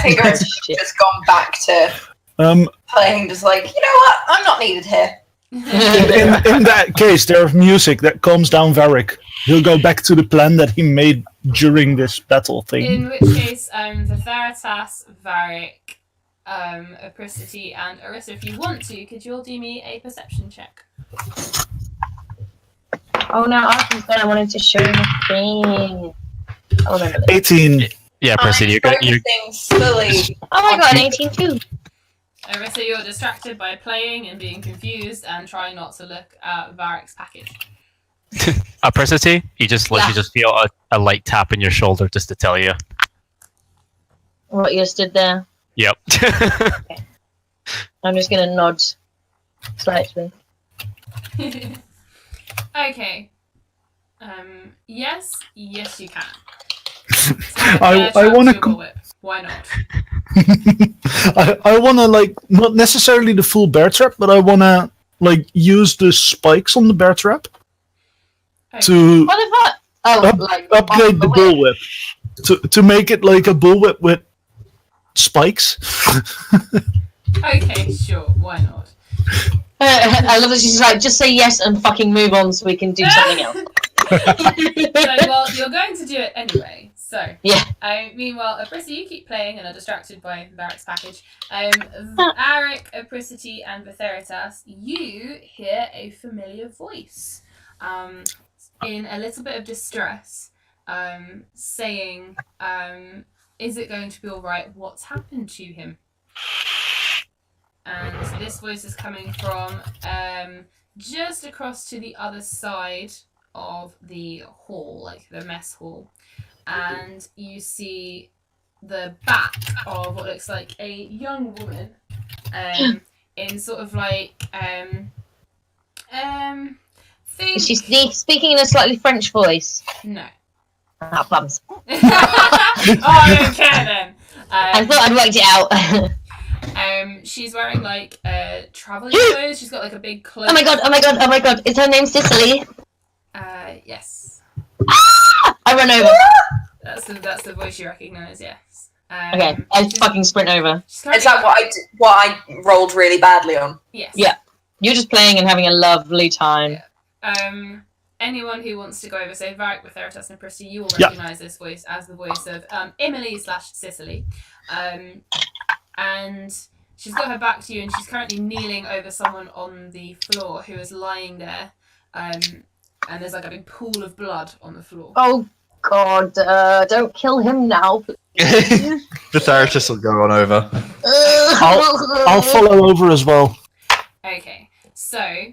think I've Shit. just gone back to playing, just like, you know what? I'm not needed here. In that case, there's music that calms down Varric. He'll go back to the plan that he made during this battle thing. In which case, the Theratas, Varric, Apricity, and Orisa, if you want to, could you all do me a perception check? oh no, I wanted to show you a thing. I remember this. 18. Yeah, Percy, you're focusing fully. Oh my god, 18 too. Orisa, you're distracted by playing and being confused and trying not to look at Varric's package. Apricity, you just Yeah. feel a light tap in your shoulder just to tell you. What, you stood there? Yep. I'm just gonna nod slightly. Okay. Yes, you can. I Chance wanna your whip. Why not? I wanna like not necessarily the full bear trap, but I wanna like use the spikes on the bear trap Okay. to What if I? Oh, Up- like upgrade the bullwhip to make it like a bullwhip with spikes. Okay, sure. Why not? I love that she's like, just say yes and fucking move on so we can do something else. So, well, you're going to do it anyway. So, Yeah. Meanwhile, Apricity, you keep playing and are distracted by Varric's package. Varric, Apricity, and Betheritas, you hear a familiar voice, in a little bit of distress, saying, "Is it going to be all right? What's happened to him?" And this voice is coming from just across to the other side of the hall, like the mess hall. And you see the back of what looks like a young woman in sort of like Is she speaking in a slightly French voice? No. Ah, plums. Oh, I don't care then. I thought I'd worked it out. She's wearing like traveling clothes. She's got like a big cloak. Oh my god. Is her name Cicely? Yes. I run over. That's the voice you recognise. Yes. Okay, I fucking sprint over. Is that what I rolled really badly on? Yes. Yeah. You're just playing and having a lovely time. Anyone who wants to go over, say Varric, Betheritas, and Apricity, you will Yeah. recognise this voice as the voice of Emily/Cicely. And she's got her back to you, and she's currently kneeling over someone on the floor who is lying there. And there's like a big pool of blood on the floor. Oh god, don't kill him now. The therapist will go on over. I'll follow over as well. Okay, so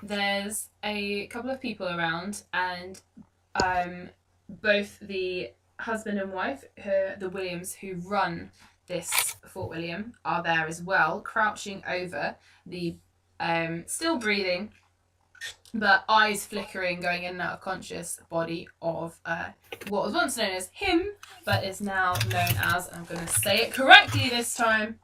there's a couple of people around, and both the husband and wife, the Williams, who run this Fort William, are there as well, crouching over the still breathing but eyes flickering, going in and out of conscious body of what was once known as him, but is now known as, I'm going to say it correctly this time,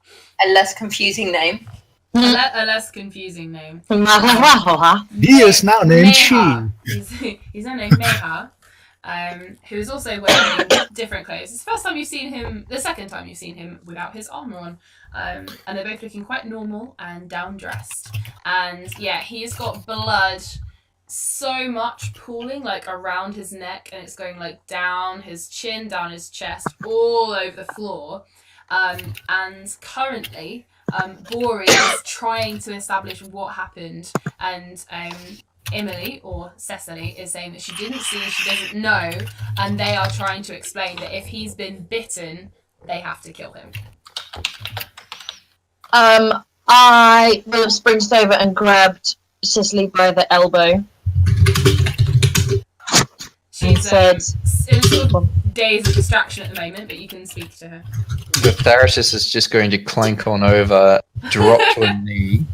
A less confusing name. a less confusing name. He is now named Meha. Sheen. He's now named Meha, who is also wearing different clothes. It's the first time you've seen him, the second time you've seen him without his armour on. And they're both looking quite normal and down-dressed. And yeah, he's got blood so much pooling like around his neck, and it's going like down his chin, down his chest, all over the floor. And currently, Bori is trying to establish what happened, and Emily, or Cecily, is saying that she didn't see, she doesn't know, and they are trying to explain that if he's been bitten, they have to kill him. I will have sprinted over and grabbed Cicely by the elbow. She's said- in a sort of daze of distraction at the moment, but you can speak to her. The therapist is just going to clank on over, drop to a knee,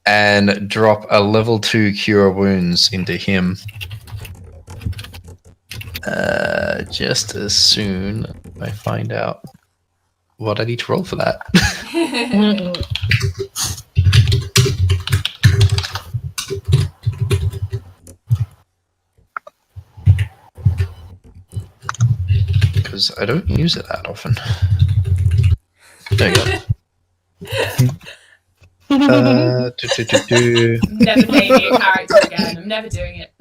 and drop a level 2 cure wounds into him. Just as soon I find out what I need to roll for that. Because I don't use it that often. There you go. Never naming a character again. I'm never doing it.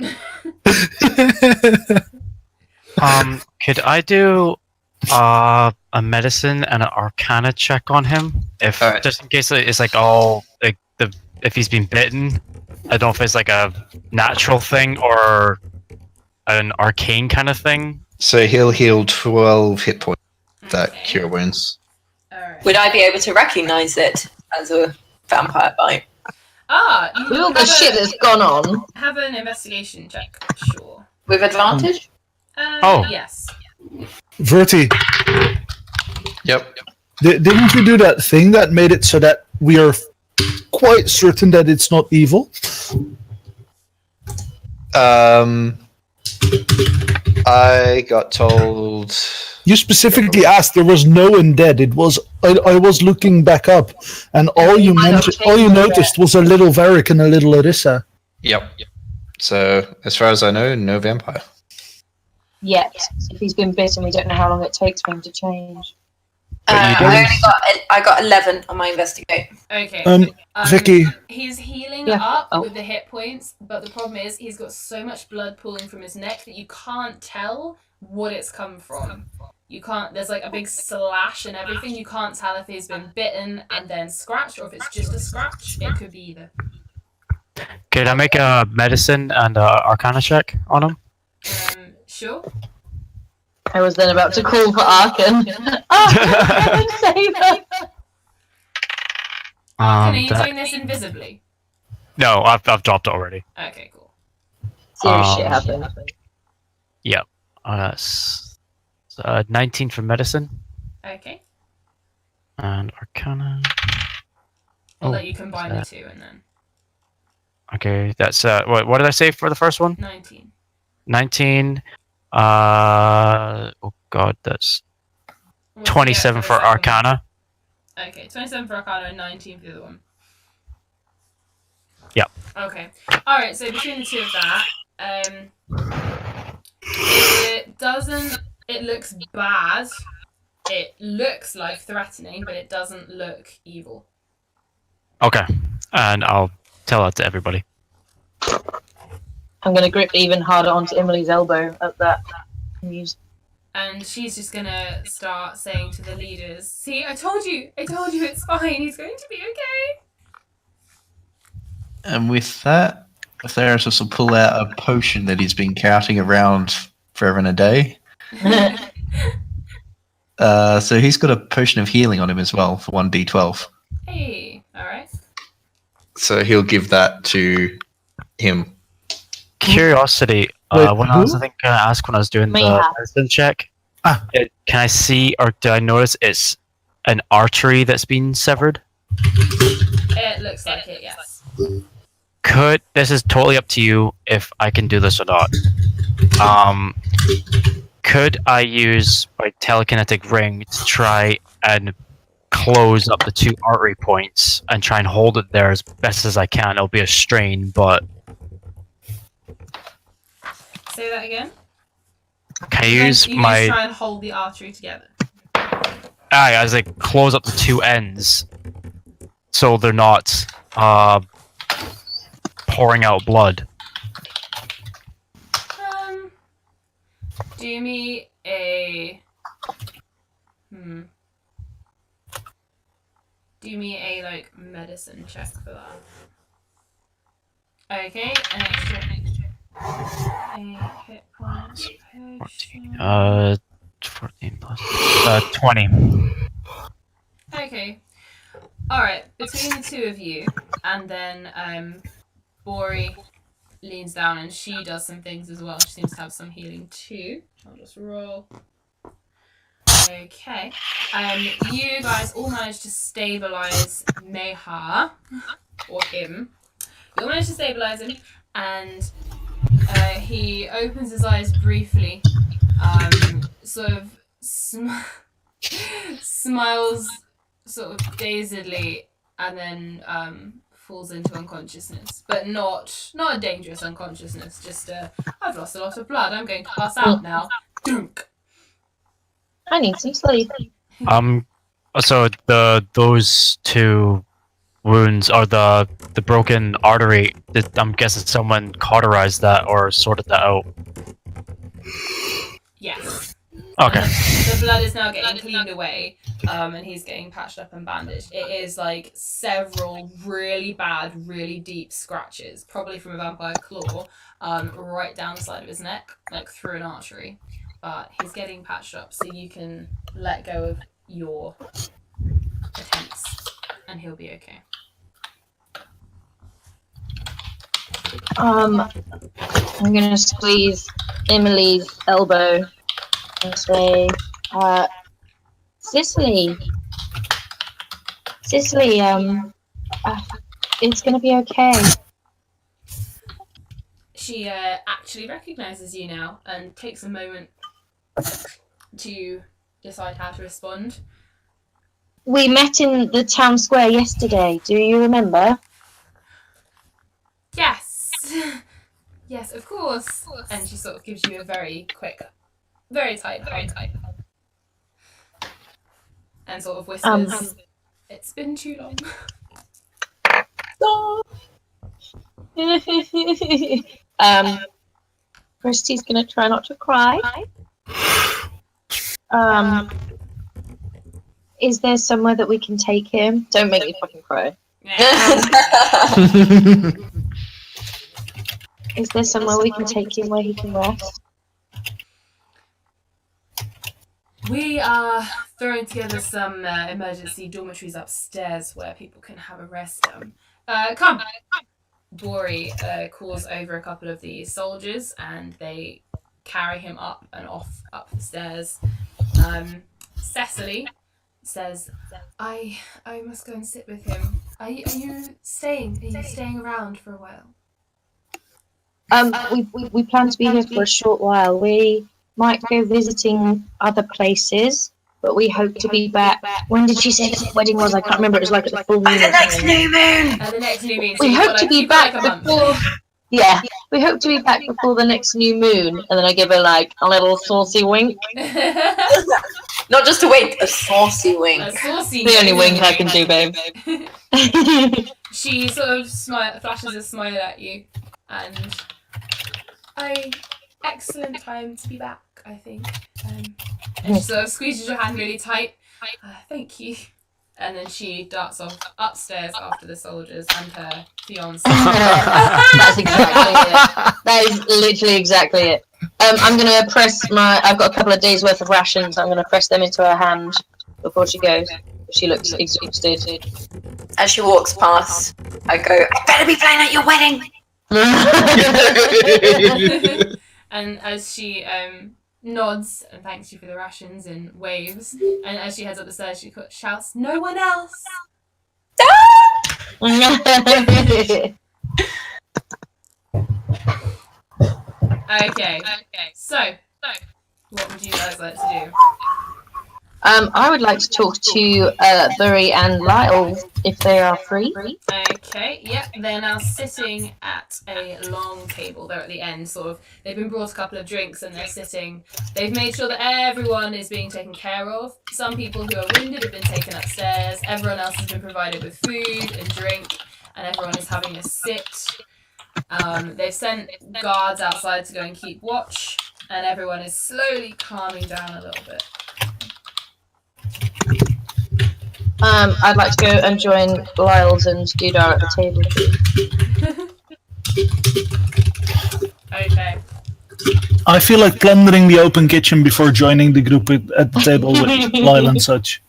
Could I do a medicine and an arcana check on him? If Alright. just in case it's like all like if he's been bitten, I don't know if it's like a natural thing or an arcane kind of thing. So he'll heal 12 hit points. That Okay. cure wounds. Alright. Would I be able to recognise it as a vampire bite? You With all the have shit that's gone on. have an investigation check, sure. With advantage? Oh. Yes. Verti, Yep. Didn't we do that thing that made it so that we are quite certain that it's not evil? I got told. You specifically asked. There was no undead. It was. I was looking back up, and all you noticed was a little Varric and a little Orisa. Yep. So, as far as I know, no vampire. Yet, if he's been bitten, we don't know how long it takes for him to change. I got 11 on my investigate. Okay. Vicky. He's healing Yeah. up Oh. with the hit points, but the problem is he's got so much blood pooling from his neck that you can't tell what it's come from. You can't. There's like a big slash and everything. You can't tell if he's been bitten and then scratched, or if it's just a scratch. It could be either. Could I make a medicine and a arcana check on him? Sure. I was then about to call for Arkan. Save her! Are you that- doing this invisibly? No, I've dropped it already. Okay, cool. Serious shit happened. That's 19 for medicine Okay. and arcana. I'll Oh, let you combine the that? two and then Okay, that's what did I say for the first one? 19. 19. Oh god, that's What did you get 27 the for second one? arcana. Okay, 27 for Arcana and 19 for the other one. Yep. Okay. Alright, so between the two of that, it looks bad. It looks life-threatening, but it doesn't look evil. Okay, and I'll tell that to everybody. I'm going to grip even harder onto Emily's elbow at that news. And she's just gonna start saying to the leaders, "See, I told you it's fine, he's going to be okay." And with that, Theros will pull out a potion that he's been carting around forever and a day. So he's got a potion of healing on him as well for 1d12. Hey, alright. So he'll give that to him. Curiosity. Wait, what I was who? going to ask when I was doing the Mayhap. medicine check. Ah. Can I see or did I notice it's an artery that's been severed? It looks like it, yes. This is totally up to you if I can do this or not. Could I use my telekinetic ring to try and close up the 2 artery points and try and hold it there as best as I can? It'll be a strain, but Say that again. can I You use just my try and hold the artery together. as I close up the 2 ends so they're not pouring out blood? Do me a Do me a medicine check for that. Okay, an extra a hit point. 14. 14 plus 20. Okay. Alright, between the two of you, and then Bori leans down and she does some things as well. She seems to have some healing too. I'll just roll. Okay. You guys all managed to stabilize Meha, or him. You all managed to stabilize him, and he opens his eyes briefly, sort of smiles sort of dazedly, and then falls into unconsciousness. But not a dangerous unconsciousness, just I've lost a lot of blood, I'm going to pass out now. Dunk. I need some sleep. So those 2 wounds are the broken artery. I'm guessing someone cauterized that or sorted that out. Yes. Okay. The blood is now getting cleaned away, and he's getting patched up and bandaged. It is several really bad, really deep scratches, probably from a vampire claw, right down the side of his neck, through an artery. But he's getting patched up, so you can let go of your attempts, and he'll be okay. I'm gonna squeeze Emily's elbow and say, Cicely, Cicely, it's gonna be okay. She actually recognizes you now and takes a moment to decide how to respond. We met in the town square yesterday. Do you remember? Yes. Yes, of course. And she sort of gives you a very quick, very tight hug. And sort of whispers, "It's been too long." Christy's gonna try not to cry. Is there somewhere that we can take him? Don't make me fucking cry. Is there somewhere we can take him where he can rest? We are throwing together some emergency dormitories upstairs where people can have a rest. Come! Dory calls over a couple of the soldiers and they carry him up and off up the stairs. Cecily says, I must go and sit with him. Are you staying? Are you staying around for a while? We plan to be here for a short while. We might go visiting other places, but we hope to be back. When did she say the wedding was? I can't remember. It was like at the full moon. The next new moon! The next new moon. We hope to be back like a month. before. Yeah, we hope to be back before the next new moon. And then I give her like a little saucy wink. Not just a wink, a saucy wink. A saucy The only wink I can do, babe. She sort of flashes a smile at you, and excellent time to be back, I think. And she sort of squeezes your hand really tight. Thank you. And then she darts off upstairs after the soldiers and her fiance. That's exactly it. That is literally exactly it. I'm gonna press I've got a couple of days worth of rations. I'm gonna press them into her hand before she goes. She looks exhausted. As she walks past, I go, I better be playing at your wedding! And as she nods and thanks you for the rations and waves, and as she heads up the stairs, she shouts, "No one else!" Okay. So, what would you guys like to do? I would like to talk to Burry and Lyle if they are free. Okay, yep, they're now sitting at a long table. They're at the end, sort of. They've been brought a couple of drinks and they're sitting. They've made sure that everyone is being taken care of. Some people who are wounded have been taken upstairs. Everyone else has been provided with food and drink, and everyone is having a sit. They've sent guards outside to go and keep watch, and everyone is slowly calming down a little bit. I'd like to go and join Lyles and Dudar at the table. Okay. I feel like plundering the open kitchen before joining the group at the table with Lyle and such.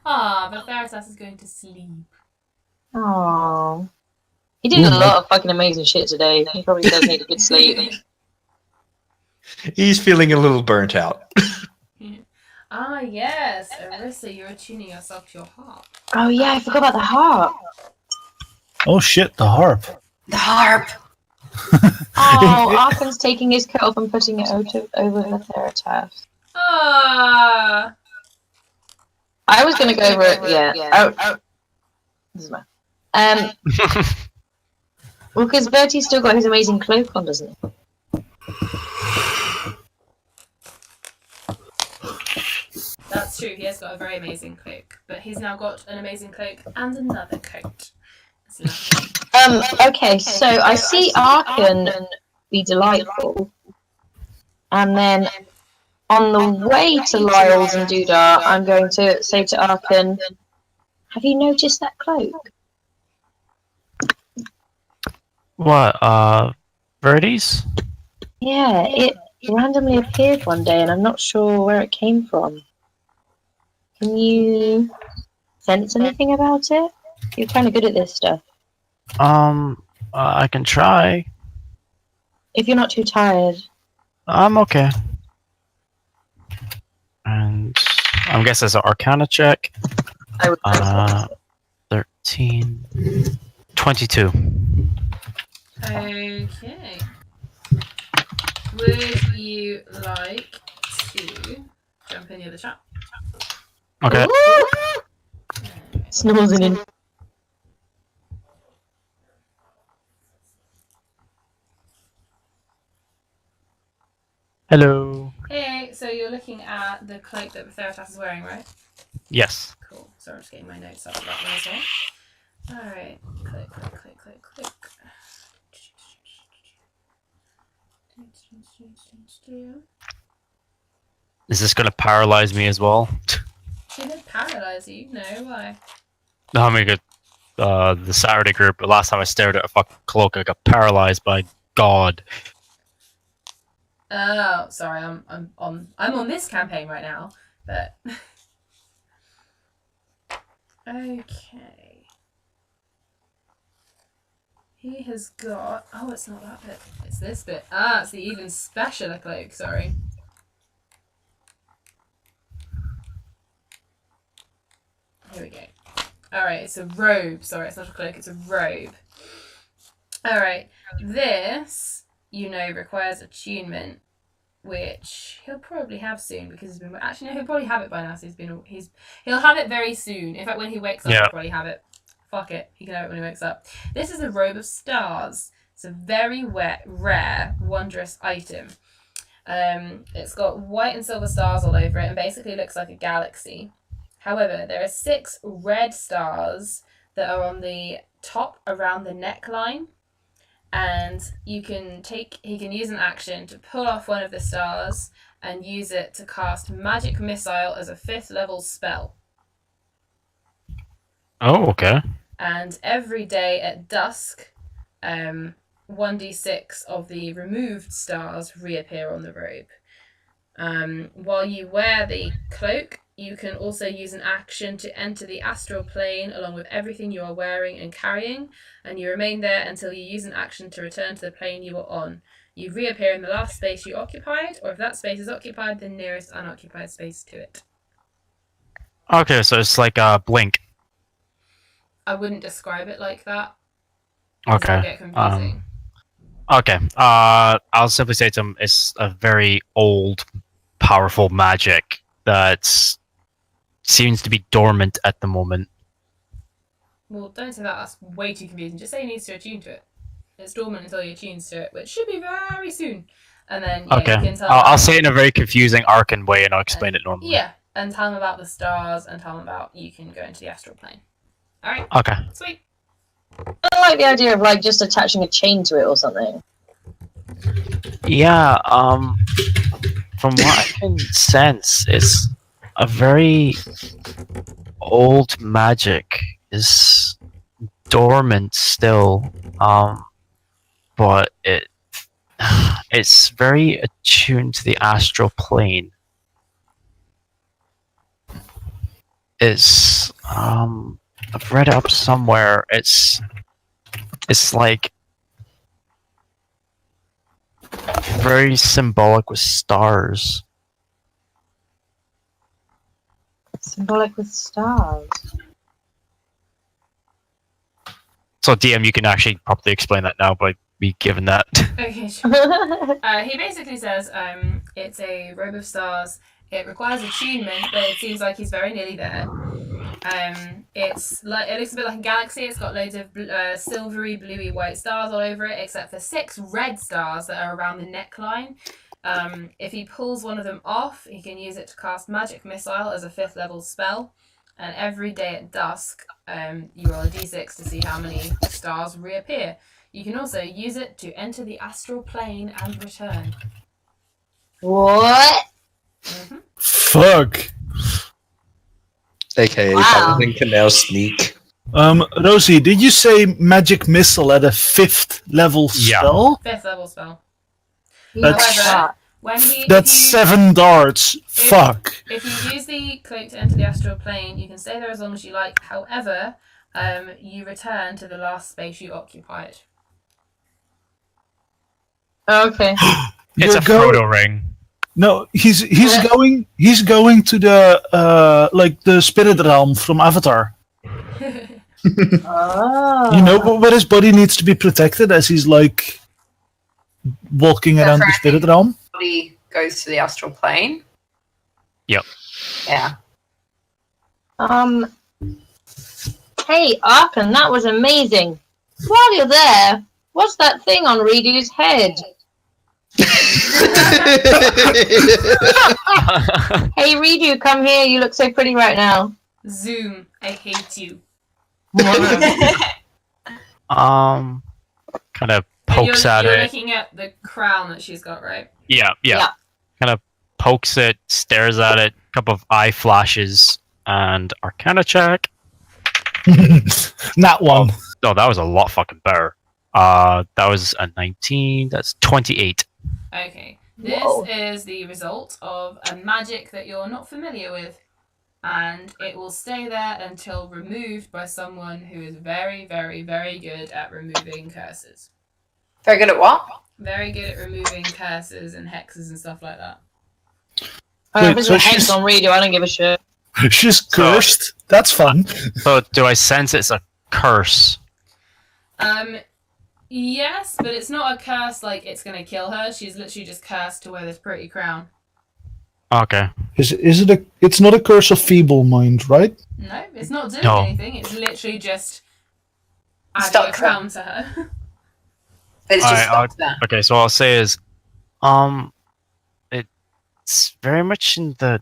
But Veritas is going to sleep. Aww. He did a lot of fucking amazing shit today. He probably does need a good sleep. He's feeling a little burnt out. Yes, Arissa, you're attuning yourself to your harp. Oh yeah, I forgot about the harp. Oh shit, the harp. The harp! Oh, Arkan's taking his coat off and putting it over the Theratas. Ah. I was gonna go over it, yeah. Oh. Doesn't matter. Well, because Bertie's still got his amazing cloak on, doesn't he? That's true, he has got a very amazing cloak, but he's now got an amazing cloak and another coat. Okay, so I see Arkan be delightful, and then on the way to Lyle's and Dudar, I'm going to say to Arkan, have you noticed that cloak? What, Verdes? Yeah, it randomly appeared one day, and I'm not sure where it came from. Can you sense anything about it? You're kind of good at this stuff. I can try. If you're not too tired. I'm okay. And I guess it's an Arcana check. I would. 13, 22. Okay. Would you like to jump in the other chat? Okay. Snoozing in. Hello. Hey, so you're looking at the cloak that Theratas is wearing, right? Yes. Cool. So I'm just getting my notes up for that one as well. Alright. Click. Is this gonna paralyze me as well? Did it paralyze you? No, why? No, I mean, the Saturday group. The last time I stared at a fucking cloak, I got paralyzed by God. Oh, sorry, I'm on this campaign right now, but okay. He has got it's not that bit. It's this bit. Ah, it's the even specialer cloak, sorry. Here we go. Alright, it's a robe. Sorry, it's not a cloak, it's a robe. Alright. This, requires attunement, which he'll probably have soon because he's been. Actually, no, he'll probably have it by now. So he'll have it very soon. In fact, when he wakes up, he'll probably have it. Fuck it, he can have it when he wakes up. This is a robe of stars. It's a very rare, wondrous item. It's got white and silver stars all over it, and basically looks like a galaxy. However, there are 6 red stars that are on the top around the neckline. And he can use an action to pull off one of the stars and use it to cast Magic Missile as a 5th level spell. Oh, okay. And every day at dusk, 1d6 of the removed stars reappear on the robe. While you wear the cloak, you can also use an action to enter the astral plane along with everything you are wearing and carrying, and you remain there until you use an action to return to the plane you were on. You reappear in the last space you occupied, or if that space is occupied, the nearest unoccupied space to it. Okay, so it's like a blink. I wouldn't describe it like that. Okay. It'll get confusing. Okay. I'll simply say to him, it's a very old, powerful magic that seems to be dormant at the moment. Well, don't say that. That's way too confusing. Just say he needs to attune to it. It's dormant until he attunes to it, which should be very soon. And then you can tell I'll say it in a very confusing Arcan way, and I'll explain it normally. Yeah, and tell him about the stars, and tell him about you can go into the astral plane. All right. Okay. Sweet. I like the idea of just attaching a chain to it or something. Yeah. From what I can sense, it's a very old magic. Is dormant still. But it's very attuned to the astral plane. It's I've read it up somewhere. It's like very symbolic with stars. Symbolic with stars. So DM, you can actually properly explain that now by me giving that. Okay, sure. He basically says it's a robe of stars. It requires attunement, but it seems like he's very nearly there. It looks a bit like a galaxy. It's got loads of silvery, bluey, white stars all over it, except for 6 red stars that are around the neckline. If he pulls one of them off, he can use it to cast Magic Missile as a 5th level spell. And every day at dusk, you roll a d6 to see how many stars reappear. You can also use it to enter the astral plane and return. What? Mm-hmm. Fuck. AKA Wow. Paladin can now sneak. Rosie, did you say magic missile at a 5th level Yeah. spell? 5th level spell. That's- However, when he, That's if you, 7 darts. Fuck. If you use the cloak to enter the astral plane, you can stay there as long as you like. However, you return to the last space you occupied. Okay. It's Your a go- Frodo ring. No, he's going to the like the spirit realm from Avatar. Oh. You know, where his body needs to be protected as he's like walking around the spirit realm. Body goes to the astral plane. Yep. Yeah. Hey, Arkan, that was amazing. While you're there, what's that thing on Reedu's head? Hey, Reedu, come here. You look so pretty right now. Zoom, I hate you. Kind of pokes at You're it. looking at the crown that she's got, right? Yeah. Yeah. Kind of pokes it, stares at it, a couple of eye flashes, and Arcana check. Not one. No, that was a lot fucking better. That was a 19. That's 28. Okay. This Whoa. is the result of a magic that you're not familiar with. And it will stay there until removed by someone who is very, very, very good at removing curses. Very good at what? Very good at removing curses and hexes and stuff like that. If Wait, it's so a hex she's- on Reedu, I don't give a shit. She's cursed. That's fun. So, do I sense it's a curse? Yes, but it's not a curse like it's gonna kill her. She's literally just cursed to wear this pretty crown. Okay. Is it a? It's not a curse of feeble mind, right? No, it's not doing No. anything. It's literally just adding Stuck a crown to her. It's just Alright, stuck there. Okay, so all I'll say is, it's very much in the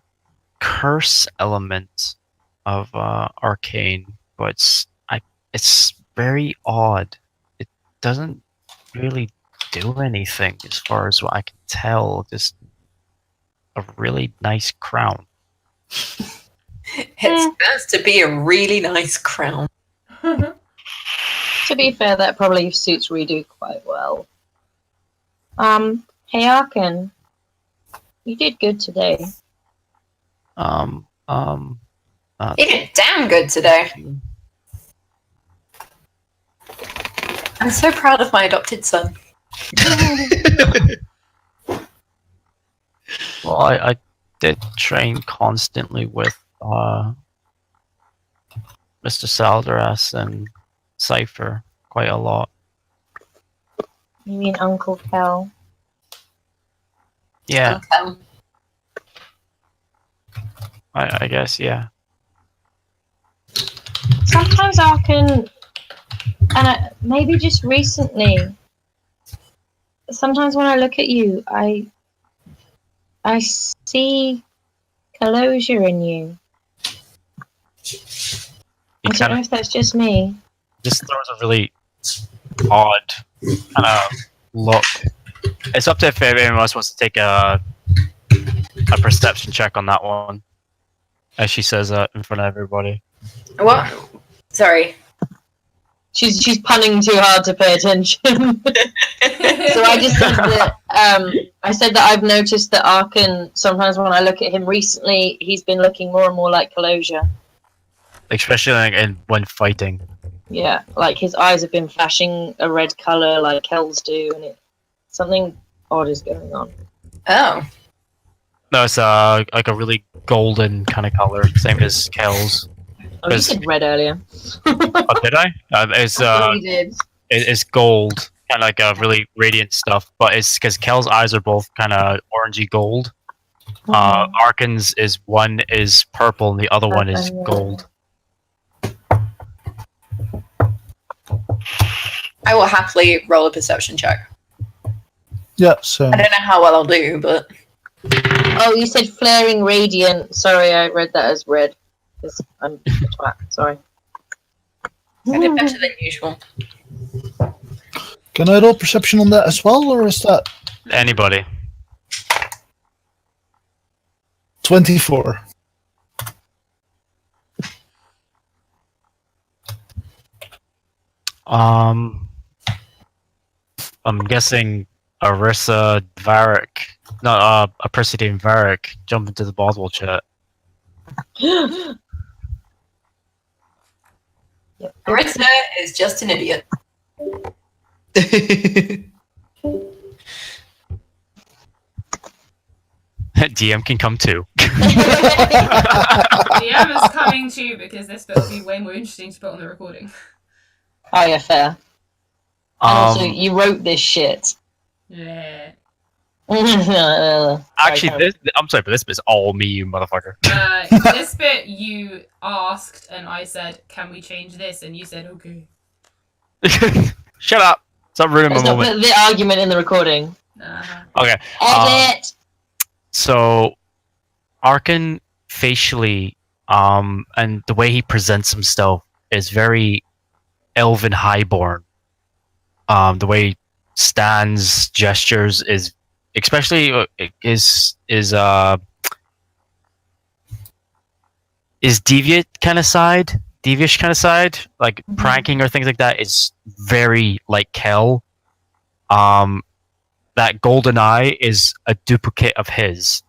curse element of arcane, but it's very odd. It doesn't really do anything as far as what I can tell. Just a really nice crown. It's supposed to be a really nice crown. To be fair, that probably suits Reedu quite well. Hey, Arkan. You did good today. You did damn good today. I'm so proud of my adopted son. Well, I did train constantly with Mr. Salderas and Cypher quite a lot. You mean Uncle Cal? Yeah, Okay. I guess, yeah. Sometimes Arkan, and maybe just recently, sometimes when I look at you, I see Calosia in you. He I don't kind know of if that's just me. just throws a really odd kind of look. It's up to if anyone else wants to take a perception check on that one, as she says that in front of everybody. What? Sorry. She's punning too hard to pay attention. So I just said that I said that I've noticed that Arkan, sometimes when I look at him recently, he's been looking more and more like Calosia. Especially when fighting. Yeah, like his eyes have been flashing a red colour like Kel's do, and something odd is going on. Oh. No, it's like a really golden kind of color, same as Kel's. Oh, you said red earlier. Oh, did I? It's You did. it's gold, kind of like a really radiant stuff. But it's because Kel's eyes are both kind of orangey gold. Arkan's is one is purple and the other one is Okay, yeah. gold. I will happily roll a perception check. Yeah. So I don't know how well I'll do, but Oh, you said flaring radiant. Sorry, I read that as red. 'Cause I'm a twat. Sorry. I did better than usual. can I roll perception on that as well, or is that Anybody? 24? I'm guessing Arissa Varric, not a person named Varric, jump into the Bothwell chat. Marissa is just an idiot. DM can come too. DM is coming too because this bit will be way more interesting to put on the recording. Oh yeah, fair. And also, you wrote this shit. Yeah. Actually, I'm sorry, but this bit's all me, you motherfucker. This bit you asked, and I said, "Can we change this?" And you said, "Okay." Shut up! Stop ruining my Let's not moment. put the argument in the recording. Okay. Edit. So, Arkan facially, and the way he presents himself is very elven highborn. The way he stands, gestures is, especially is devious kind of side, like pranking or things like that, is very like Kel. That golden eye is a duplicate of his.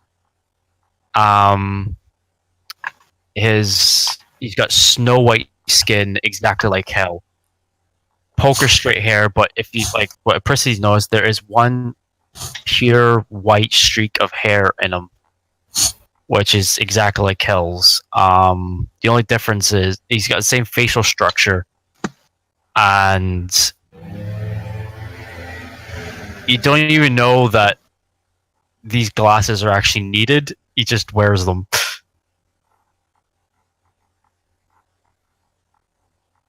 He's got snow white skin, exactly like Kel. Poker straight hair, but if you like what Prissy knows, there is one pure white streak of hair in him, which is exactly like Kel's. The only difference is he's got the same facial structure, and you don't even know that these glasses are actually needed. He just wears them.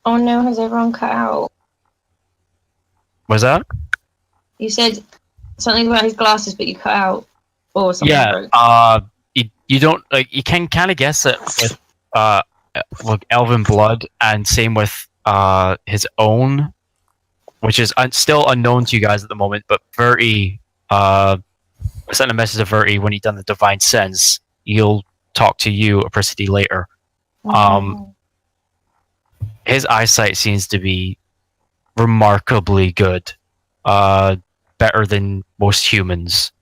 Oh no, has everyone cut out? Was that? You said something about his glasses, but you cut out, or something. Yeah. You don't like. You can kind of guess it with like Elven blood, and same with his own, which is still unknown to you guys at the moment. But Verti, I sent a message to Verti when he done the divine sense. He'll talk to you, Apricity, later. His eyesight seems to be remarkably good, better than most humans.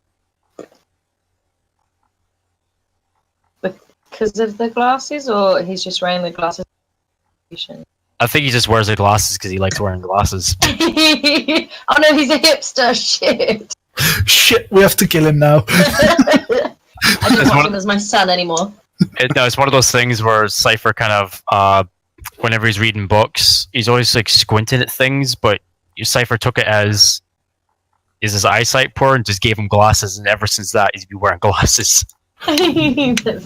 Because of the glasses, or he's just wearing the glasses? I think he just wears the glasses because he likes wearing glasses. Oh no, he's a hipster. Shit. Shit, we have to kill him now. I don't watch him as my son anymore. It's one of those things where Cypher kind of, whenever he's reading books, he's always like squinting at things, but Cypher took it as, is his eyesight poor, and just gave him glasses, and ever since that, he's been wearing glasses.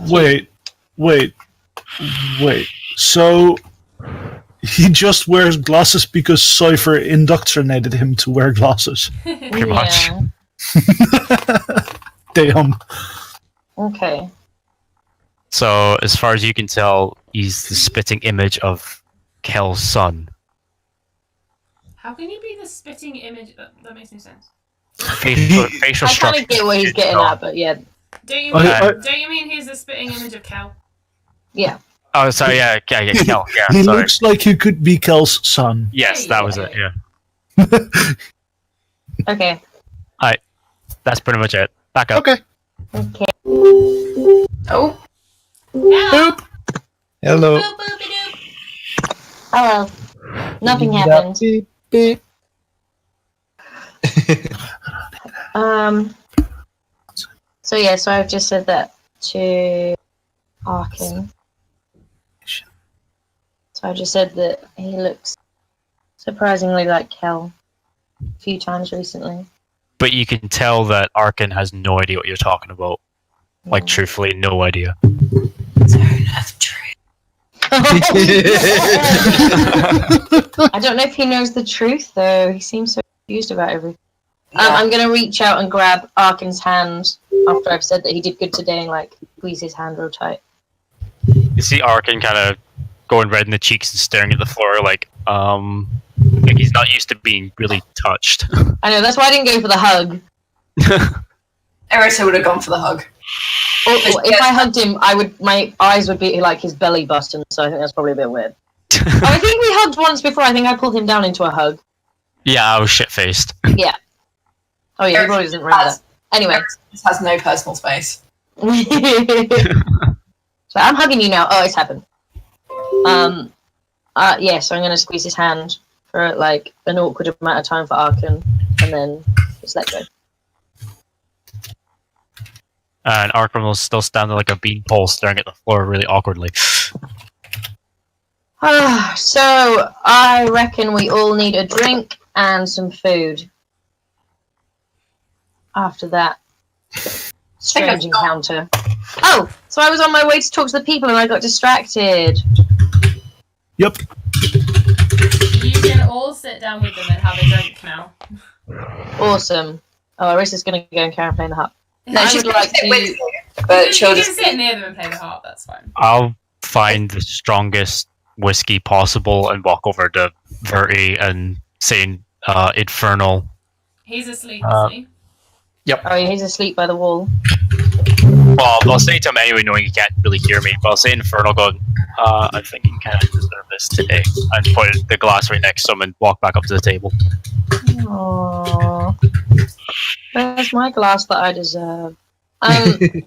Wait. So he just wears glasses because Cypher indoctrinated him to wear glasses. Pretty much. Damn. Okay. So, as far as you can tell, he's the spitting image of Kel's son. How can you be the spitting image? That makes no sense. Facial I structure. kind of get what he's getting at, but yeah. Don't you mean he's the spitting image of Cal? Yeah. Oh, sorry, yeah, Kel, yeah, He sorry. looks like he could be Kel's son. Yes, that was it, yeah. Okay. That's pretty much it. Back up. Okay. Okay. Oh, Boop. Hello. Boop, boop-a-doop. Oh well. Nothing happened. Beep, beep. So yeah, so I've just said that to Arkin. So I just said that he looks surprisingly like Kel a few times recently. But you can tell that Arkin has no idea what you're talking about. Like, truthfully, no idea. I don't know if he knows the truth though. He seems so confused about everything. I'm gonna reach out and grab Arkin's hand after I've said that he did good today and like squeeze his hand real tight. You see Arkin kind of going red in the cheeks and staring at the floor like he's not used to being really touched. I know, that's why I didn't go for the hug. Erisa would have gone for the hug. Or if I hugged him, my eyes would be like his belly button, so I think that's probably a bit weird. I think we hugged once before. I think I pulled him down into a hug. Yeah, I was shit-faced. Yeah. Oh yeah, he probably doesn't remember that. Anyway. This has no personal space. So I'm hugging you now. Oh, it's happened. Yeah, so I'm going to squeeze his hand for like an awkward amount of time for Arkin, and then just let go. And Arkham was still standing like a beanpole, staring at the floor really awkwardly. So, I reckon we all need a drink and some food. After that strange encounter. Oh, so I was on my way to talk to the people and I got distracted. Yep. You can all sit down with them and have a drink now. Awesome. Oh, Arissa's going to go and carry on playing the harp. No, I she's would going like to sit with to... you, but You she'll can just sit near them and play the harp, that's fine. I'll find the strongest whiskey possible and walk over to Verti and say Infernal. He's asleep, isn't he? Oh, he's asleep by the wall. Well, I'll say to him anyway, knowing he can't really hear me, but I'll say Infernal, going, I think you kind of deserve this today. And put the glass right next to him and walk back up to the table. Aww. Where's my glass that I deserve? I'm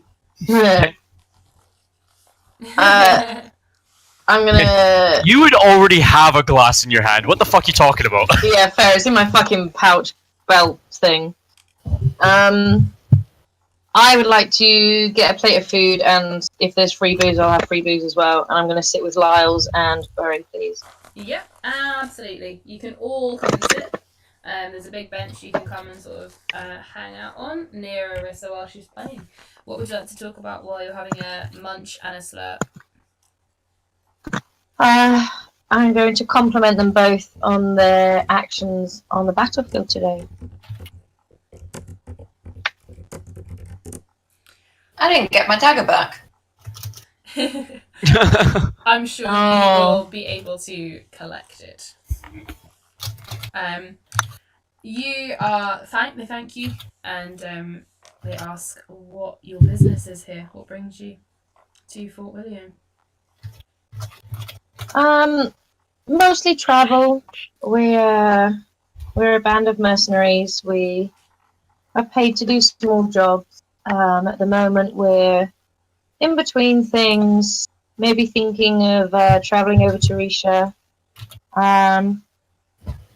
gonna... You would already have a glass in your hand. What the fuck are you talking about? Yeah, fair. It's in my fucking pouch belt thing. I would like to get a plate of food, and if there's free booze, I'll have free booze as well. And I'm going to sit with Lyles and Burry, please. Yep, absolutely. You can all come and sit. There's a big bench you can come and sort of hang out on near Arissa while she's playing. What would you like to talk about while you're having a munch and a slurp? I'm going to compliment them both on their actions on the battlefield today. I didn't get my dagger back. I'm sure you will be able to collect it. You are they thank you, and they ask what your business is here. What brings you to Fort William? Mostly travel. We're a band of mercenaries. We are paid to do small jobs. At the moment, we're in between things. Maybe thinking of traveling over to Risha.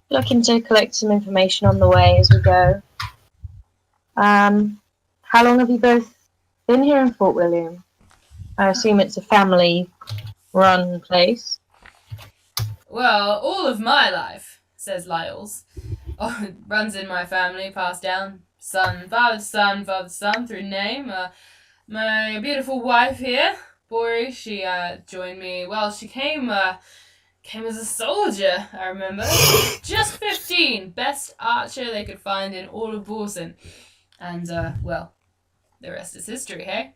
Looking to collect some information on the way as we go. How long have you both been here in Fort William? I assume it's a family-run place. Well, all of my life, says Lyles. Oh, it runs in my family, passed down. Son, father, son, father, son, through name. My beautiful wife here, Bori, she joined me. Well, she came as a soldier, I remember. Just 15, best archer they could find in all of Borson. And, well, the rest is history, hey?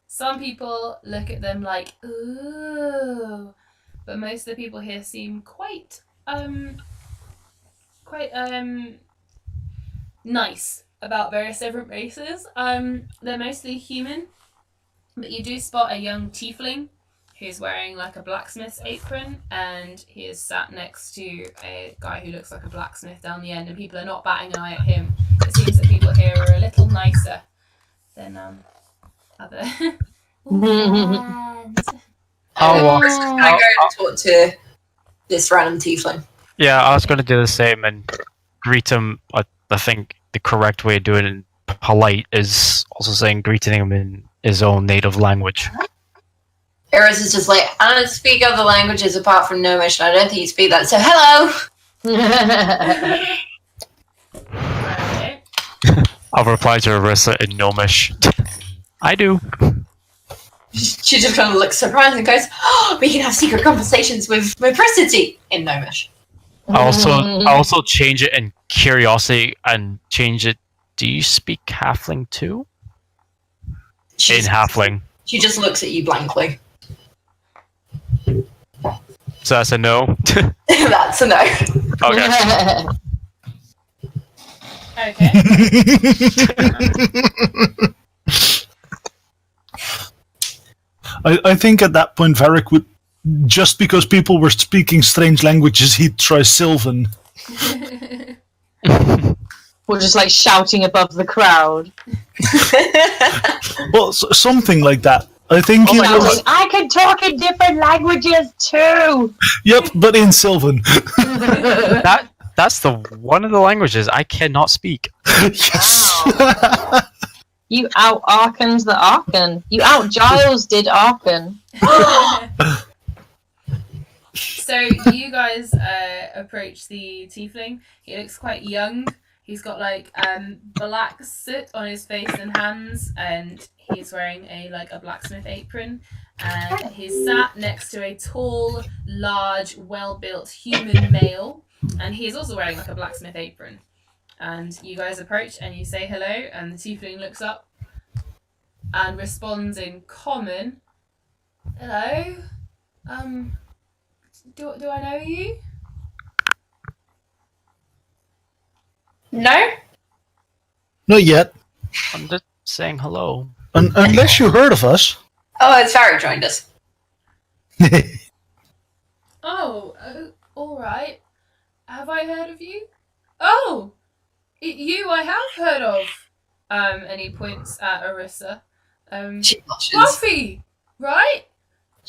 Some people look at them like, ooh, but most of the people here seem quite nice about various different races. They're mostly human, but you do spot a young tiefling who's wearing like a blacksmith's apron, and he is sat next to a guy who looks like a blacksmith down the end, and people are not batting an eye at him. It seems that people here are a little nicer than other land. I'll Can I go and talk to this random tiefling? Yeah, I was going to do the same and greet him. I think the correct way of doing it polite is also saying greeting him in his own native language. Eris is just like, I don't speak other languages apart from Gnomish, and I don't think you speak that, so hello! Okay. I'll reply to Arissa in Gnomish. I do. She just kind of looks surprised and goes, oh, we can have secret conversations with Mopricity in Gnomish. I also change it in curiosity and change it. Do you speak Halfling too? In Halfling. She just looks at you blankly. So that's a no. That's a no. Okay. Okay. I think at that point Varric would, just because people were speaking strange languages, he'd try Sylvan. Or just like shouting above the crowd. Well, something like that. I think he was... I can talk in different languages too! Yep, but in Sylvan. That's the one of the languages I cannot speak. Yes. You out Arkan's the Arkan. You out Giles did Arkan. So you guys approach the tiefling. He looks quite young. He's got like black soot on his face and hands, and he's wearing a blacksmith apron. And he's sat next to a tall, large, well-built human male, and he is also wearing like a blacksmith apron. And you guys approach and you say hello, and the tiefling looks up and responds in common. Hello. Do I know you? No? Not yet. I'm just saying hello. Unless you heard of us. Oh, it's Varric joined us. Oh, all right. Have I heard of you? Oh, you I have heard of. And he points at Orisa. She blushes. Buffy, right?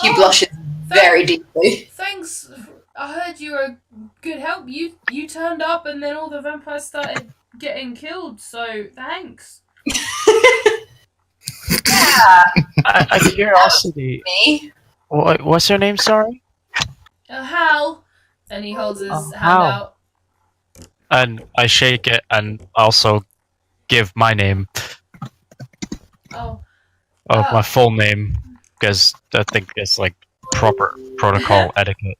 She blushes very deeply. Thanks. I heard you were good help. You turned up, and then all the vampires started getting killed. So thanks. Yeah. Out of curiosity, Me? what's her name? Sorry. Hal, and he holds his hand Hal. out. And I shake it and also give my name, Oh, my full name, because I think it's like proper protocol etiquette.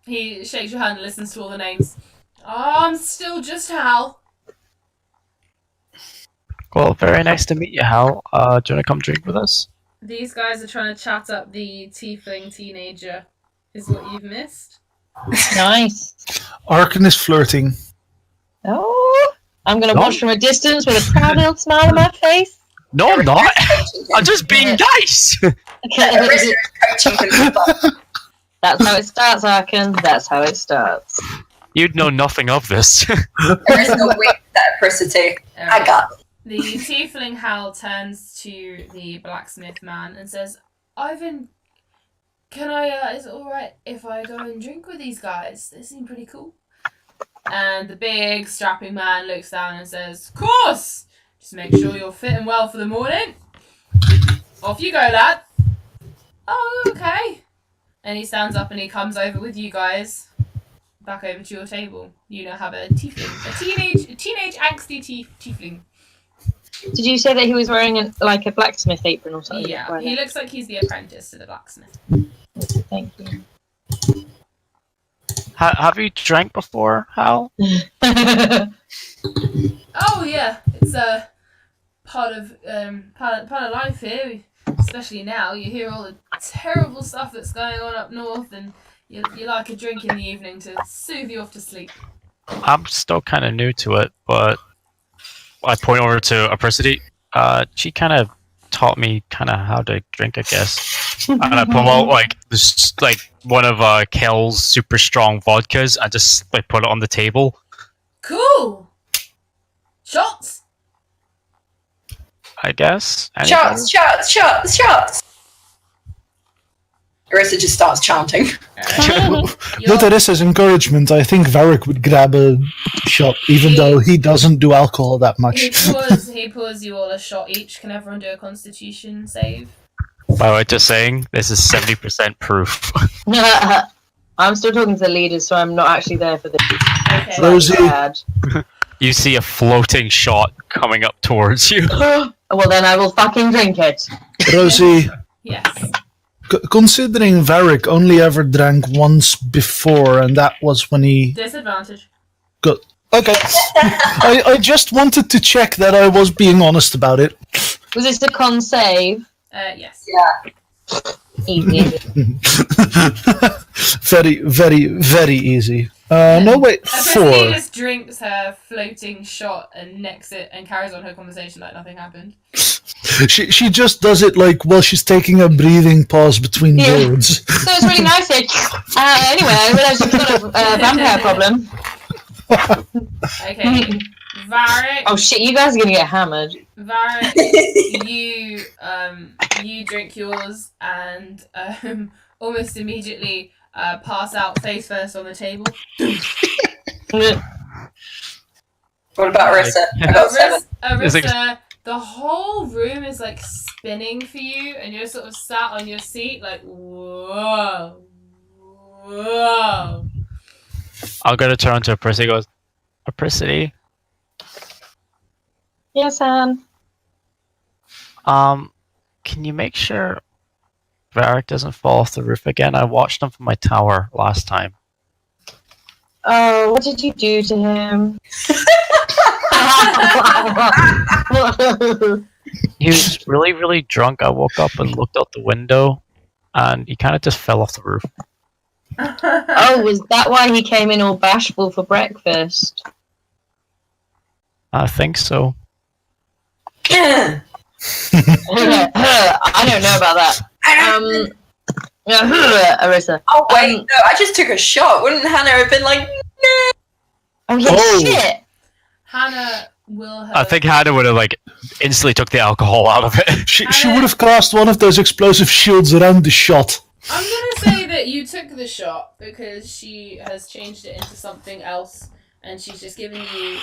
he shakes your hand and listens to all the names. I'm still just Hal. Well, very nice to meet you, Hal. Do you want to come drink with us? These guys are trying to chat up the tiefling teenager. Is what you've missed. Nice. Arkan is flirting. Oh, I'm gonna watch from a distance with a proud little smile on my face. No, I'm not. I'm just being nice. Orisa is coaching him. That's how it starts, Arkan. That's how it starts. You'd know nothing of this. There is no way that Orisa too. I got it. The tiefling Hal turns to the blacksmith man and says, Ivan, can I, is it alright if I go and drink with these guys? They seem pretty cool. And the big strapping man looks down and says, of course! Just make sure you're fit and well for the morning. Off you go, lad. Oh, okay. And he stands up and he comes over with you guys back over to your table. You now have a tiefling, a teenage angsty tiefling. Did you say that he was wearing a blacksmith apron or something? Yeah, he looks like he's the apprentice to the blacksmith. Thank you. Have you drank before, Hal? Oh yeah, it's a part of life here. Especially now, you hear all the terrible stuff that's going on up north, and you like a drink in the evening to soothe you off to sleep. I'm still kind of new to it, but I point over to Apricity. She kind of taught me kind of how to drink, I guess. And I pull out one of Kel's super strong vodkas. I just put it on the table. Cool. Shots. I guess. Shots, shots, shots, shots! Orisa just starts chanting. With Orisa's encouragement, I think Varric would grab a shot, even though he doesn't do alcohol that much. He pours you all a shot each. Can everyone do a Constitution save? By the way, just saying, this is 70% proof. I'm still talking to the leaders, so I'm not actually there for this. Okay. Rosie. Bad. You see a floating shot coming up towards you. Well, then I will fucking drink it. Rosie, Yes. considering Varric only ever drank once before, and that was when he Disadvantage. got... Okay. I just wanted to check that I was being honest about it. Was this the con save? Yes. Yeah. Easy. Very, very, very easy. No, wait, Apricity 4. just drinks her floating shot and necks it and carries on her conversation like nothing happened. She just does it while she's taking a breathing pause between words. So it's really nice here. Anyway, I realised you've got a vampire problem. Okay. Varric. Oh shit, you guys are gonna get hammered. Varric, you drink yours and almost immediately pass out face first on the table. What about Arissa? I got 7. Arissa, the whole room is like spinning for you, and you're sort of sat on your seat, like whoa. I'm gonna turn to Apricity. Goes, Apricity. Yes, Anne. Can you make sure Varric doesn't fall off the roof again? I watched him from my tower last time. Oh, what did you do to him? He was really, really drunk. I woke up and looked out the window, and he kind of just fell off the roof. Oh, was that why he came in all bashful for breakfast? I think so. I don't know about that. Arissa. Oh wait, no, I just took a shot. Wouldn't Hannah have been like, no? Oh yeah, Oh. shit. Hannah will have. I think Hannah would have like instantly took the alcohol out of it. She would have cast one of those explosive shields around the shot. I'm gonna say that you took the shot because she has changed it into something else, and she's just given you.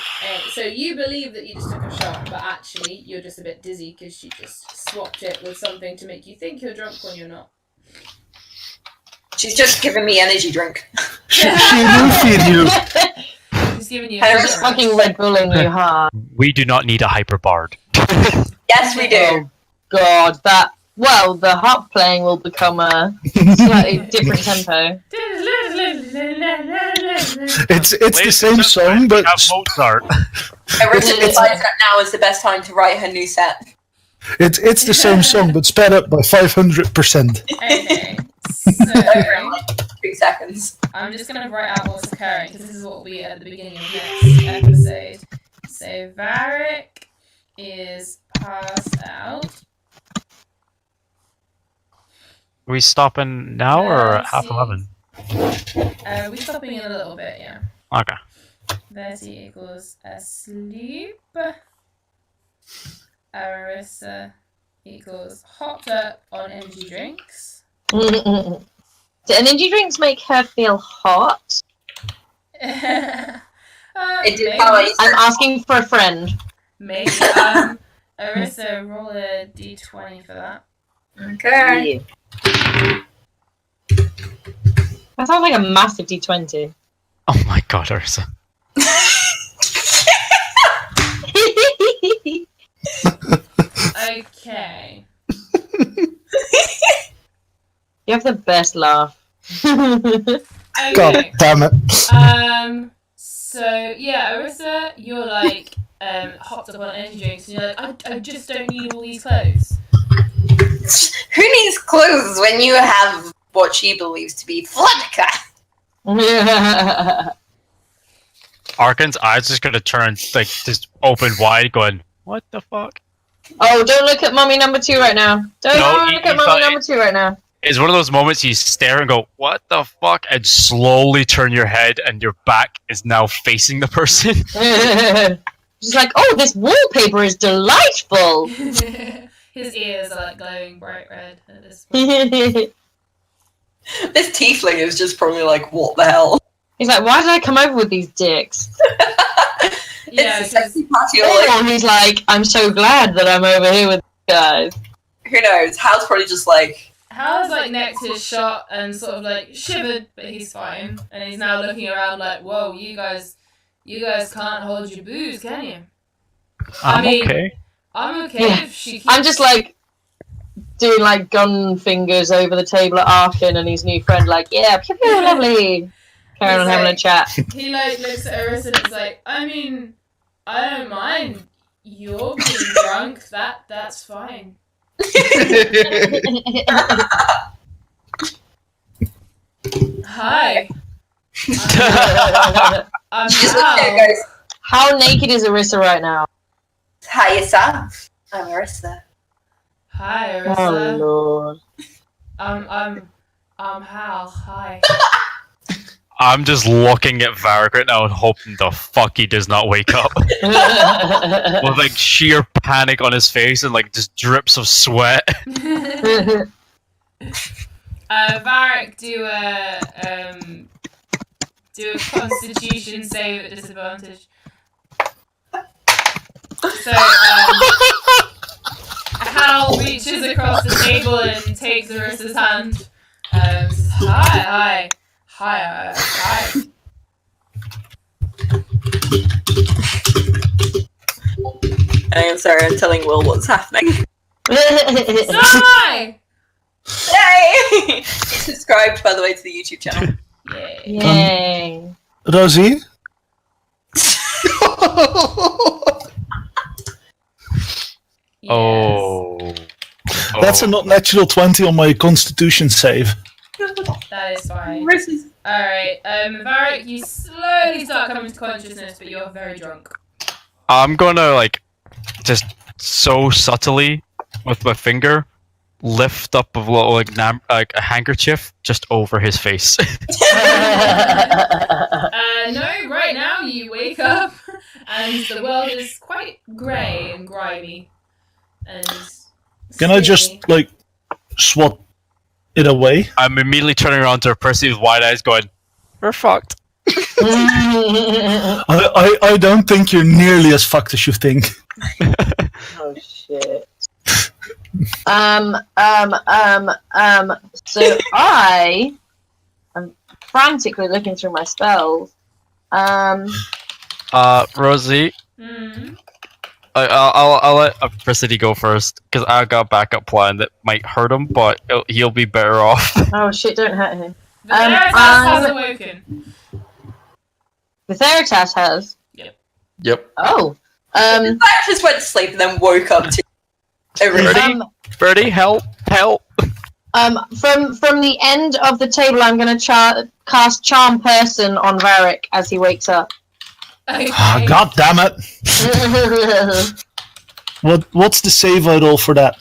So you believe that you just took a shot, but actually you're just a bit dizzy because she just swapped it with something to make you think you're drunk when you're not. She's just giving me energy drink. She roofied you. She's giving you. Hannah Just fucking Red Bulling you hard. We do not need a hyperbard. Yes, we do. Oh god, that. Well, the harp playing will become a slightly different tempo. It's the Ladies same and song, gentlemen, but we have Mozart. Arissa decides that now is the best time to write her new set. it's the same song, but sped up by 500%. Okay, Over in so like 2 seconds. I'm just gonna write out what's occurring because this is what will be at the beginning of next episode. So Varric is passed out. Are we stopping now or Let's half see. 11? We're stopping in a little bit, yeah. Okay. Versi equals asleep. Arissa equals hopped up on energy drinks. Do energy drinks make her feel hot? It did Maybe. how I I'm asking for a friend. Maybe. Arissa, roll a d20 for that. Okay. That sounds like a massive D20. Oh my god, Ursa. Okay. You have the best laugh. God Okay. damn it. So yeah, Arissa, you're like hopped up on energy drinks, and you're like, I just don't need all these clothes. Who needs clothes when you have what she believes to be Floodka? Arkan's eyes just gonna turn like just open wide, going, "What the fuck?" Oh, don't look at mummy number 2 right now. Don't No, look you at mummy thought- number 2 right now. It's one of those moments you stare and go, "What the fuck?" and slowly turn your head, and your back is now facing the person. Just like, oh, this wallpaper is delightful. His ears are like glowing bright red at this point. This tiefling is just probably like, what the hell? He's like, why did I come over with these dicks? Yeah, It's a because sexy party all over. Or he's like, I'm so glad that I'm over here with these guys. Who knows? Hal's probably just like, Hal's like next to his shot and sort of like shivered, but he's fine. And he's now looking around like, whoa, you guys can't hold your booze, can you? I'm mean- okay. I'm okay Yeah. if she keeps... I'm just like doing like gun fingers over the table at Arkin and his new friend, like, yeah, pew pew, lovely. Carrying on He's having a like- chat. He like looks at Arissa and is like, I mean, I don't mind. You're being drunk. That's fine. Hi. I'm just Hal. goes, How naked is Arissa right now? hi yourself. I'm Arissa. Hi, Oh Arissa. lord. I'm Hal. Hi. I'm just looking at Varric right now and hoping the fuck he does not wake up with like sheer panic on his face and like just drips of sweat. Varric, do a Constitution save at disadvantage. So, Hal reaches across the table and takes Arissa's hand. Says, hi. I'm sorry, I'm telling Will what's happening. So am I! Yay! Subscribed, by the way, to the YouTube channel. Yay. Yay. Rosie? Oh. That's a not natural 20 on my constitution save. That is fine. Alright, Varric, you slowly start coming to consciousness, but you're very drunk. I'm gonna like just so subtly with my finger lift up a little like a handkerchief just over his face. No, right now you wake up and the world is quite grey and grimy. And Can I just, like, swat it away? I'm immediately turning around to Percy with wide eyes going, we're fucked. I don't think you're nearly as fucked as you think. Oh shit. So I am frantically looking through my spells. Rosie, Mm. I'll let Percy go first because I got a backup plan that might hurt him, but he'll be better off. Oh shit! Don't hurt him. The Veritas has awoken. The Theritas has. Yep. Oh. I just went to sleep and then woke up to Birdie, help! From the end of the table, I'm going to cast Charm Person on Varric as he wakes up. Okay. God damn it! What's the save I roll for that?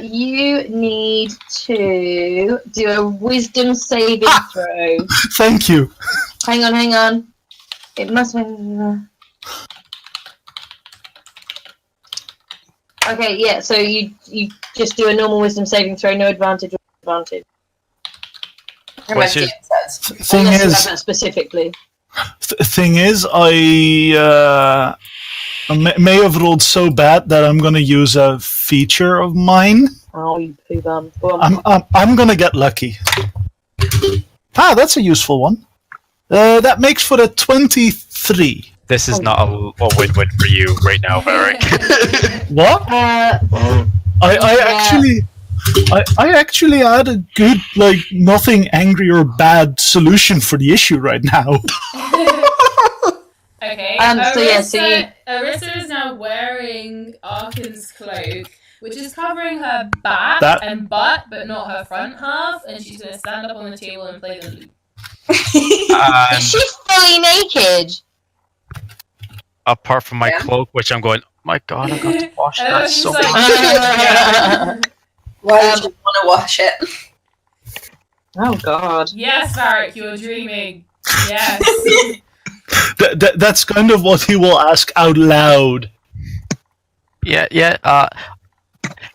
You need to do a Wisdom saving throw. Thank you. Hang on. It must be. Okay, yeah. So you just do a normal Wisdom saving throw, no advantage or advantage. What's your- Thing Unless you is, have that specifically. I may have rolled so bad that I'm gonna use a feature of mine. Oh, you poo bum. Go on. I'm gonna get lucky. That's a useful one. That makes for a 23. This is not a win-win for you right now, Varric. What? I actually had a good, like, nothing angry or bad solution for the issue right now. Okay. Arissa is now wearing Arkan's cloak, which is covering her back and butt, but not her front half, and she's going to stand up on the table and play the lute. Is she fully naked? Apart from my cloak, which I'm going, my god, I got to wash And that she's so like, much. Why would you want to wash it? Oh god. Yes, Varric, you're dreaming. Yes. That's kind of what he will ask out loud. Yeah.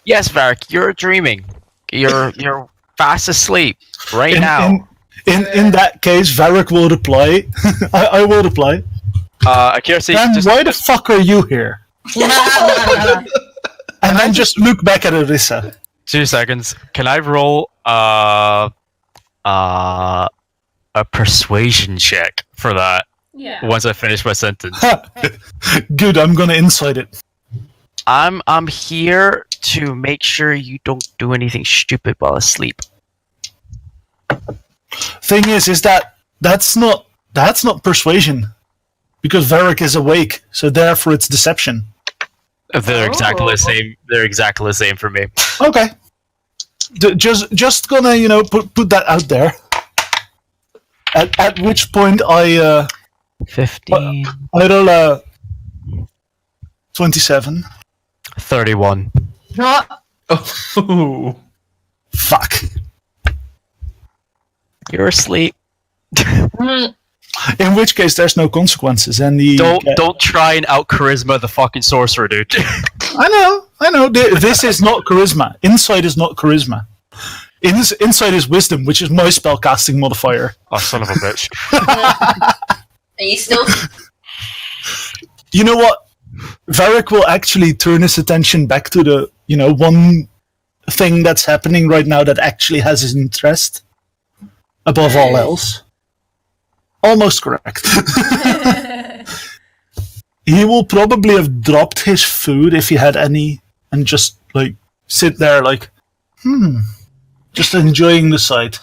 Yes, Varric, you're dreaming. You're fast asleep right now. In that case, Varric will reply. I will reply. Accuracy. Then why the fuck are you here? And then just look back at Arissa. 2 seconds. Can I roll a persuasion check for that Yeah. once I finish my sentence? Good, I'm gonna insight it. I'm here to make sure you don't do anything stupid while asleep. Thing is that's not persuasion, because Varric is awake, so therefore it's deception. They're exactly the same. They're exactly the same for me. Okay, just gonna put that out there. At which point I 15, I roll a 27. 31. What? Oh. Fuck. You're asleep. In which case, there's no consequences, and Don't try and out charisma the fucking sorcerer, dude. I know. This is not charisma. Insight is not charisma. Insight is wisdom, which is my spellcasting modifier. Oh, son of a bitch. Are you still? You know what? Varric will actually turn his attention back to the, one thing that's happening right now that actually has his interest above all else. Almost correct. He will probably have dropped his food if he had any and just, sit there just enjoying the sight.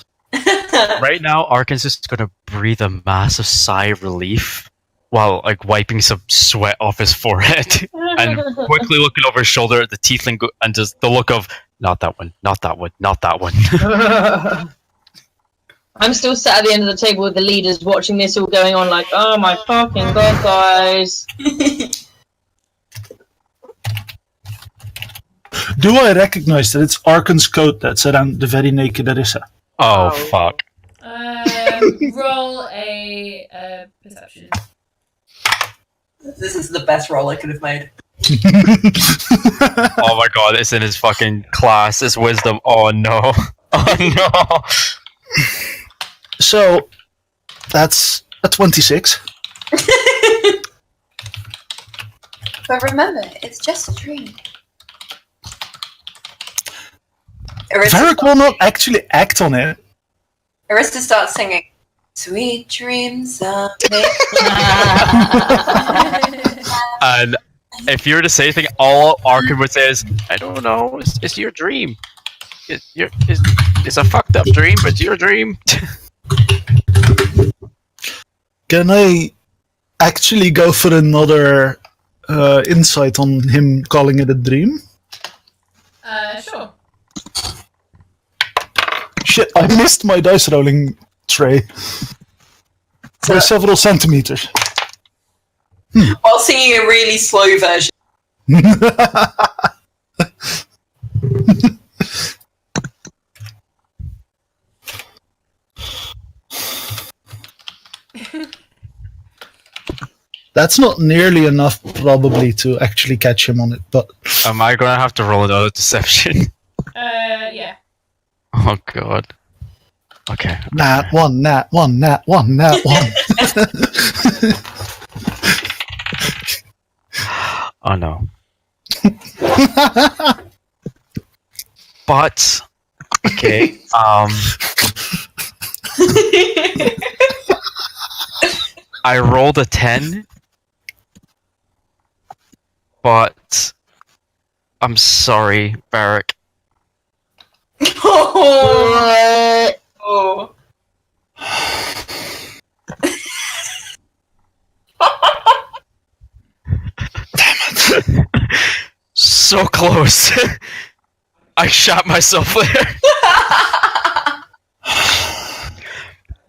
Right now, Arkansas is going to breathe a massive sigh of relief while wiping some sweat off his forehead and quickly looking over his shoulder at the tiefling and just the look of, not that one, not that one, not that one. I'm still sat at the end of the table with the leaders watching this all going on oh my fucking god, guys. Do I recognize that it's Arkan's coat that's around the very naked Arissa? Oh, fuck. Roll a perception. This is the best roll I could have made. Oh my god, it's in his fucking class, it's wisdom. Oh no. Oh no. So, that's a 26. But remember, it's just a dream. Arista Varric will not actually act on it. starts singing, "Sweet dreams of me." And if you were to say anything, all Arkan would say is, I don't know, it's your dream. It's a fucked up dream, but it's your dream. Can I actually go for another insight on him calling it a dream? Sure. Shit, I missed my dice rolling tray by several centimeters. While singing a really slow version. That's not nearly enough, probably, to actually catch him on it, but... Am I gonna have to roll another deception? Yeah. Oh god. Okay. Nat 1, nat 1, nat 1, nat 1. Oh no. But okay. I rolled a 10, but I'm sorry, Varric. Oh. So close. I shot myself there.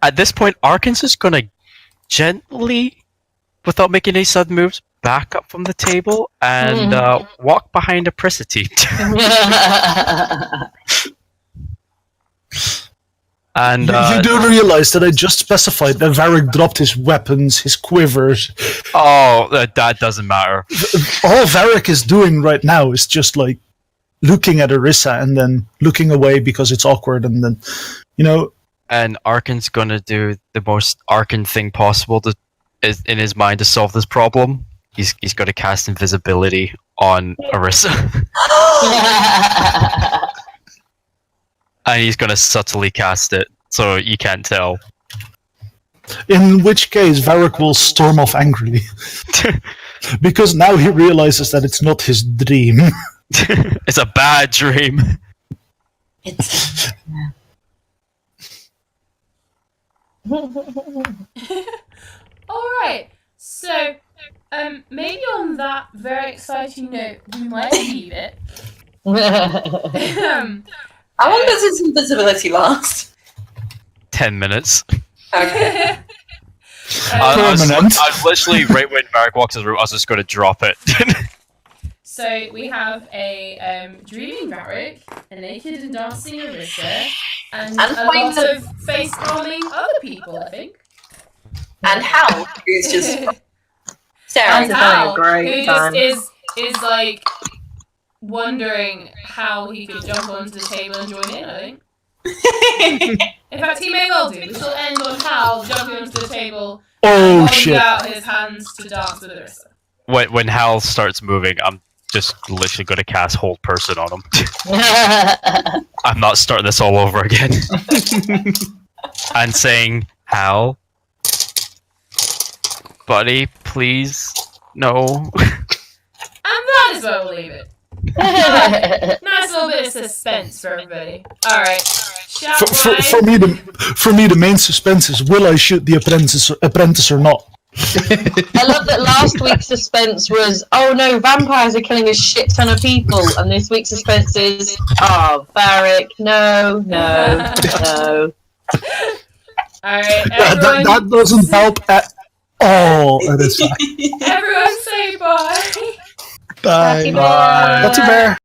At this point, Arkansas is gonna gently, without making any sudden moves, back up from the table and walk behind a Prisity. And you do realize that I just specified that Varric dropped his weapons, his quivers. Oh, that doesn't matter. All Varric is doing right now is just looking at Arissa and then looking away because it's awkward, and then, And Arkan's gonna do the most Arkan thing possible in his mind to solve this problem. He's gonna cast invisibility on Arissa. And he's gonna subtly cast it, so you can't tell. In which case, Varric will storm off angrily. Because now he realizes that it's not his dream. It's a bad dream. It's Alright, so maybe on that very exciting note, we might leave it. How long does his invisibility last? 10 minutes. Okay. I was literally, right when Varric walks in the room, I was just going to drop it. So we have a dreaming Varric, a naked and dancing Arissa, and a lot of face palming other people, I think. And Hal, who's just And staring. Hal, great who time. just is wondering how he could jump onto the table and join in, I think. In fact, he may well do. We shall end on Hal jumping onto the table and Oh, holding shit. out his hands to dance with Arissa. when Hal starts moving, I'm just literally going to cast Hold Person on him. I'm not starting this all over again. And saying, Hal, buddy, please, no. And that is where we'll leave it. Nice little bit of suspense for everybody. Alright. For me, the main suspense is: will I shoot the apprentice or not? I love that last week's suspense was, oh no, vampires are killing a shit ton of people, and this week's suspense is, oh, Varric, no. Alright, That doesn't help at all. That is fine. everyone say bye. Bye. Bye. Bye. Bear.